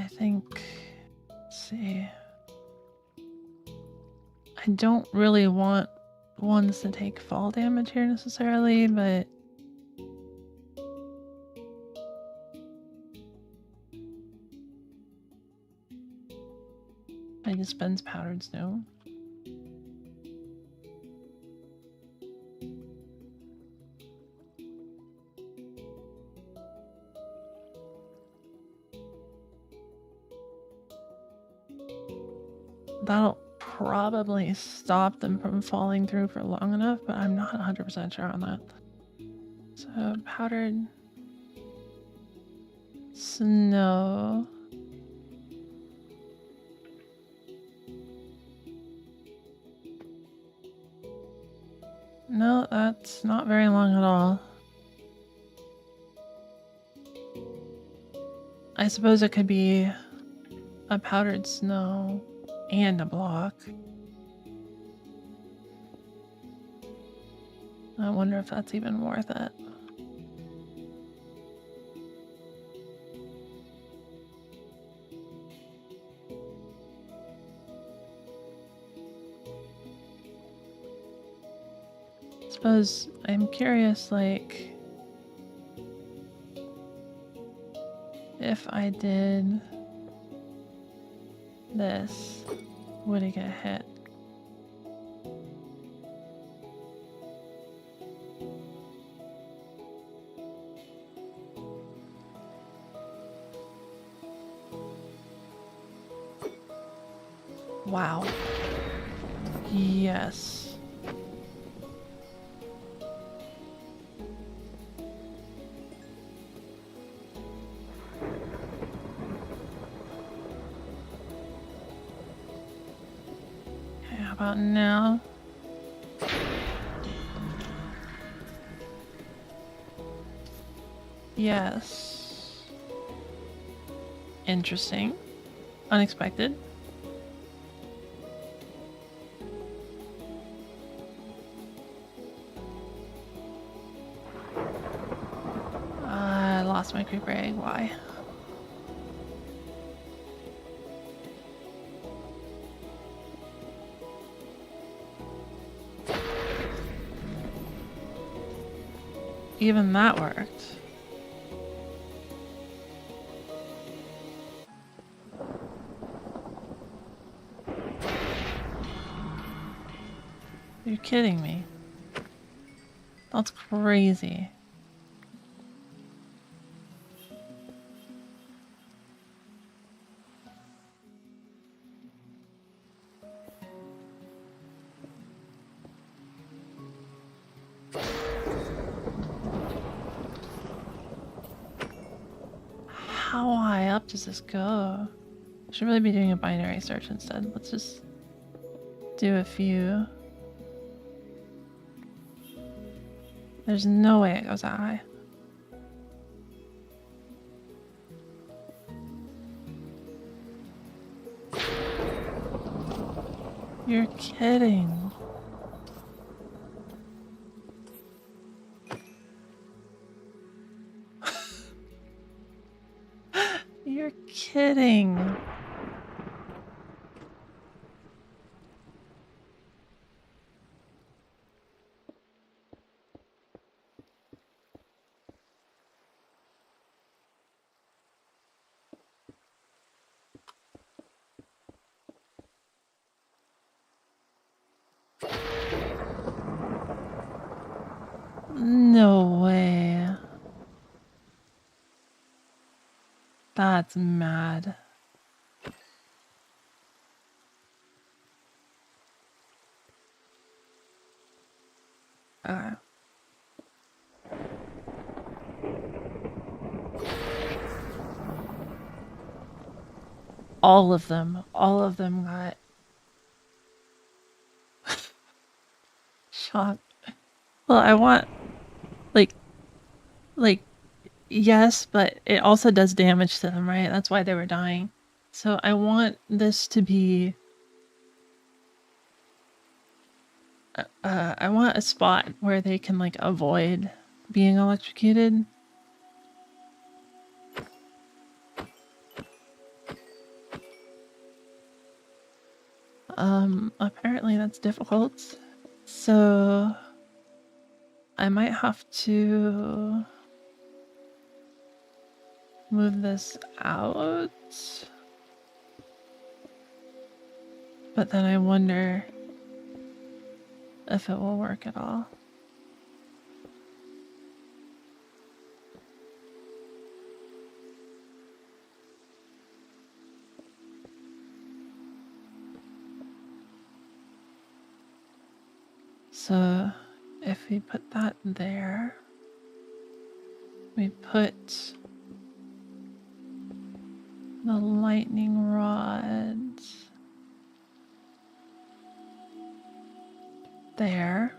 I think, let's see. I don't really want ones to take fall damage here necessarily, but I dispense powdered snow. That'll probably stop them from falling through for long enough, but I'm not 100% sure on that. So powdered snow. No, that's not very long at all. I suppose it could be a powdered snow and a block. I wonder if that's even worth it. I suppose I'm curious, like, if I did this, would it get hit? Wow. Yes. Okay, how about now? Yes. Interesting. Unexpected. I lost my creeper egg. Why? Even that worked. You're kidding me. That's crazy. How high up does this go? I should really be doing a binary search instead. Let's just do a few. There's no way it goes that high. You're kidding. You're kidding. No way. That's mad. Okay. All of them got shot. Well, I want, like, yes, but it also does damage to them, right? That's why they were dying. So I want this to be, I want a spot where they can, like, avoid being electrocuted. Apparently that's difficult. So I might have to move this out. But then I wonder if it will work at all. So if we put that there, we put the lightning rod there.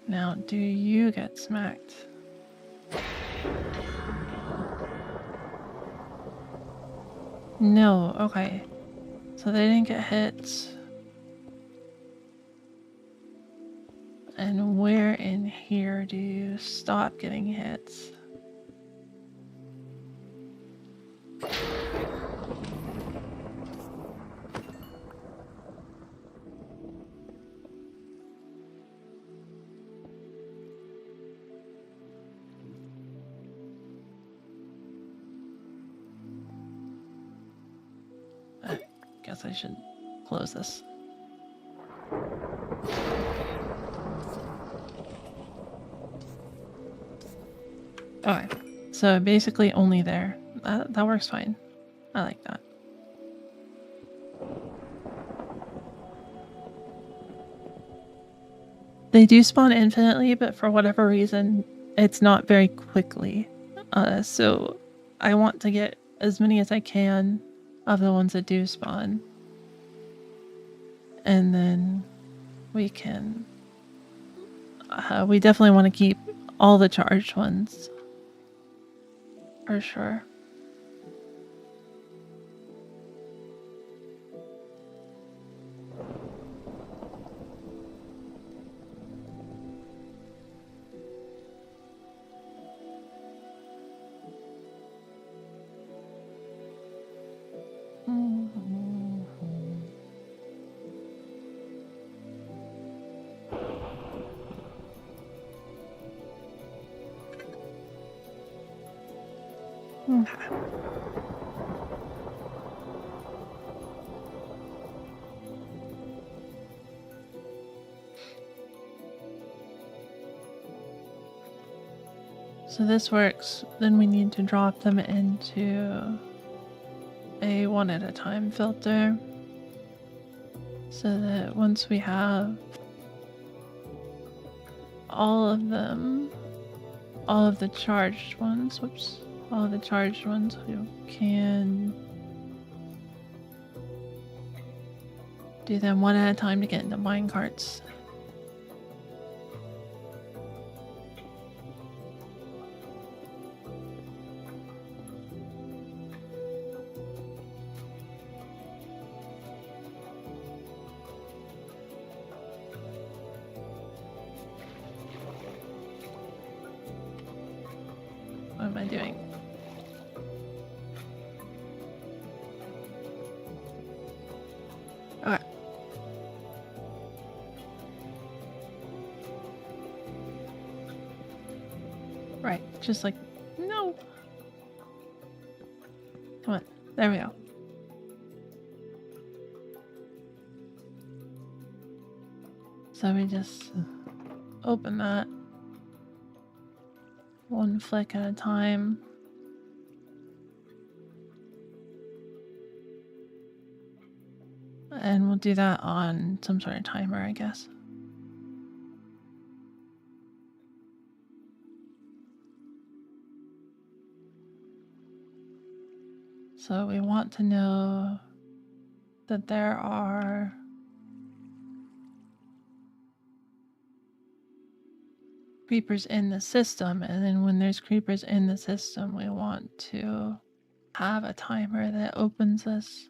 Now, do you get smacked? No, okay. So they didn't get hit. And where in here do you stop getting hits? I guess I should close this. Okay, so basically only there. That works fine. I like that. They do spawn infinitely, but for whatever reason, it's not very quickly. So I want to get as many as I can of the ones that do spawn. And then we can... we definitely want to keep all the charged ones. For sure. Okay. So this works. Then we need to drop them into a one at a time filter so that once we have all of them, all of the charged ones, all of the charged ones, we can do them one at a time to get into mine carts. What am I doing? Okay. Right, just like, no. Come on, there we go. So we just open that one flick at a time. And we'll do that on some sort of timer, I guess. So we want to know that there are creepers in the system, and then when there's creepers in the system, we want to have a timer that opens this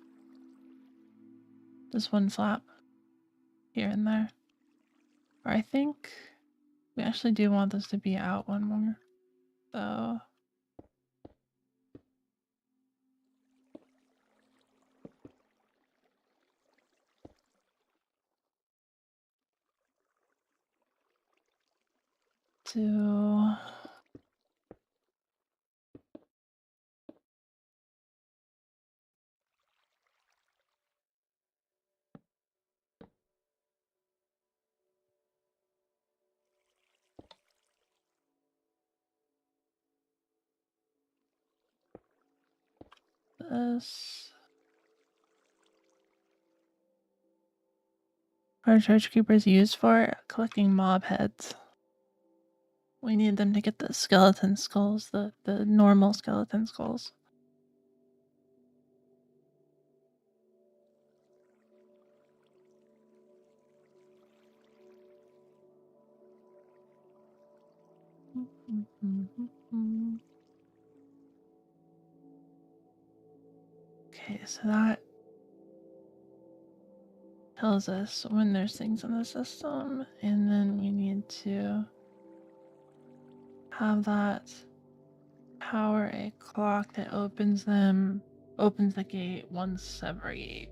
one flap here and there. Or I think we actually do want this to be out one more. So to this. What are charge creepers used for? Collecting mob heads. We need them to get the skeleton skulls, the normal skeleton skulls. Okay, so that tells us when there's things in the system, and then we need to have that power a clock that opens the gate once every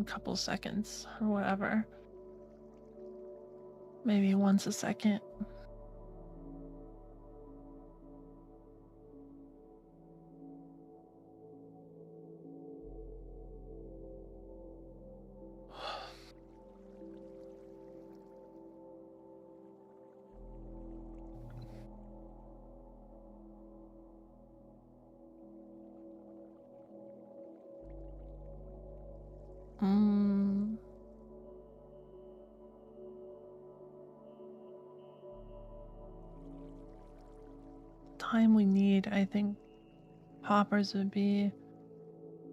couple seconds or whatever. Maybe once a second. Time we need, I think hoppers would be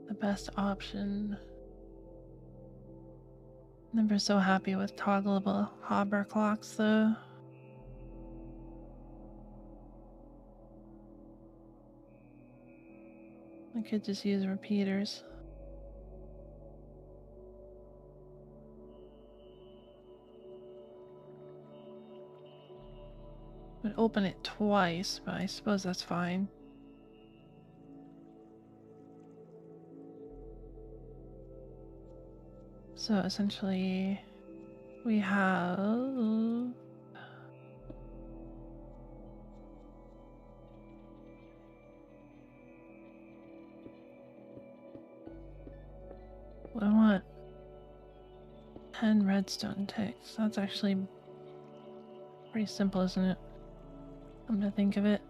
the best option. Never so happy with toggleable hopper clocks though. I could just use repeaters. Would open it twice, but I suppose that's fine. So essentially, we have I want 10 redstone ticks. That's actually pretty simple, isn't it? Come to think of it.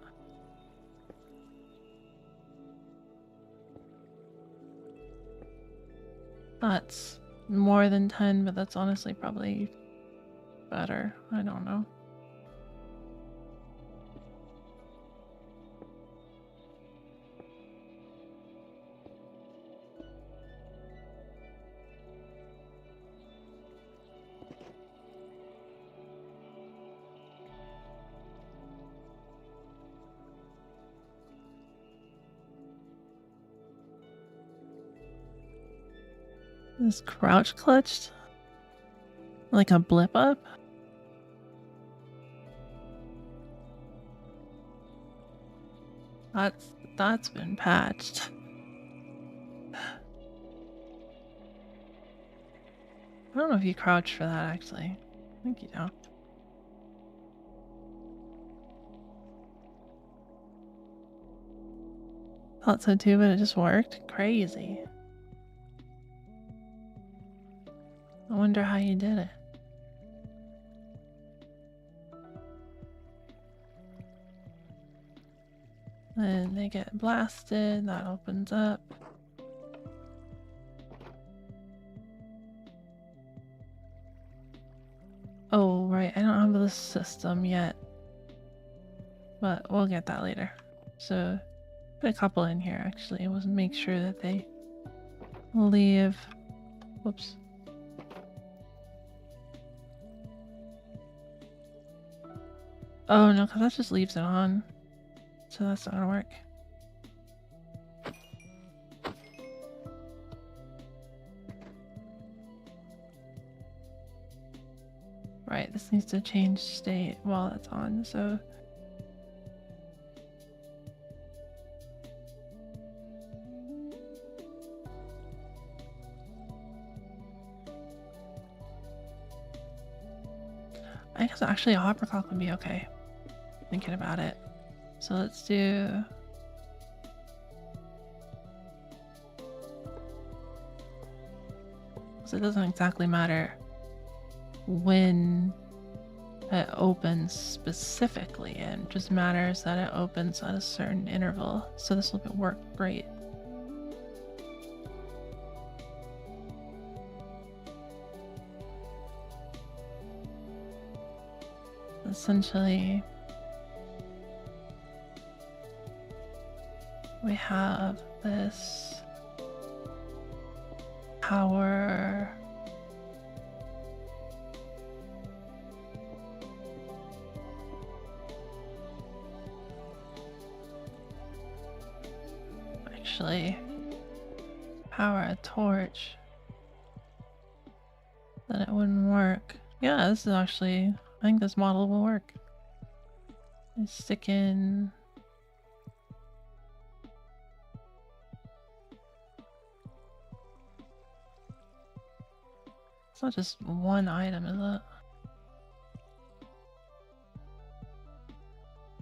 That's more than 10, but that's honestly probably better. I don't know. Is crouch clutched? Like a blip up? That's been patched. I don't know if you crouch for that actually. I think you don't. Thought so too, but it just worked. Crazy. I wonder how you did it. Then they get blasted, that opens up. Oh, right, I don't have this system yet. But we'll get that later. So, put a couple in here actually. We'll make sure that they leave. Whoops. Oh no, because that just leaves it on. So that's not gonna work. Right, this needs to change state while it's on, so... I guess actually a hopper clock would be okay. Thinking about it. So let's do... So it doesn't exactly matter when it opens specifically, it just matters that it opens at a certain interval. So this will work great. Essentially, we have this power power a torch, then it wouldn't work. Yeah, this is actually, I think this model will work. I stick in it's not just one item, is it?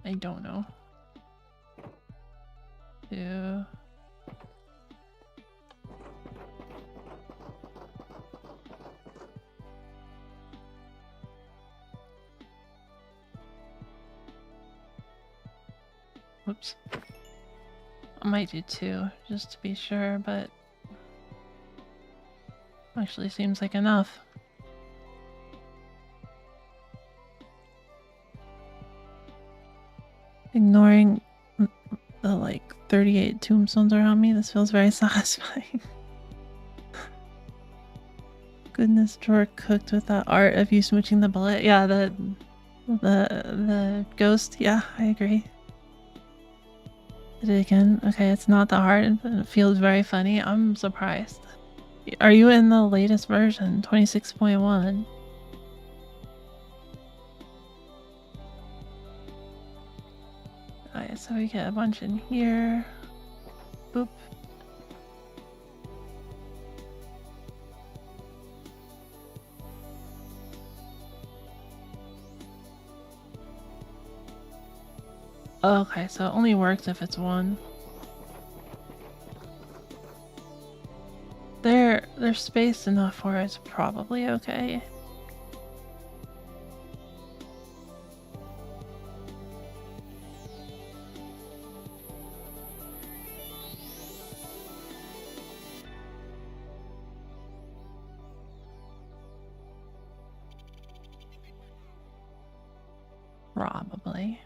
I don't know. Two. Whoops. I might do 2 just to be sure, but actually seems like enough. Ignoring the like 38 tombstones around me, this feels very satisfying. Goodness, drawer cooked with that art of you smooching the bullet. Yeah, the ghost. Yeah, I agree. Did it again? Okay, it's not the heart, but it feels very funny. I'm surprised. Are you in the latest version, 26.1? Alright, so we get a bunch in here. Boop. Okay, so it only works if it's 1. There There's space enough where it's probably okay. Probably.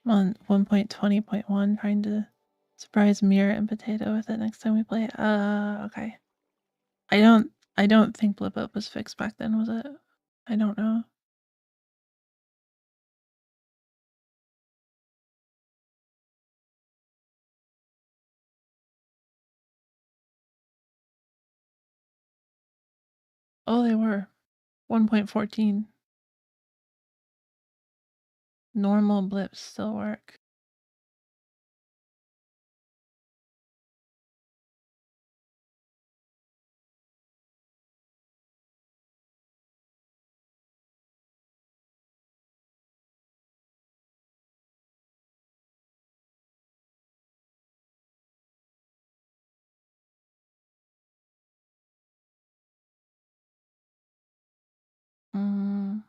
I'm on 1.20.1 trying to surprise Mirror and Potato with it next time we play. Okay. I don't think Blip Up was fixed back then, was it? I don't know. Oh, they were. 1.14. Normal blips still work. Mm.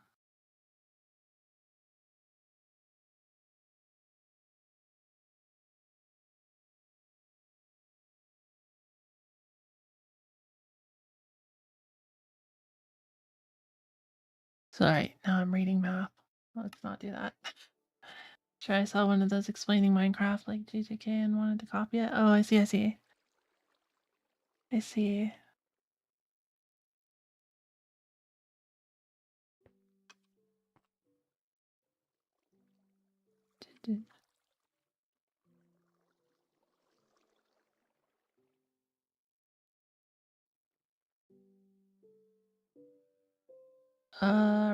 Sorry, now I'm reading math. Let's not do that. Sure, I saw one of those explaining Minecraft like GTK and wanted to copy it. Oh, I see, I see. I see.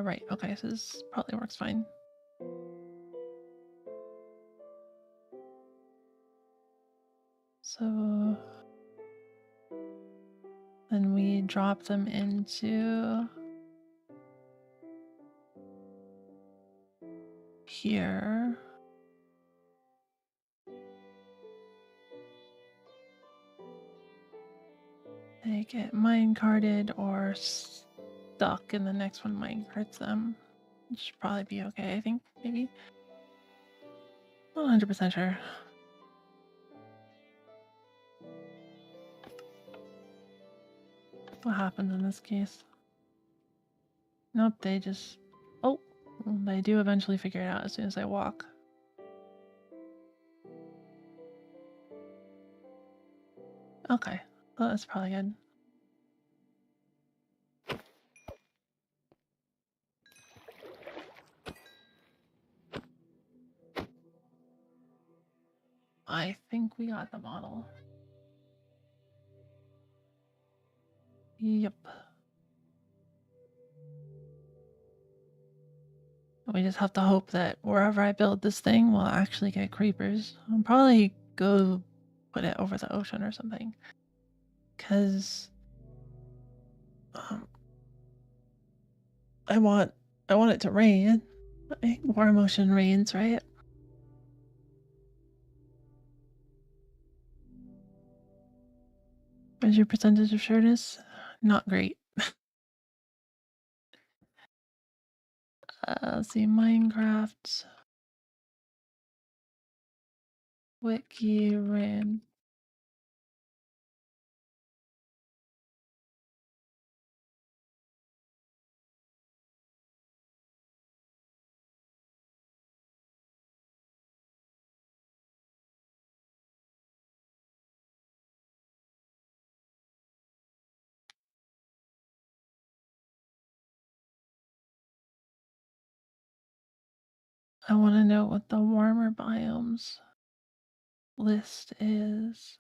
Right. Okay, so this probably works fine. So then we drop them into here. They get mine-carted or stuck, and the next one mine-carts them. It should probably be okay, I think, maybe. Not 100% sure. What happens in this case? Nope, they just... Oh! They do eventually figure it out as soon as I walk. Okay, well, that's probably good. I think we got the model. Yep. We just have to hope that wherever I build this thing will actually get creepers. I'll probably go put it over the ocean or something. Because I want it to rain. Warm ocean rains, right? What's your percentage of sureness? Not great. Let's see, Minecraft wiki ran. I want to know what the warmer biomes list is.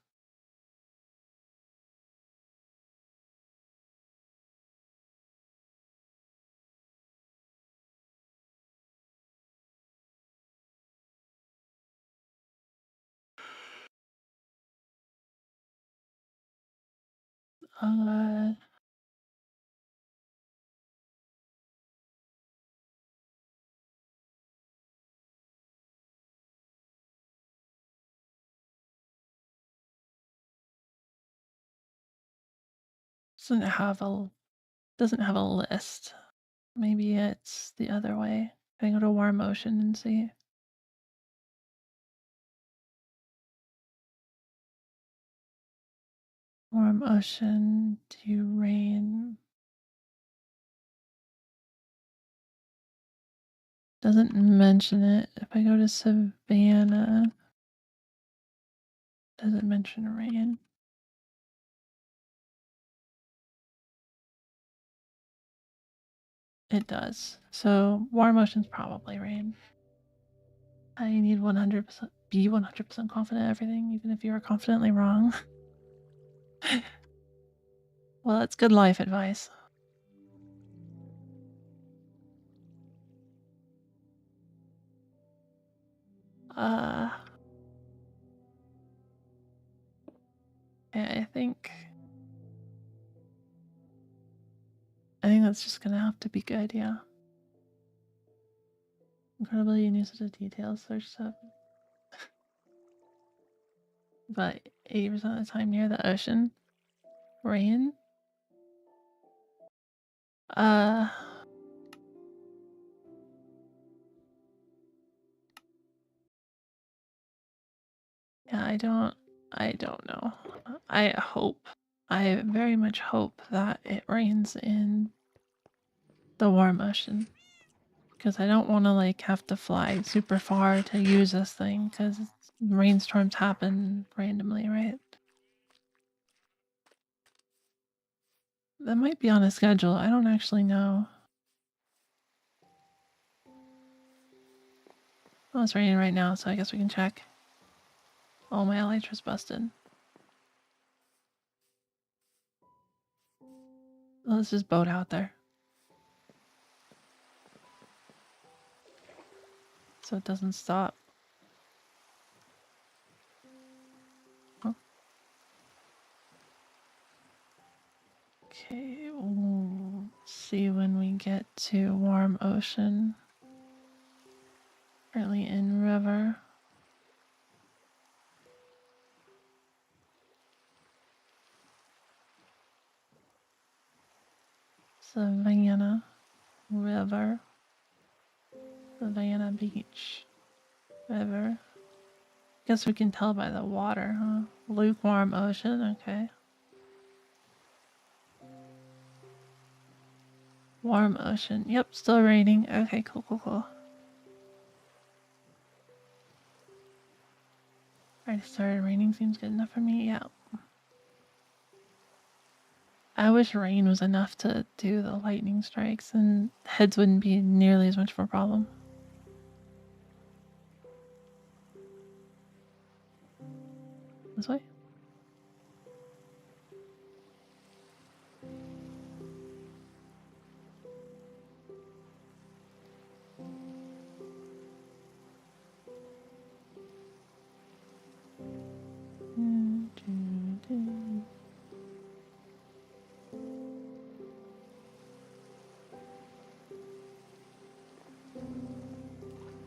Uh, doesn't have a list. Maybe it's the other way. Can I go to Warm Ocean and see? Warm Ocean to rain. Doesn't mention it. If I go to Savannah, doesn't mention rain. It does. So Warm Ocean's probably rain. I need 100% be 100% confident in everything, even if you are confidently wrong. Well, that's good life advice. Yeah, I think that's just gonna have to be good, yeah. Incredibly unique to details, search stuff. But 80% of the time near the ocean. Rain? Yeah, I don't know. I very much hope that it rains in the warm ocean. Because I don't want to like have to fly super far to use this thing because rainstorms happen randomly, right? That might be on a schedule. I don't actually know. Oh, it's raining right now, so I guess we can check. Oh, my elytra's busted. Let's just boat out there. So it doesn't stop. Oh. Okay, we'll see when we get to warm ocean. Currently in river. Savannah River. Savannah Beach River. Guess we can tell by the water, huh? Lukewarm ocean, okay. Warm ocean. Yep, still raining. Okay, cool. Already started raining, seems good enough for me. Yeah. I wish rain was enough to do the lightning strikes and heads wouldn't be nearly as much of a problem. This way?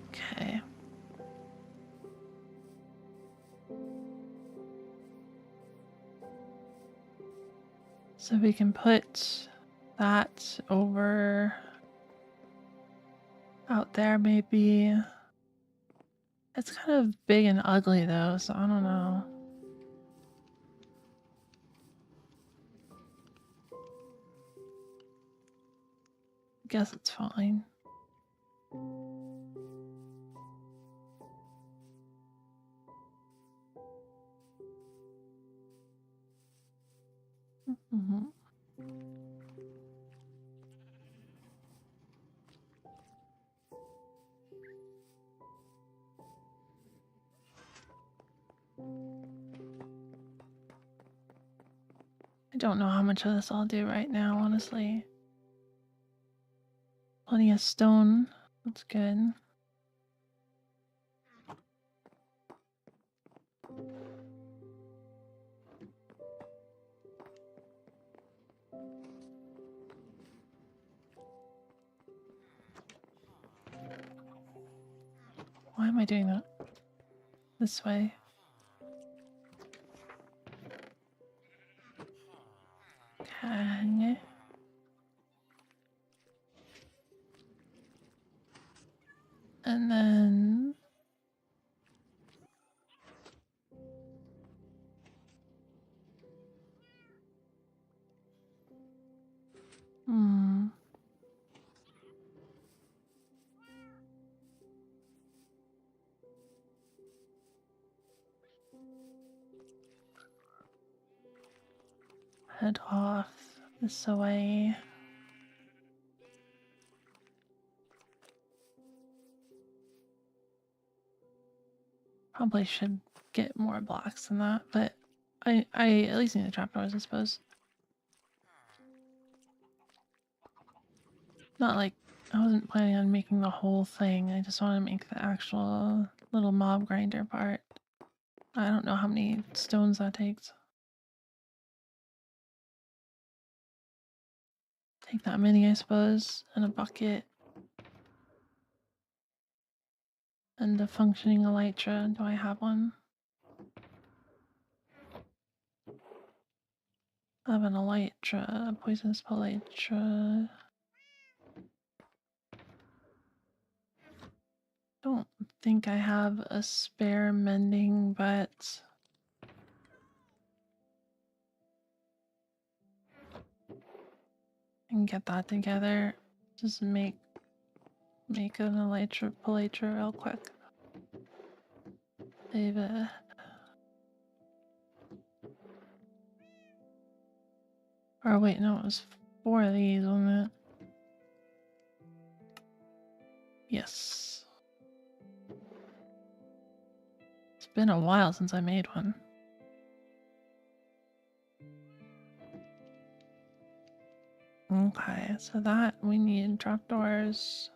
Okay. So we can put that over out there maybe. It's kind of big and ugly though, so I don't know. Guess it's fine. Mm-hmm. I don't know how much of this I'll do right now, honestly. Plenty of stone. That's good. am I doing that? This way. Okay. And then... Head off this way. Probably should get more blocks than that, but I at least need the trapdoors, I suppose. Not like I wasn't planning on making the whole thing. I just want to make the actual little mob grinder part. I don't know how many stones that takes. Take that many, I suppose, and a bucket. And a functioning elytra. Do I have one? I have an elytra, a poisonous elytra. Don't think I have a spare mending, but I can get that together. Just make an elytra real quick. Save it. Or wait, no, it was 4 of these, wasn't it? Yes. It's been a while since I made one. Okay, so that we need trapdoors.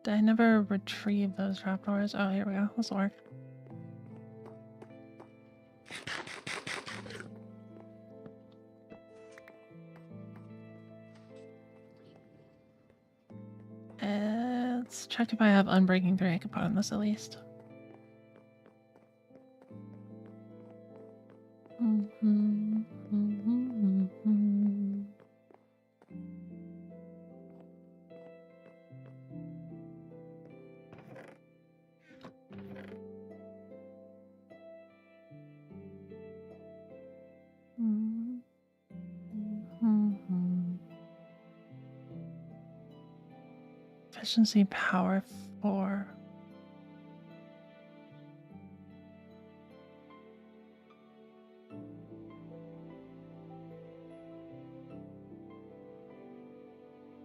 Did I never retrieve those trapdoors? Oh, here we go. This will work. Let's check if I have Unbreaking 3. I could put on this at least. Efficiency power 4.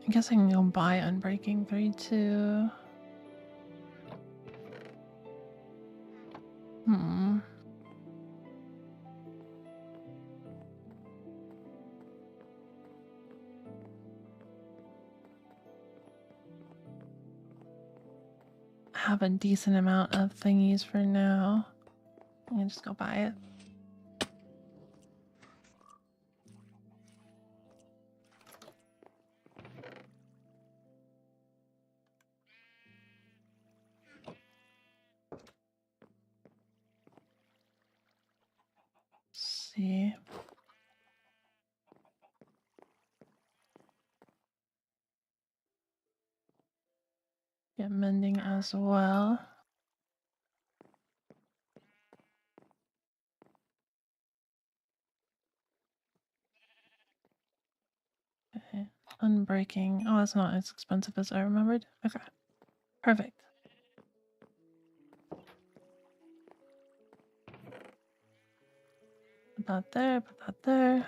I guess I can go buy Unbreaking 3 too. Have a decent amount of thingies for now. I can just go buy it. Let's see. Get mending as well. Okay. Unbreaking. Oh, that's not as expensive as I remembered. Okay. Perfect. Put that there, put that there.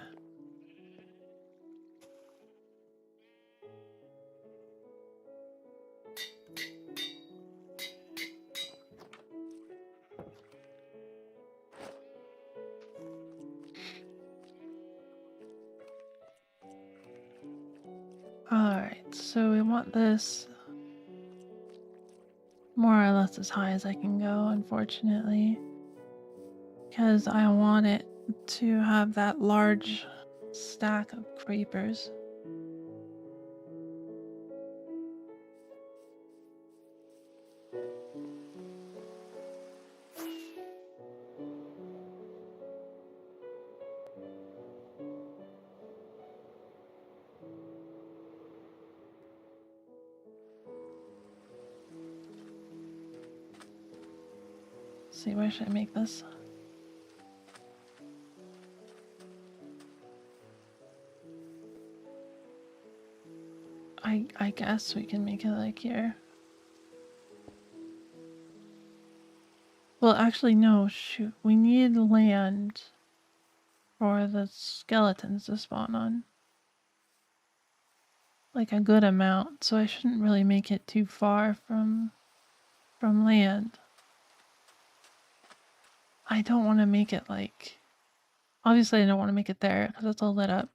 Alright, so we want this more or less as high as I can go, unfortunately. Because I want it to have that large stack of creepers. see, where should I make this? I guess we can make it like here. Well, actually, no, shoot. We need land for the skeletons to spawn on. Like a good amount, so I shouldn't really make it too far from land. I don't want to make it like... Obviously, I don't want to make it there because it's all lit up.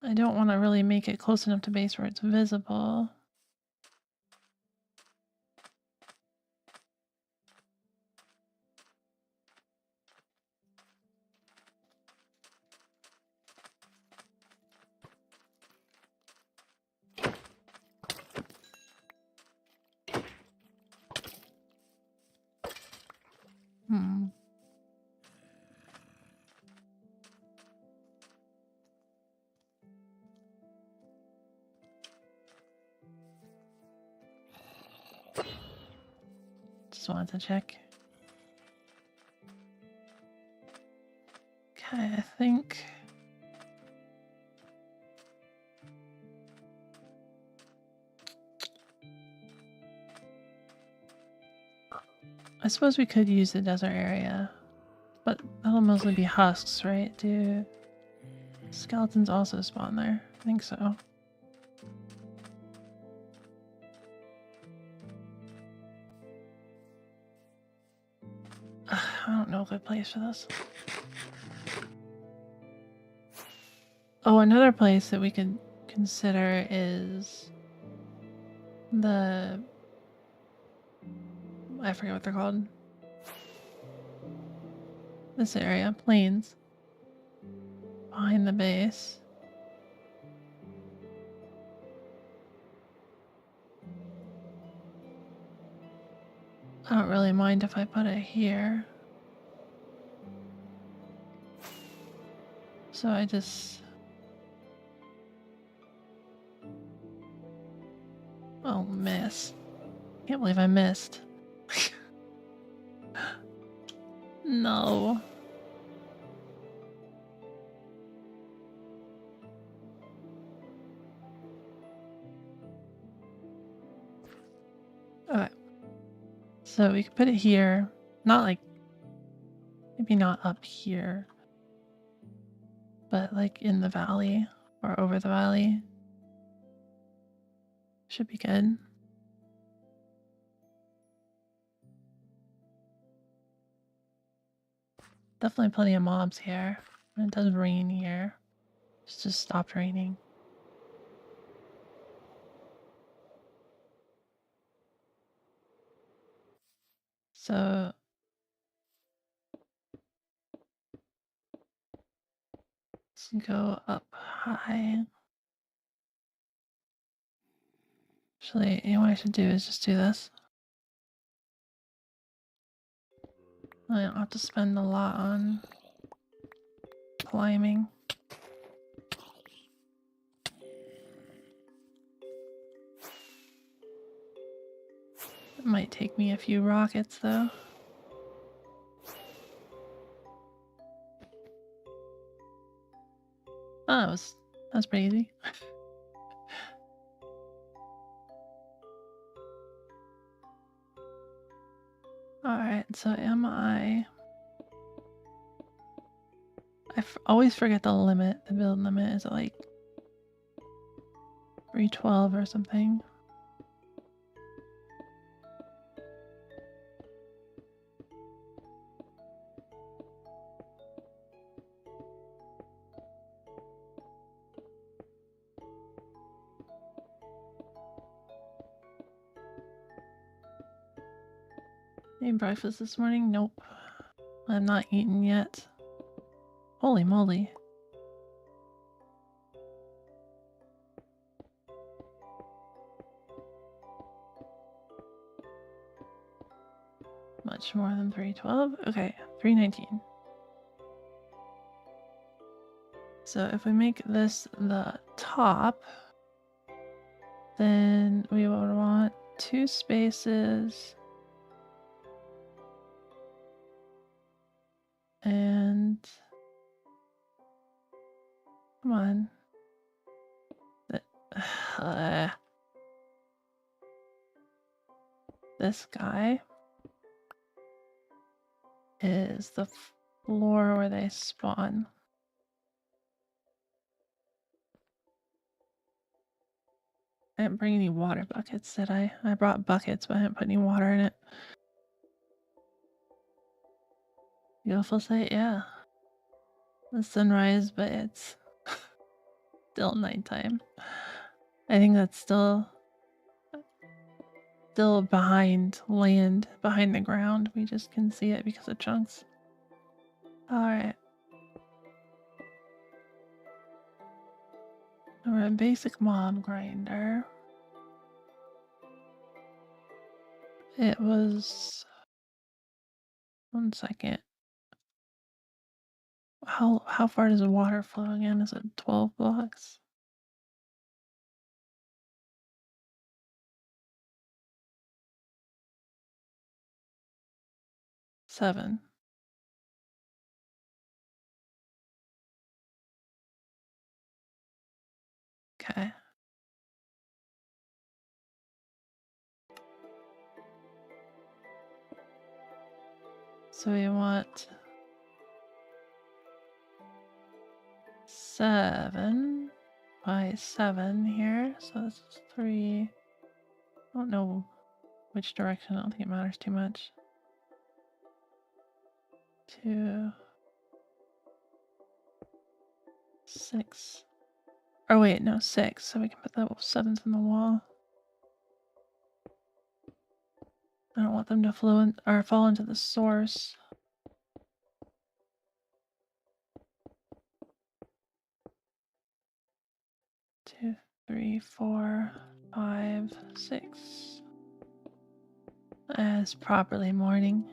I don't want to really make it close enough to base where it's visible. Just wanted to check. Okay, I think... I suppose we could use the desert area, but that'll mostly be husks, right? Do skeletons also spawn there? I think so. I don't know a good place for this. Oh, another place that we could consider is the... I forget what they're called. This area, plains. Behind the base. I don't really mind if I put it here. So I just... Oh, miss. Can't believe I missed. No. Okay. So we could put it here. Not like... Maybe not up here. But like in the valley. Or over the valley. Should be good. Definitely plenty of mobs here. And it does rain here. It's just stopped raining. So... Let's go up high. Actually, you know what I should do is just do this. I don't have to spend a lot on climbing. It might take me a few rockets though. Oh, that was pretty easy. Alright, so am I always forget the limit, the build limit. Is it like 312 or something? Ate breakfast this morning? Nope. I'm not eaten yet. Holy moly. Much more than 312? Okay, 319. So if we make this the top, then we would want 2 spaces. And come on. This guy is the floor where they spawn. I didn't bring any water buckets, did I? I brought buckets, but I didn't put any water in it. Beautiful sight, yeah. The sunrise, but it's still nighttime. I think that's still behind land, behind the ground. We just can see it because of chunks. Alright. We're a basic mob grinder. It was... 1 second. How far does the water flow again? Is it 12 blocks? Seven. Okay. So we want 7 by 7 here. So this is 3. I don't know which direction. I don't think it matters too much. 2, 6. Oh wait, no, 6. So we can put the 7s in the wall. I don't want them to flow in or fall into the source. Two, 3, 4, 5, 6. As properly morning.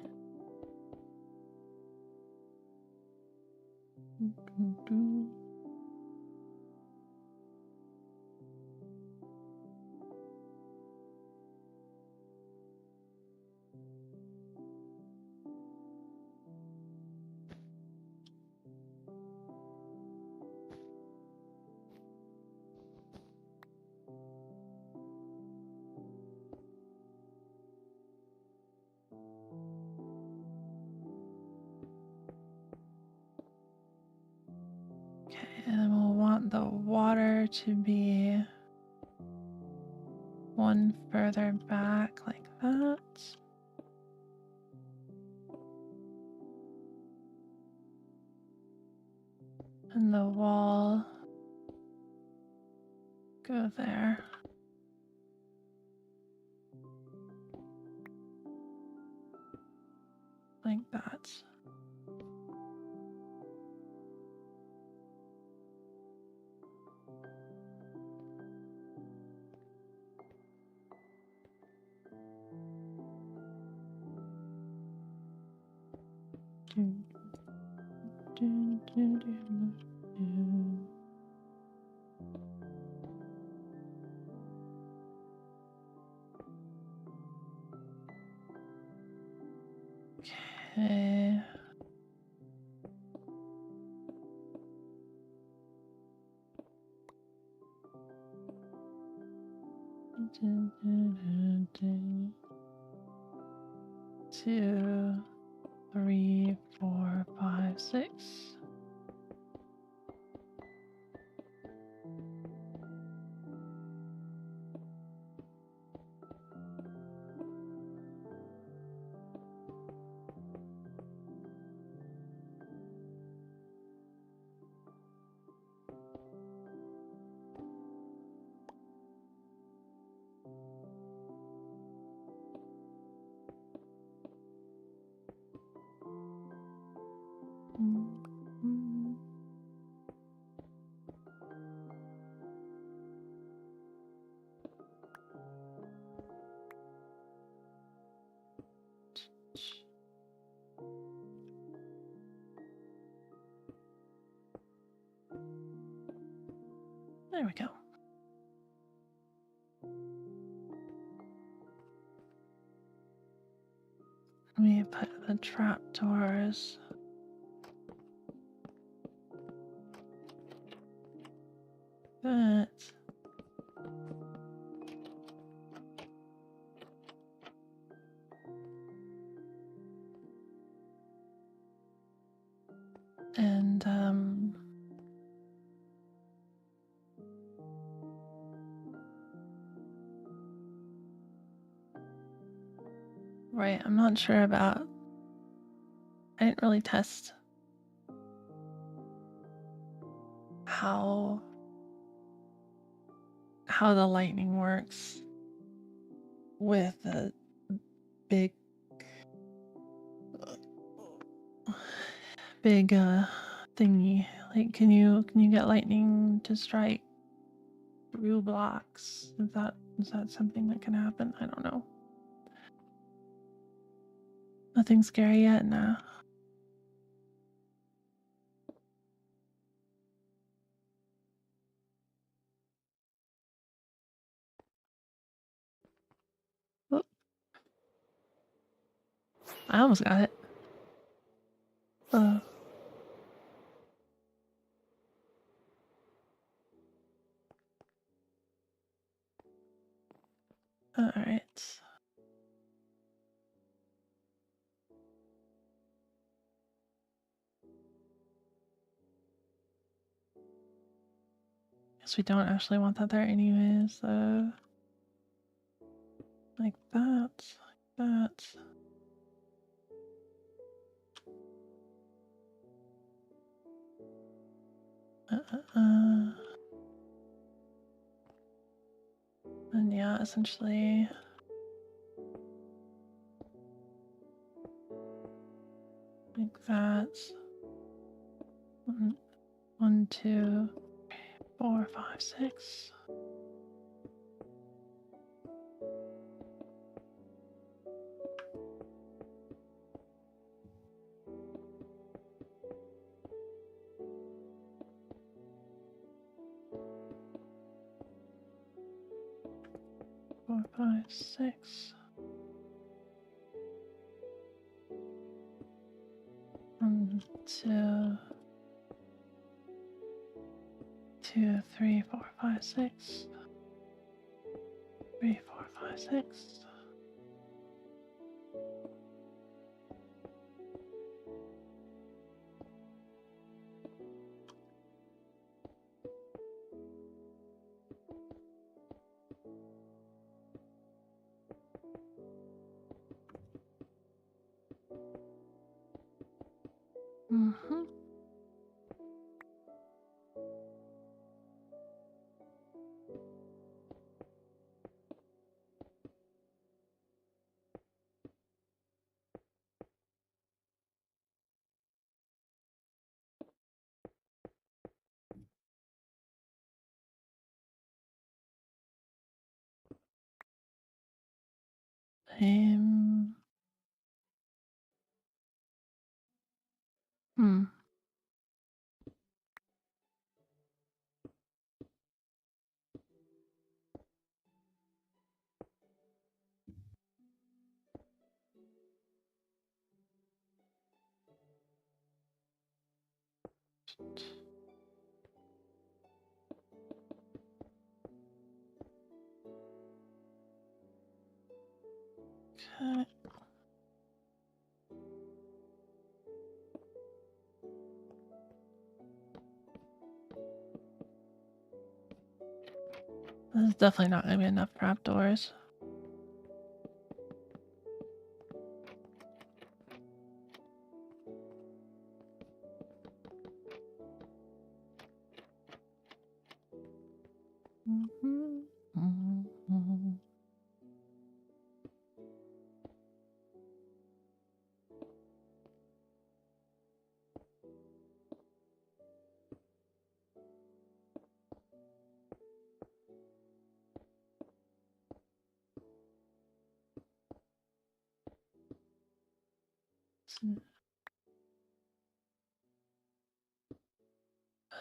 And then we'll want the water to be 1 further back like that. And the wall go there. Like that. Okay. Two, 3, 4, 5, 6. There we go. Let me put the trapdoors. That. And right, I'm not sure about, I didn't really test how the lightning works with a big thingy. Like, can you get lightning to strike through blocks? Is that something that can happen? I don't know. Nothing scary yet? No. Oh. I almost got it. Oh. All right. Guess we don't actually want that there anyways, so like that, like that. And yeah, essentially like that. 1, 2, 4, 5, 6. Four, 5, 6. 1, 2, 2, 3, 4, 5, 6. 3, 4, 5, 6. Mm-hmm. Hmm. Okay. This is definitely not gonna be enough trapdoors. Mm-hmm. Mm-hmm.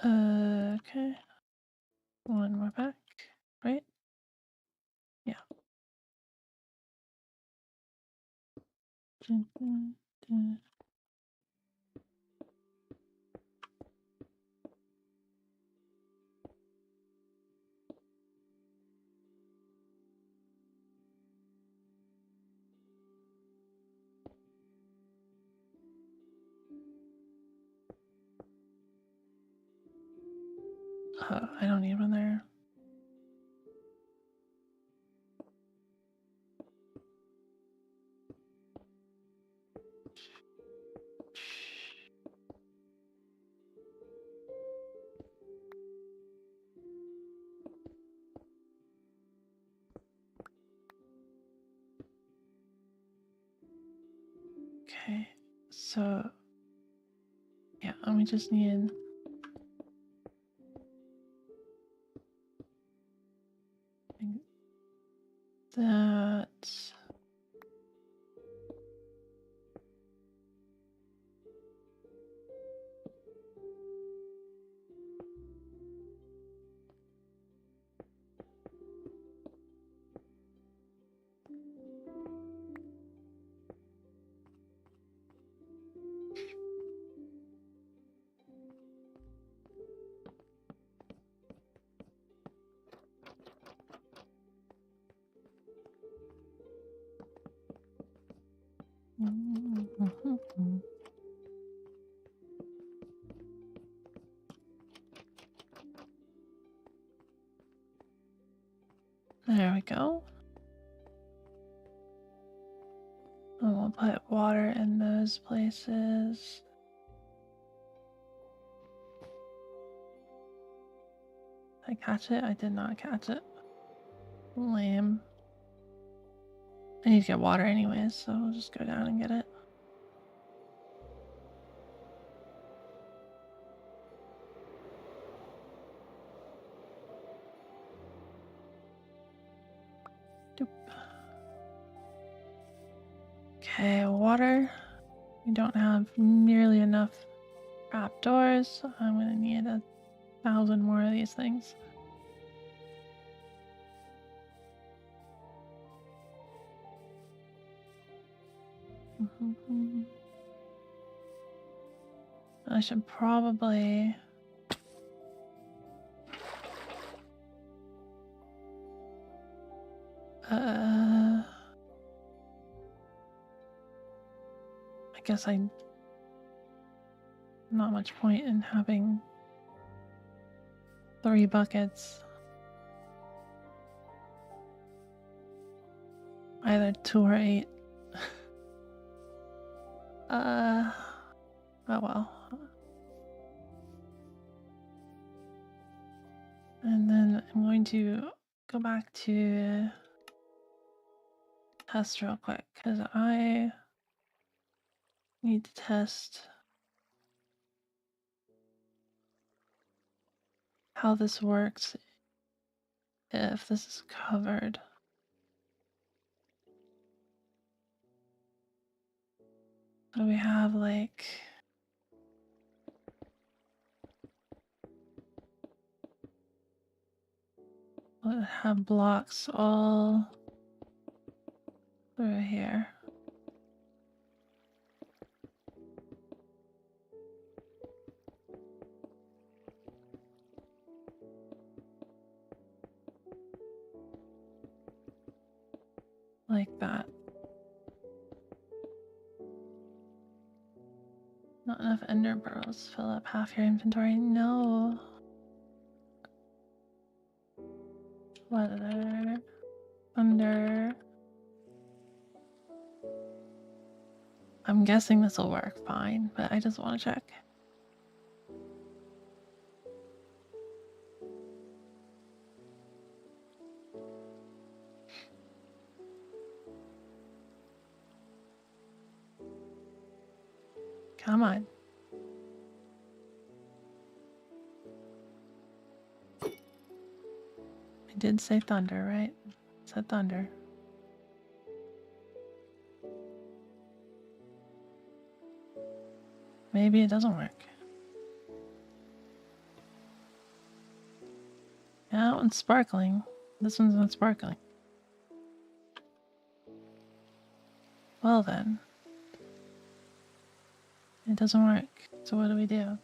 Okay. One more back, right? Yeah. Oh, I don't need one there. Okay, so yeah, and we just need that. There we go. And we'll put water in those places. Did I catch it? I did not catch it. Lame. I need to get water anyways, so I'll just go down and get it. Doop. Okay, water. We don't have nearly enough trapdoors, so I'm gonna need 1,000 more of these things. I should probably I guess not much point in having 3 buckets. Either 2 or 8. Oh well. And then I'm going to go back to test real quick because I need to test how this works if this is covered. So we have like we'll have blocks all through here. Like that. Not enough ender pearls fill up half your inventory. No. Weather. Thunder. I'm guessing this will work fine, but I just want to check. Come on. I did say thunder, right? I said thunder. Maybe it doesn't work. Yeah, that one's sparkling. This one's not sparkling. Well then. It doesn't work. So what do we do?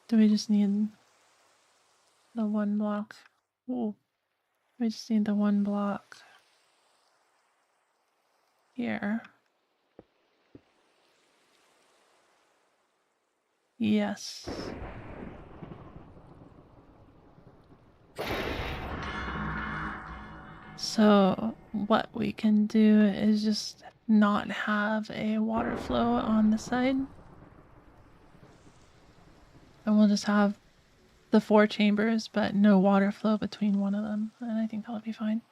Do we just need the one block? Ooh. We just need the one block here. Yes. So what we can do is just not have a water flow on the side. And we'll just have the 4 chambers, but no water flow between one of them. And I think that'll be fine.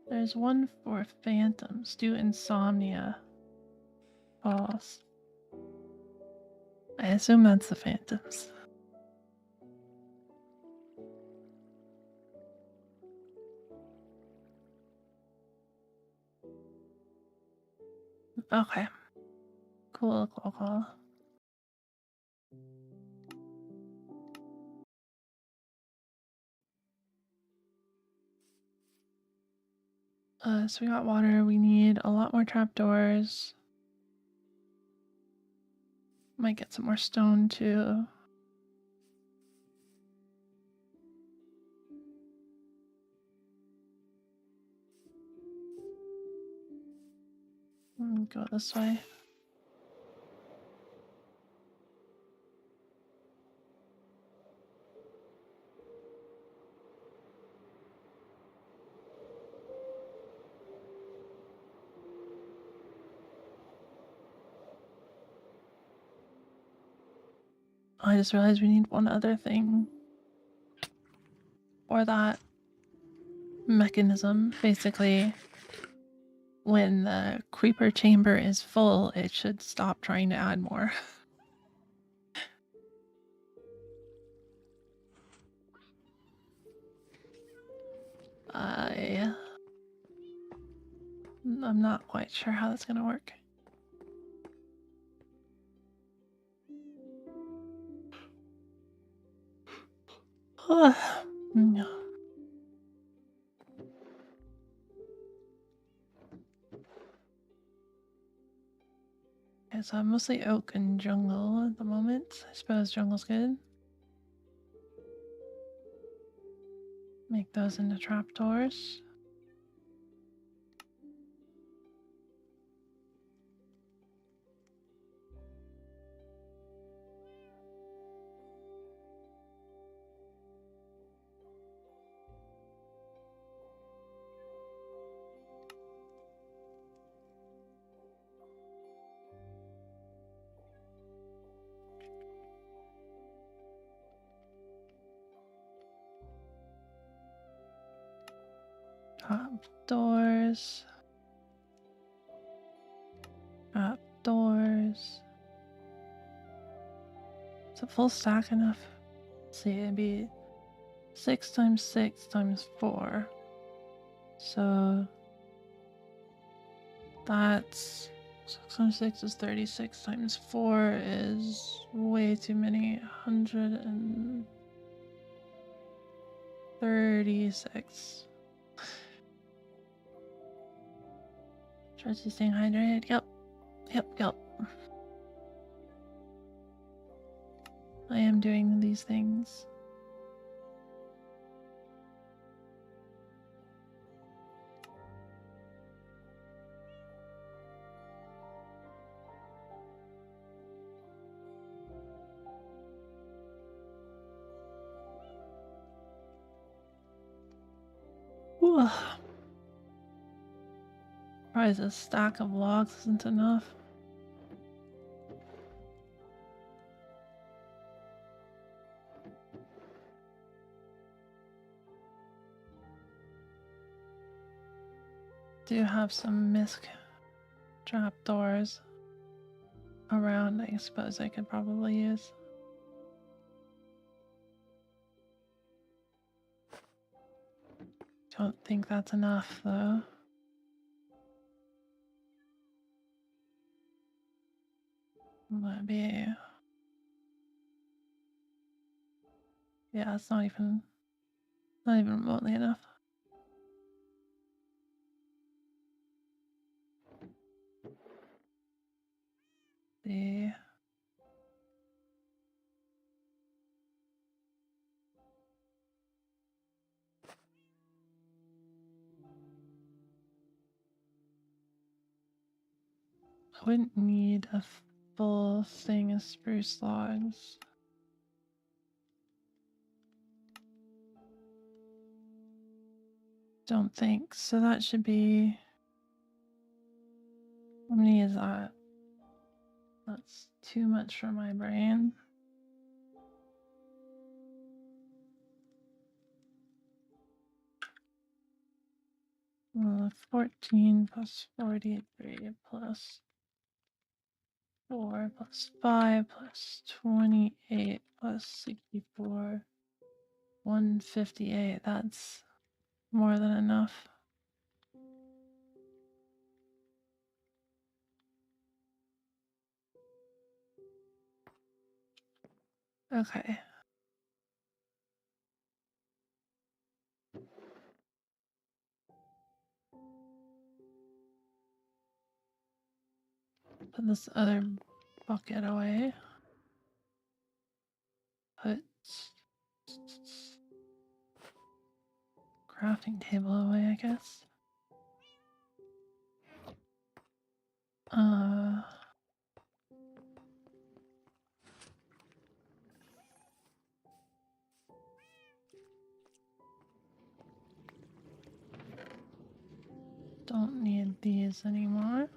There's one for phantoms. Do insomnia. False. I assume that's the phantoms. Okay. Cool. So we got water. We need a lot more trapdoors. Might get some more stone too. Go this way. I just realized we need one other thing for that mechanism. Basically, when the creeper chamber is full, it should stop trying to add more. I'm not quite sure how that's gonna work. No. Okay, so I'm mostly oak and jungle at the moment. I suppose jungle's good. Make those into trapdoors. Trapdoors. Trapdoors. Is a full stack enough? Let's see, it'd be 6 times 6 times 4. So that's 6 times 6 is 36 times 4 is way too many. 136. Try to stay hydrated. Yep. I am doing these things. Ooh. Probably a stack of logs isn't enough. Do have some misc trapdoors around. I suppose I could probably use. Don't think that's enough, though. Might be. Yeah, it's not even remotely enough. The I wouldn't need a full thing of spruce logs. Don't think. So that should be... How many is that? That's too much for my brain. Well, 14 plus 43 plus 4 plus 5 plus 28 plus 64. 158. That's more than enough. Okay. Put this other bucket away. Put crafting table away, I guess. Don't need these anymore.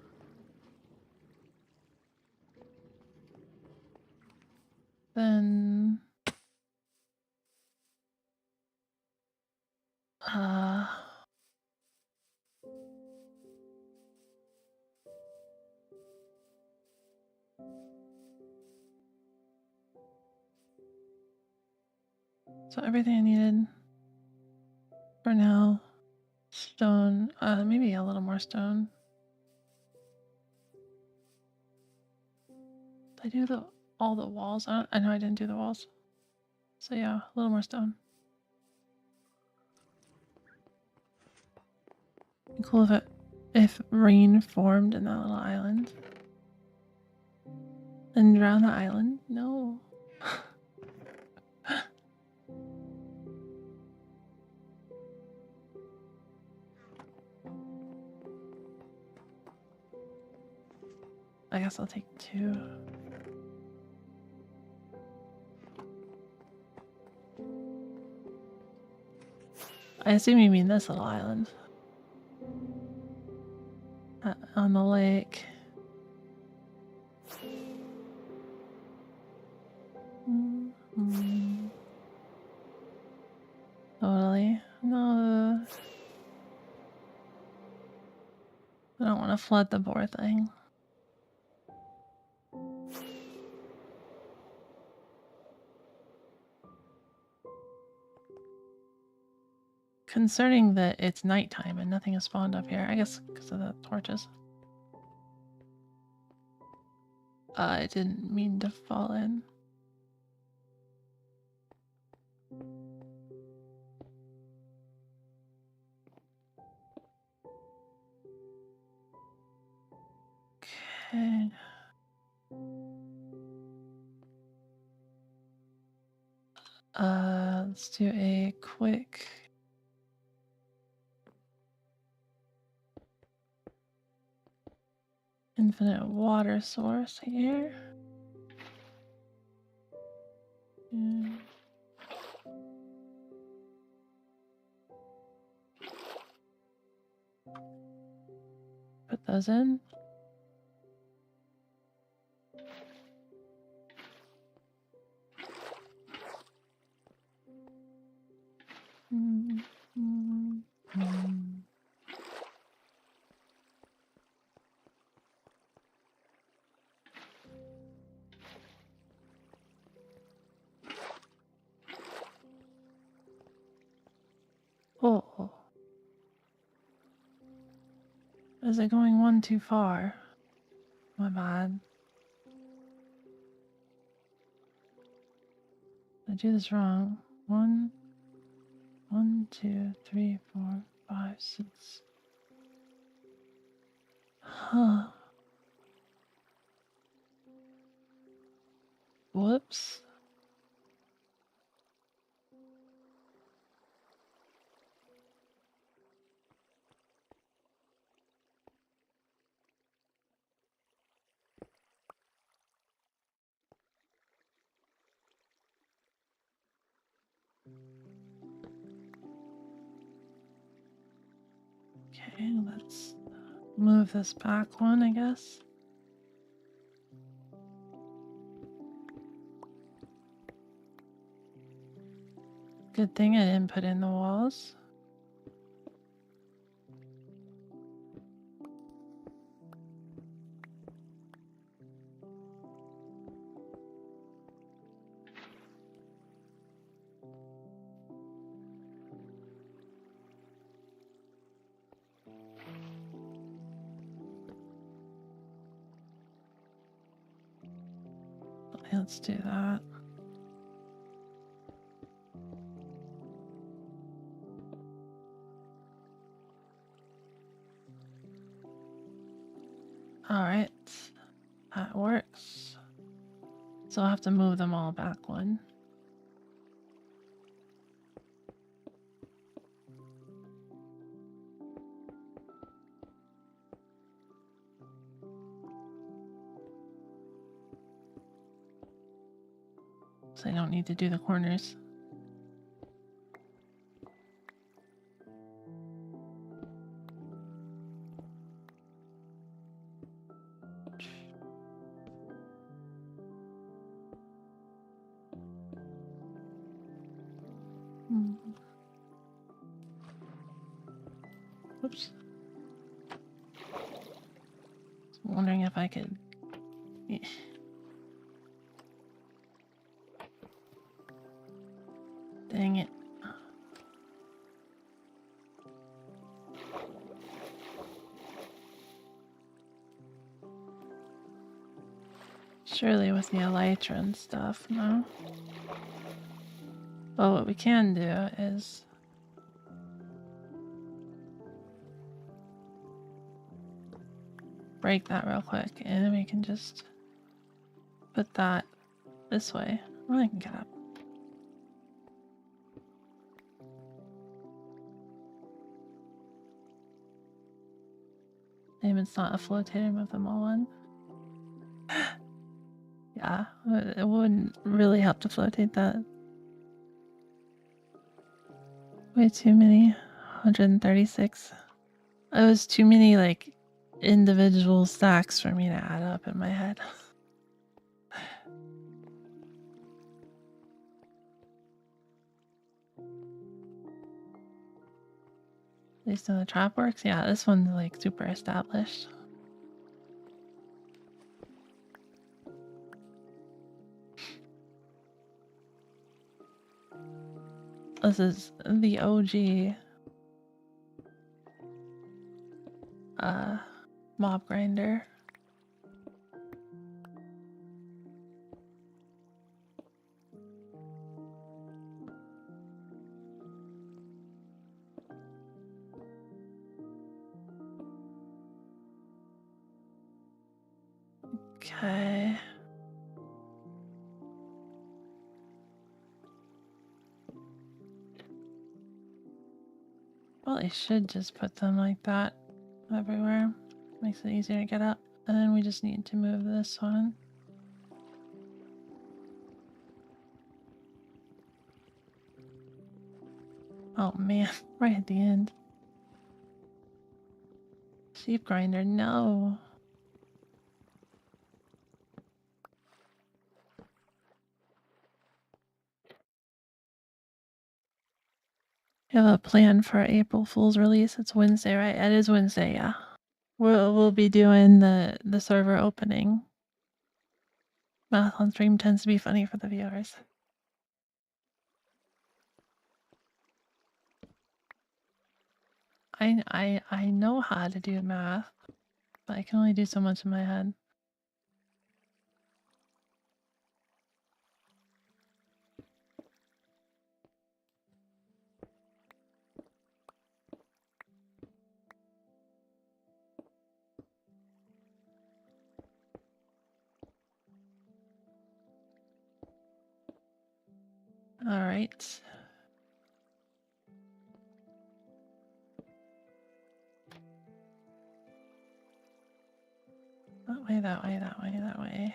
Then so everything I needed for now. Stone, maybe a little more stone. Did I do all the walls? I know I didn't do the walls. So yeah, a little more stone. Be cool if rain formed in that little island. And drown the island? No. I guess I'll take 2. I assume you mean this little island. On the lake. Totally. No. I don't want to flood the boar thing. Concerning that it's nighttime and nothing has spawned up here. I guess because of the torches. I didn't mean to fall in. Okay. Let's do a quick infinite water source here. Put those in. Oh. Is it going one too far? My bad. I do this wrong. 1, 2, 3, 4, 5, 6. Huh. Whoops. Okay, let's move this back one, I guess. Good thing I didn't put in the walls. Let's do that. Alright, that works. So I'll have to move them all back one. So I don't need to do the corners. Oops. I'm wondering if I could... Dang it. Surely with the elytra and stuff, no? Well, what we can do is... break that real quick, and then we can just put that this way. Well, I can get up. Maybe it's not a flotator, move them all in. Yeah, it wouldn't really help to flotate that. Way too many. 136. It was too many, like, individual stacks for me to add up in my head. At least in the trap works. Yeah, this one's like super established. This is the OG mob grinder. Okay. Well, I should just put them like that everywhere. Makes it easier to get up. And then we just need to move this one. Oh man, right at the end. Sheep grinder, no. You have a plan for April Fool's release? It's Wednesday, right? It is Wednesday, yeah. We'll be doing the server opening. Math on stream tends to be funny for the viewers. I know how to do math, but I can only do so much in my head. All right. That way, that way, that way, that way.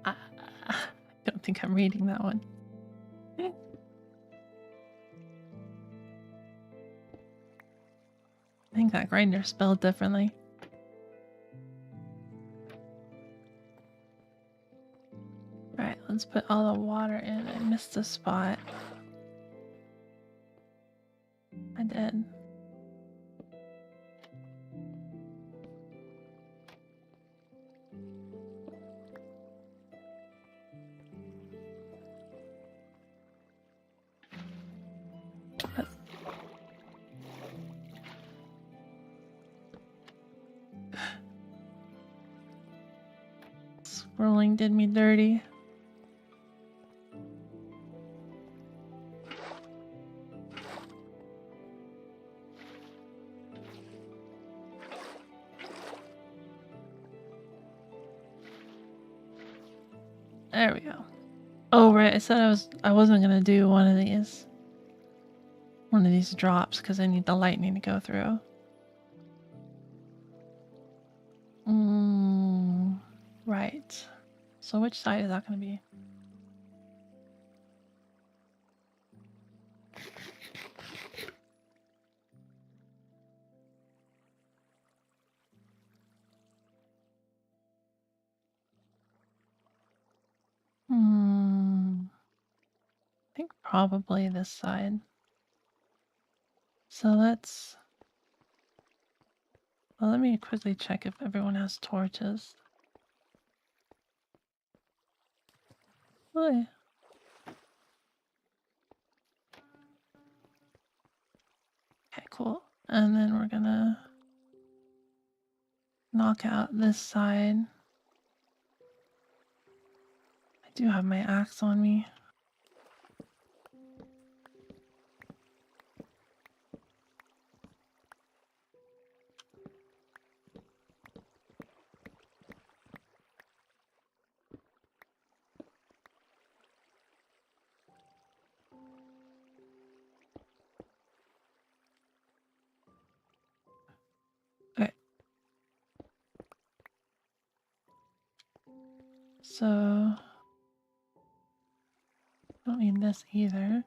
I don't think I'm reading that one. I think that grinder spelled differently. Alright, let's put all the water in. I missed a spot. I did. Scrolling did me dirty. There we go. Oh right, I said I wasn't gonna do one of these drops because I need the lightning to go through. Right. So which side is that gonna be? I think probably this side. So let's... Well, let me quickly check if everyone has torches. Oh, okay, cool. And then we're gonna knock out this side. I do have my axe on me. Okay. So... don't need this either.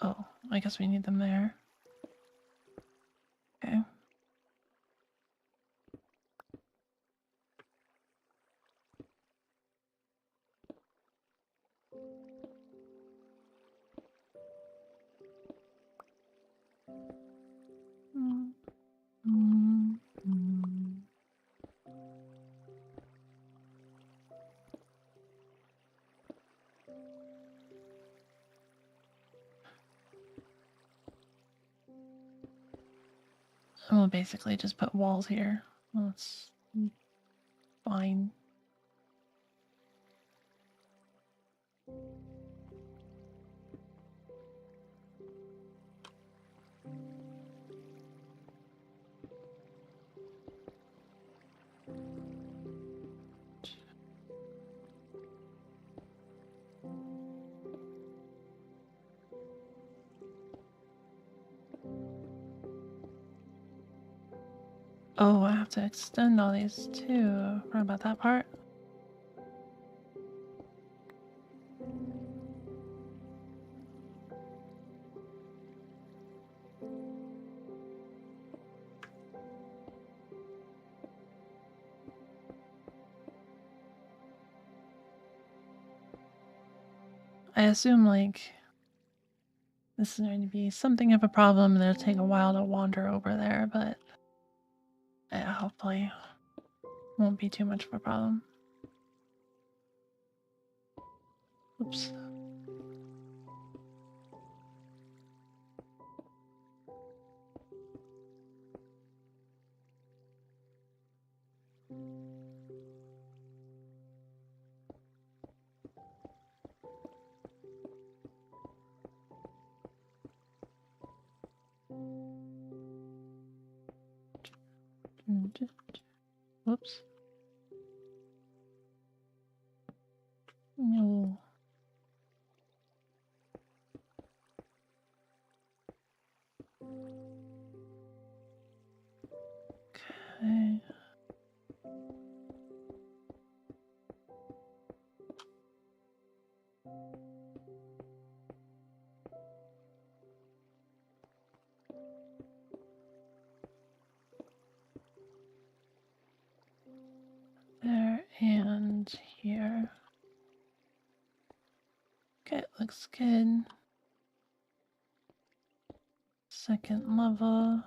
Oh, I guess we need them there. Okay. And we'll basically just put walls here. That's fine. Oh, I have to extend all these too. Forgot about that part. I assume, like, this is going to be something of a problem and it'll take a while to wander over there, but yeah, hopefully won't be too much of a problem. Oops. Whoops. No. Okay. There and here. Okay, looks good. Second level.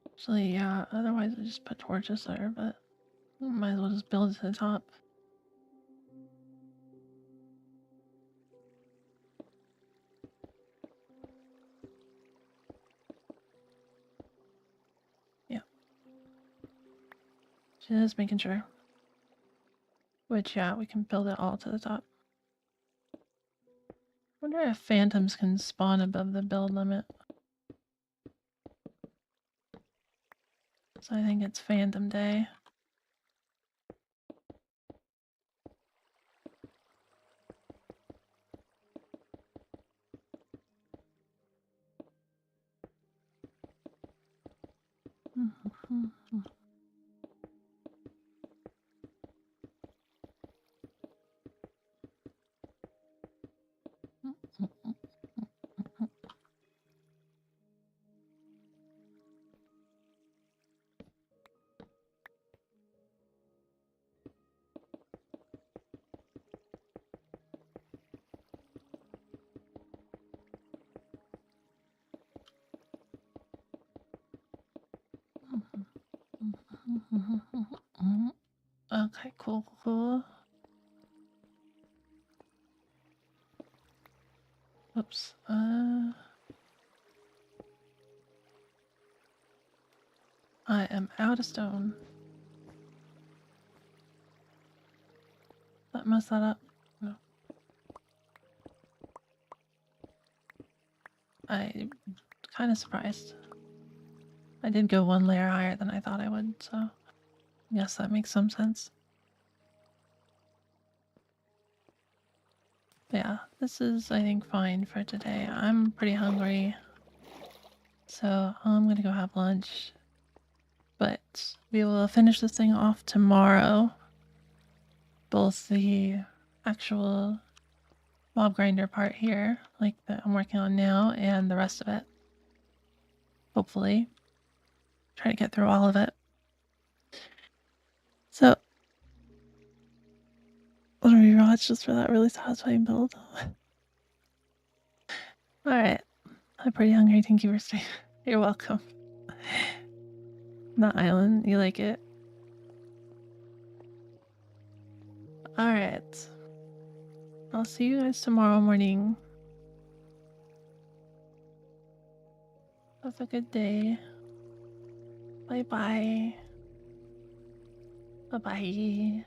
Actually, yeah, otherwise I just put torches there, but might as well just build to the top. Yeah. Just making sure. Which, yeah, we can build it all to the top. Wonder if phantoms can spawn above the build limit. So I think it's Phantom Day. Okay, cool. Oops. I am out of stone. Did I mess that up? No. I'm kind of surprised. I did go one layer higher than I thought I would, so yes, that makes some sense. Yeah, this is, I think, fine for today. I'm pretty hungry, so I'm gonna go have lunch. But we will finish this thing off tomorrow. Both the actual mob grinder part here, like that I'm working on now, and the rest of it. Hopefully. Try to get through all of it. So, I'll rewatch just for that really satisfying build. Alright. I'm pretty hungry. Thank you for staying. You're welcome. The island, you like it? Alright. I'll see you guys tomorrow morning. Have a good day. Bye-bye. Bye-bye.